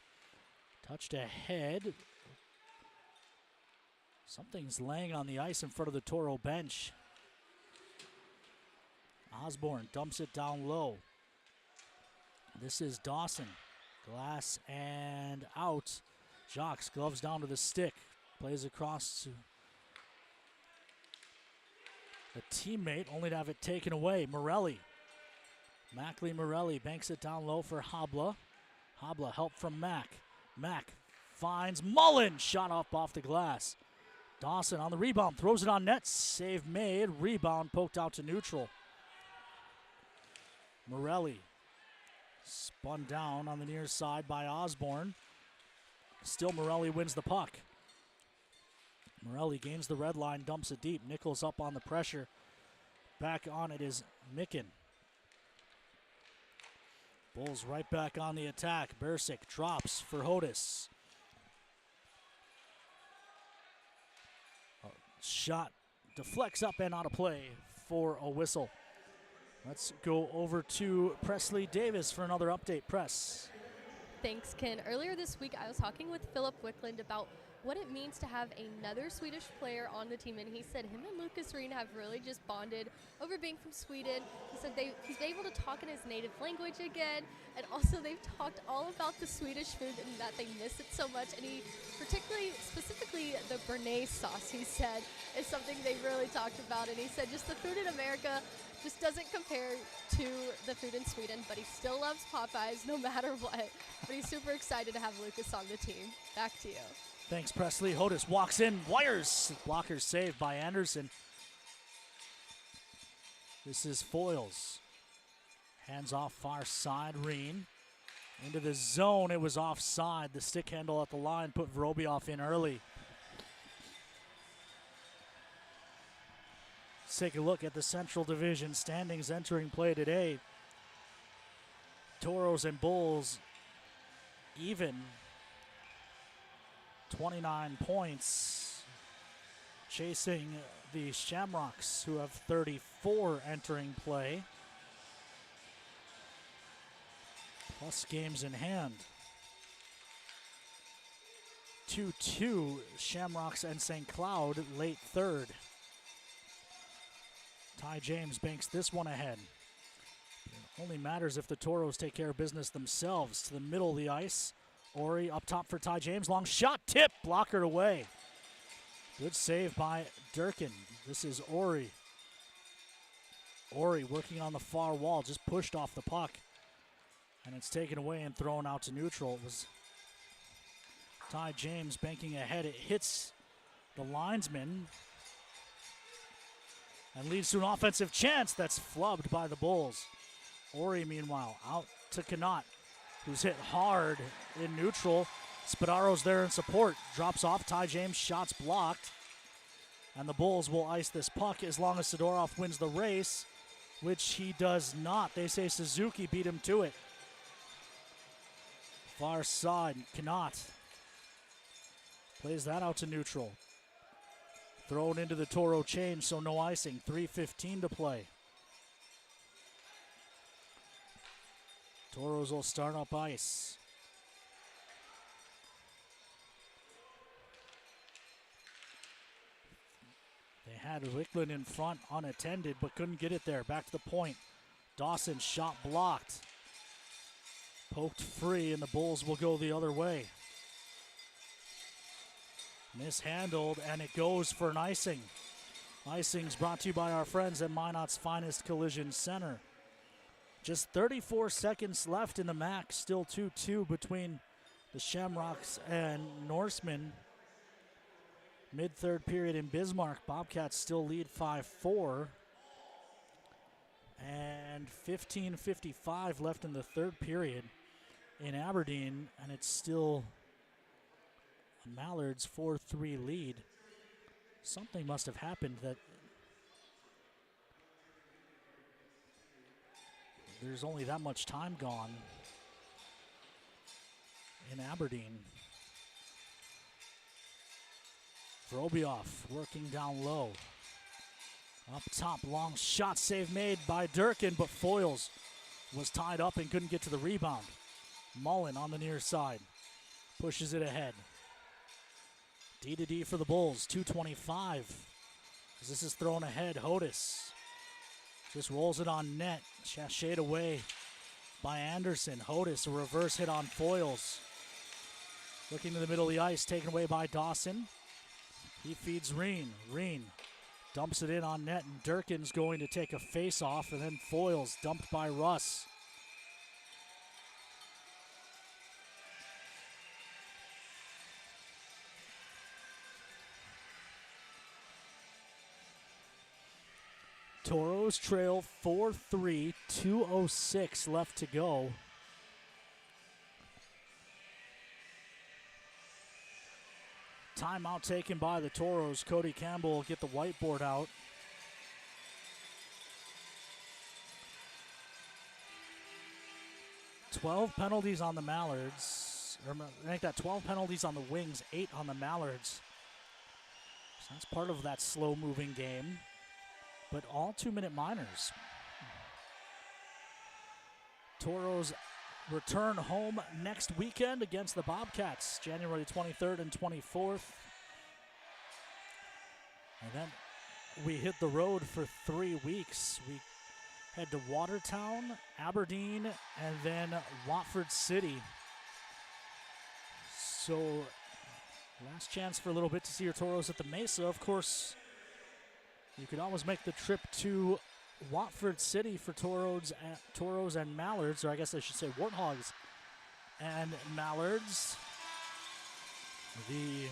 Touched ahead. Something's laying on the ice in front of the Toro bench. Osborne dumps it down low. This is Dawson. Glass and out. Jacques gloves down to the stick. Plays across to a teammate, only to have it taken away. Morelli. Mackley Morelli banks it down low for Habla. Habla help from Mack. Mack finds Mullen. Shot off the glass. Dawson on the rebound. Throws it on net. Save made. Rebound poked out to neutral. Morelli. Spun down on the near side by Osborne. Still Morelli wins the puck. Morelli gains the red line, dumps it deep. Nichols up on the pressure. Back on it is Micken. Bulls right back on the attack. Bursic drops for Hodis. Shot deflects up and out of play for a whistle. Let's go over to Presley Davis for another update. Press.
Thanks, Ken. Earlier this week, I was talking with Philip Wickland about what it means to have another Swedish player on the team, and he said him and Lucas Reen have really just bonded over being from Sweden. He said he's been able to talk in his native language again, and also they've talked all about the Swedish food and that they miss it so much, and he specifically the béarnaise sauce, he said, is something they really talked about, and he said just the food in America just doesn't compare to the food in Sweden, but he still loves Popeyes no matter what. But he's super excited to have Lucas on the team. Back to you.
Thanks, Presley. Hodis walks in, wires. Blocker saved by Anderson. This is Foyles. Hands off far side, Reen. Into the zone, it was offside. The stick handle at the line put Vorobiev in early. Let's take a look at the Central Division standings entering play today. Toros and Bulls even. 29 points. Chasing the Shamrocks, who have 34 entering play. Plus games in hand. 2-2, Shamrocks and St. Cloud, late third. Ty James banks this one ahead. It only matters if the Toros take care of business themselves. To the middle of the ice. Ori up top for Ty James. Long shot, tip, blockered away. Good save by Durkin. This is Ori. Ori working on the far wall, just pushed off the puck. And it's taken away and thrown out to neutral. It was Ty James banking ahead. It hits the linesman and leads to an offensive chance that's flubbed by the Bulls. Ori, meanwhile, out to Connaught, who's hit hard in neutral. Spadaro's there in support. Drops off. Ty James, shots blocked. And the Bulls will ice this puck as long as Sidorov wins the race, which he does not. They say Suzuki beat him to it. Far side, Connaught plays that out to neutral. Thrown into the Toro change, so no icing. 3:15 to play. Toros will start up ice. They had Wickland in front unattended, but couldn't get it there. Back to the point. Dawson shot blocked. Poked free, and the Bulls will go the other way. Mishandled, and it goes for an icing. Icing's brought to you by our friends at Minot's Finest Collision Center. Just 34 seconds left in the max. Still 2-2 between the Shamrocks and Norsemen. Mid-third period in Bismarck. Bobcats still lead 5-4. And 15:55 left in the third period in Aberdeen. And it's still Mallard's 4-3 lead. Something must have happened that there's only that much time gone in Aberdeen. Vorobiev working down low. Up top, long shot, save made by Durkin, but Foyles was tied up and couldn't get to the rebound. Mullen on the near side pushes it ahead. D for the Bulls, 2:25. As this is thrown ahead, Hodis just rolls it on net, sashayed away by Anderson. Hodis, a reverse hit on Foyles. Looking to the middle of the ice, taken away by Dawson. He feeds Reen. Reen dumps it in on net, and Durkin's going to take a face-off, and then Foyles dumped by Russ. Toros trail 4-3, 2:06 left to go. Timeout taken by the Toros. Cody Campbell will get the whiteboard out. 12 penalties on the Mallards. Or make that 12 penalties on the Wings, 8 on the Mallards. So that's part of that slow-moving game. But all 2-minute minors. Toros return home next weekend against the Bobcats, January 23rd and 24th. And then we hit the road for 3 weeks. We head to Watertown, Aberdeen, and then Watford City. So, last chance for a little bit to see your Toros at the Mesa. Of course, you could always make the trip to Watford City for Toros and Mallards, or I guess I should say Warthogs and Mallards. The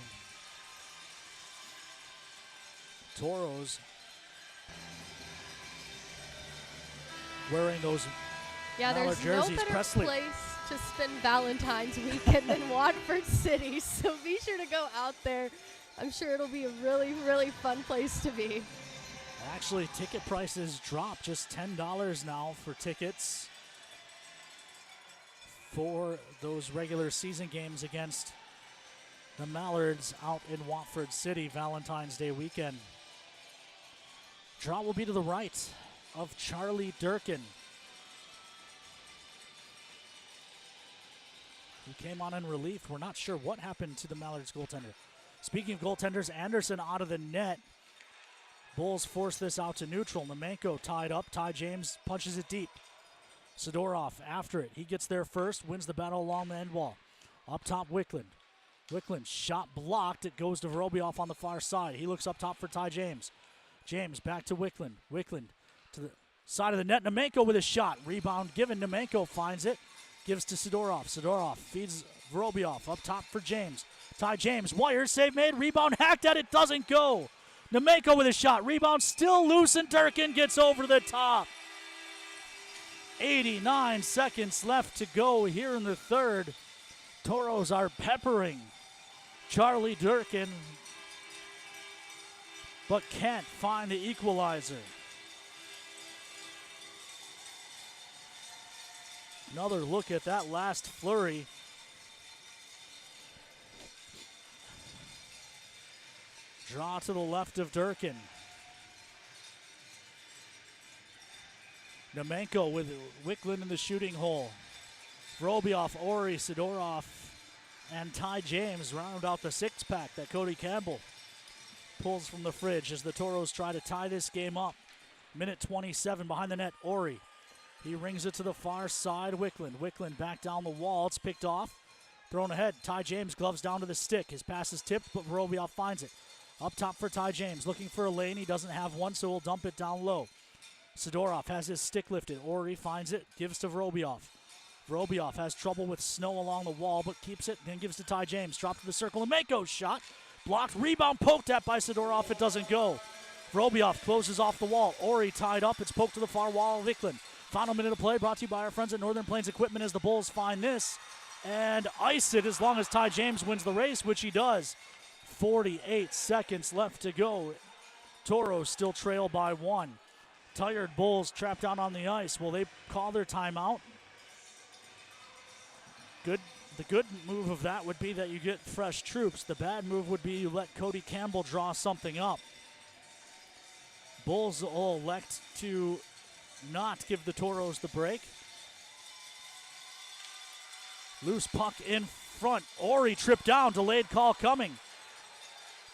Toros wearing those Mallard
there's
jerseys.
no better
Presley.
place to spend Valentine's weekend than Watford City, so be sure to go out there. I'm sure it'll be a really, really fun place to be.
Actually, ticket prices dropped just $10 now for tickets for those regular season games against the Mallards out in Watford City Valentine's Day weekend. Draw will be to the right of Charlie Durkin. He came on in relief. We're not sure what happened to the Mallards goaltender. Speaking of goaltenders, Anderson out of the net. Bulls force this out to neutral. Nemenko tied up. Ty James punches it deep. Sidorov after it. He gets there first, wins the battle along the end wall. Up top, Wickland. Wickland shot blocked. It goes to Vorobioff on the far side. He looks up top for Ty James. James back to Wickland. Wickland to the side of the net. Nemenko with a shot. Rebound given. Nemenko finds it. Gives to Sidorov. Sidorov feeds Vorobioff. Up top for James. Ty James. Wire save made. Rebound hacked at. It doesn't go. Nemenko with a shot. Rebound still loose, and Durkin gets over the top. 89 seconds left to go here in the third. Toros are peppering Charlie Durkin, but can't find the equalizer. Another look at that last flurry. Draw to the left of Durkin. Nemenko with Wickland in the shooting hole. Vorobioff, Ori, Sidorov, and Ty James round out the six-pack that Cody Campbell pulls from the fridge as the Toros try to tie this game up. Minute 27 behind the net, Ori. He rings it to the far side, Wickland. Wickland back down the wall. It's picked off. Thrown ahead. Ty James gloves down to the stick. His pass is tipped, but Vorobioff finds it. Up top for Ty James. Looking for a lane. He doesn't have one, so he'll dump it down low. Sidorov has his stick lifted. Ori finds it. Gives to Vorobioff. Vorobioff has trouble with snow along the wall, but keeps it, then gives to Ty James. Drop to the circle. Nemenko shot. Blocked. Rebound poked at by Sidorov. It doesn't go. Vorobioff closes off the wall. Ori tied up. It's poked to the far wall of Wickland. Final minute of play brought to you by our friends at Northern Plains Equipment as the Bulls find this and ice it as long as Ty James wins the race, which he does. 48 seconds left to go. Toros still trail by 1. Tired Bulls trapped out on the ice. Will they call their timeout? The good move of that would be that you get fresh troops. The bad move would be you let Cody Campbell draw something up. Bulls will elect to not give the Toros the break. Loose puck in front. Ori tripped down. Delayed call coming.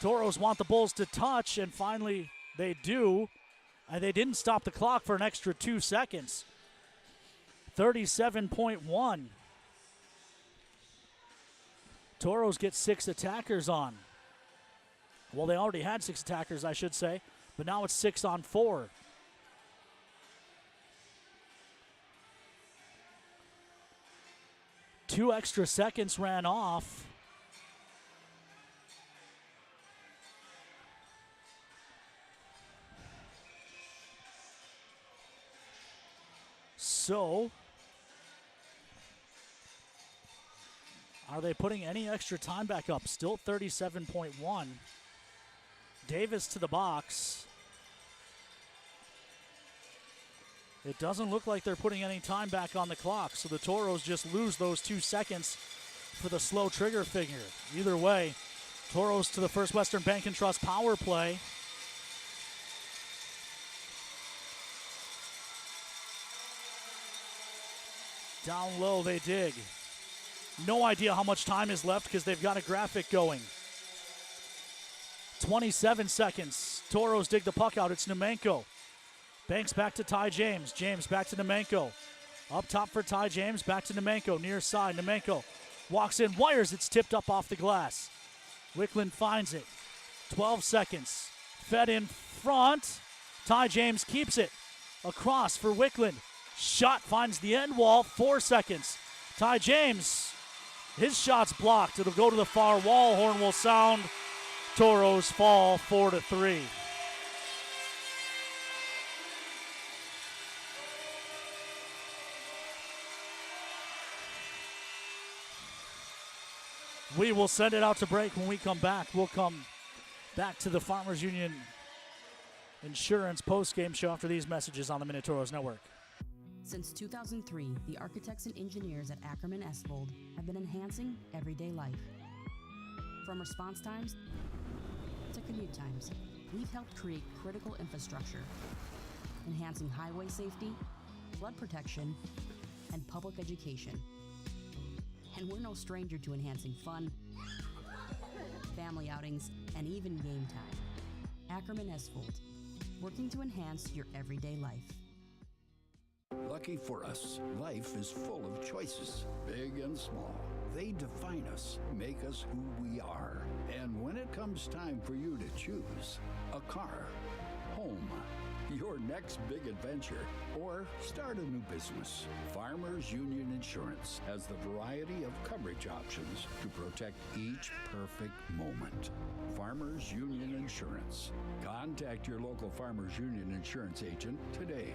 Toros want the Bulls to touch, and finally they do. And they didn't stop the clock for an extra 2 seconds. 37.1. Toros get 6 attackers on. Well, they already had 6 attackers, I should say, but now it's 6 on 4. Two extra seconds ran off. So, are they putting any extra time back up? Still 37.1. Davis to the box. It doesn't look like they're putting any time back on the clock, so the Toros just lose those 2 seconds for the slow trigger finger. Either way, Toros to the First Western Bank and Trust power play. Down low they dig. No idea how much time is left because they've got a graphic going. 27 seconds. Toros dig the puck out. It's Nemenko. Banks back to Ty James. James back to Nemenko. Up top for Ty James. Back to Nemenko. Near side. Nemenko walks in. Wires. It's tipped up off the glass. Wickland finds it. 12 seconds. Fed in front. Ty James keeps it. Across for Wickland. Shot finds the end wall. 4 seconds. Ty James. His shot's blocked. It'll go to the far wall. Horn will sound. Toros fall 4-3. We will send it out to break. When we come back, we'll come back to the Farmers Union Insurance post-game show after these messages on the Minotauros Network.
Since 2003, the architects and engineers at Ackerman Esvold have been enhancing everyday life. From response times to commute times, we've helped create critical infrastructure, enhancing highway safety, flood protection, and public education. And we're no stranger to enhancing fun, family outings, and even game time. Ackerman Esvold, working to enhance your everyday life.
Lucky for us, life is full of choices, big and small. They define us, make us who we are. And when it comes time for you to choose a car, home, your next big adventure, or start a new business, Farmers Union Insurance has the variety of coverage options to protect each perfect moment. Farmers Union Insurance. Contact your local Farmers Union Insurance agent today.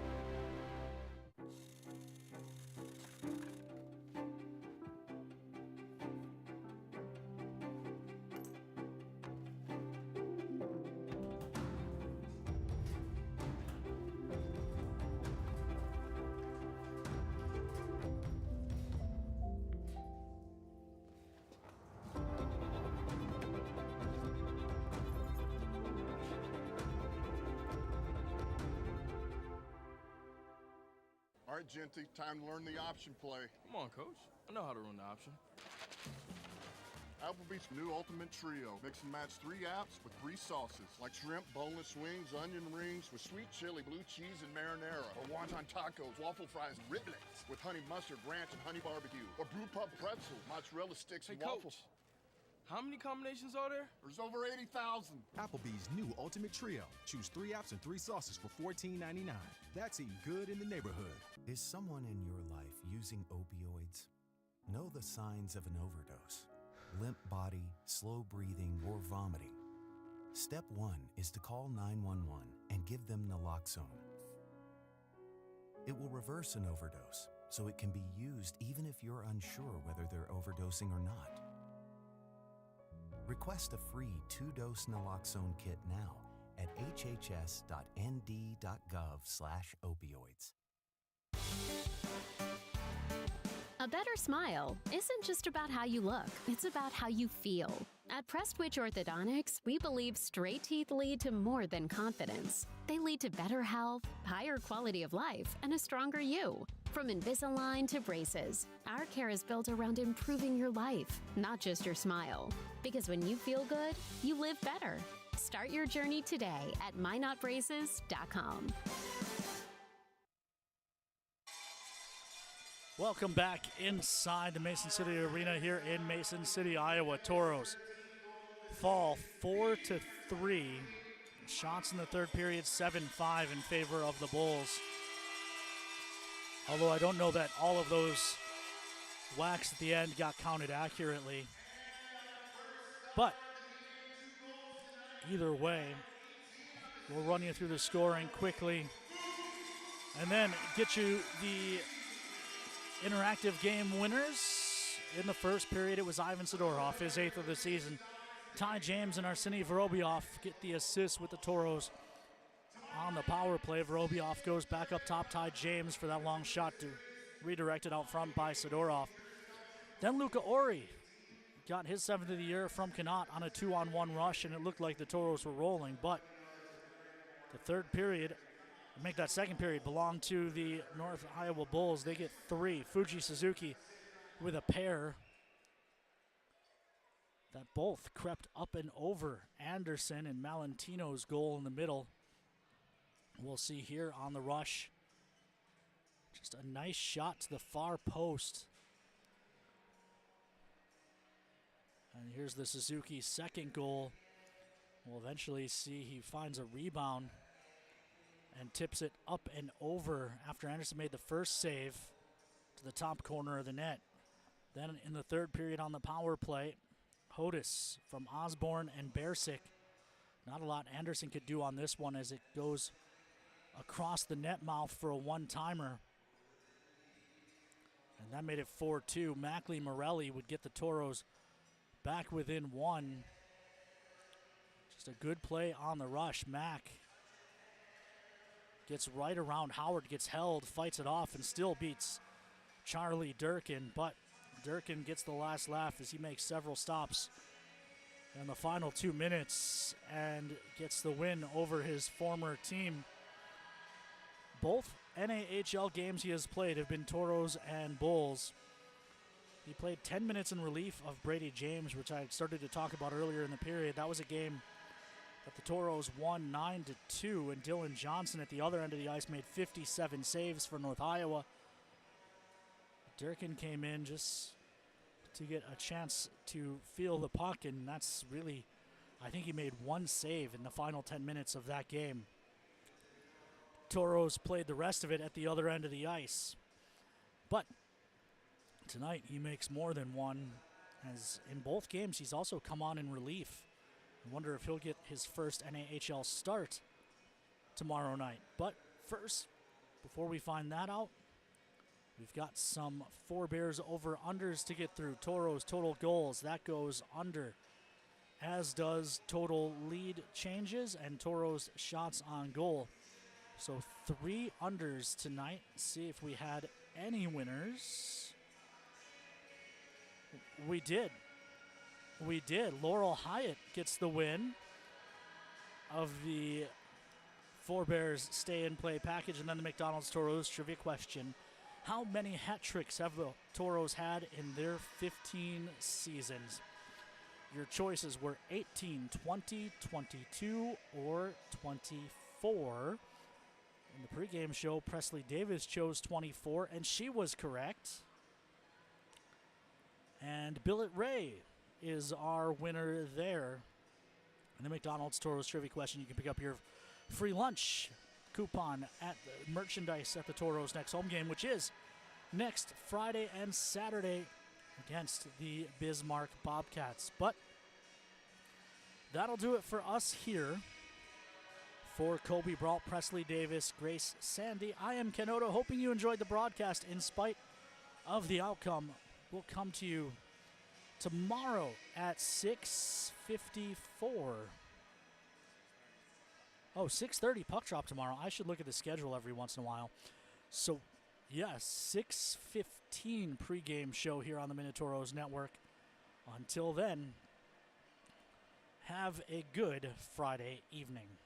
All right, Genty, time to learn the option play.
Come on, Coach. I know how to run the option.
Applebee's new ultimate trio. Mix and match 3 apps with 3 sauces, like shrimp, boneless wings, onion rings with sweet chili, blue cheese, and marinara. Or wonton tacos, waffle fries, and riblets with honey mustard, ranch, and honey barbecue. Or brew pub pretzel, mozzarella sticks, and waffles.
How many combinations are there?
There's over 80,000.
Applebee's new ultimate trio. Choose 3 apps and 3 sauces for $14.99. That's eating good in the neighborhood.
Is someone in your life using opioids? Know the signs of an overdose: limp body, slow breathing, or vomiting. Step 1 is to call 911 and give them naloxone. It will reverse an overdose, so it can be used even if you're unsure whether they're overdosing or not. Request a free 2-dose naloxone kit now at hhs.nd.gov/opioids.
A better smile isn't just about how you look, it's about how you feel. At Prestwich Orthodontics, we believe straight teeth lead to more than confidence. They lead to better health, higher quality of life, and a stronger you. From Invisalign to braces, our care is built around improving your life, not just your smile. Because when you feel good, you live better. Start your journey today at MinotBraces.com.
Welcome back inside the Mason City Arena here in Mason City, Iowa. Toros fall 4-3. Shots in the third period, 7-5 in favor of the Bulls. Although I don't know that all of those whacks at the end got counted accurately. But either way, we'll run you through the scoring quickly and then get you the interactive game winners. In the first period, it was Ivan Sidorov, his 8th of the season. Ty James and Arseny Vorobiev get the assist with the Toros on the power play. Vorobiev goes back up top, Ty James for that long shot to redirect it out front by Sidorov. Then Luca Ori got his 7th of the year from Connaught on a 2-on-1 rush, and it looked like the Toros were rolling, but the third period, make that second period, belong to the North Iowa Bulls. They get 3. Fuji Suzuki with a pair that both crept up and over Anderson and Malentino's goal in the middle. We'll see here on the rush. Just a nice shot to the far post. And here's the Suzuki second goal. We'll eventually see he finds a rebound and tips it up and over after Anderson made the first save to the top corner of the net. Then in the third period on the power play, Hodis from Osborne and Bersick. Not a lot Anderson could do on this one as it goes across the net mouth for a one-timer. And that made it 4-2. Mackley Morelli would get the Toros back within 1. Just a good play on the rush. Mack gets right around Howard, gets held, fights it off, and still beats Charlie Durkin. But Durkin gets the last laugh as he makes several stops in the final 2 minutes and gets the win over his former team. Both NAHL games he has played have been Toros and Bulls. He played 10 minutes in relief of Brady James, which I started to talk about earlier in the period. That was a game that the Toros won 9-2, and Dylan Johnson at the other end of the ice made 57 saves for North Iowa. Durkin came in just to get a chance to feel the puck, and that's really, I think he made 1 save in the final 10 minutes of that game. Toros played the rest of it at the other end of the ice. But tonight he makes more than 1, as in both games he's also come on in relief. I wonder if he'll get his first NAHL start tomorrow night. But first, before we find that out, we've got some forebears over-unders to get through. Toros total goals, that goes under, as does total lead changes and Toros shots on goal. So 3 unders tonight. See if we had any winners. We did. Laurel Hyatt gets the win of the Forebears Stay and Play package. And then the McDonald's Toros trivia question. How many hat tricks have the Toros had in their 15 seasons? Your choices were 18, 20, 22, or 24. In the pregame show, Presley Davis chose 24, and she was correct. And Billet Ray is our winner there. And the McDonald's Toros trivia question, you can pick up your free lunch coupon at the merchandise at the Toros' next home game, which is next Friday and Saturday against the Bismarck Bobcats. But that'll do it for us here. For Kobe Brault, Presley Davis, Grace Sandy, I am Ken Odo, hoping you enjoyed the broadcast in spite of the outcome. We'll come to you tomorrow at 6:54. Oh, 6:30 puck drop tomorrow. I should look at the schedule every once in a while. So, yes, 6:15 pregame show here on the Minotauros Network. Until then, have a good Friday evening.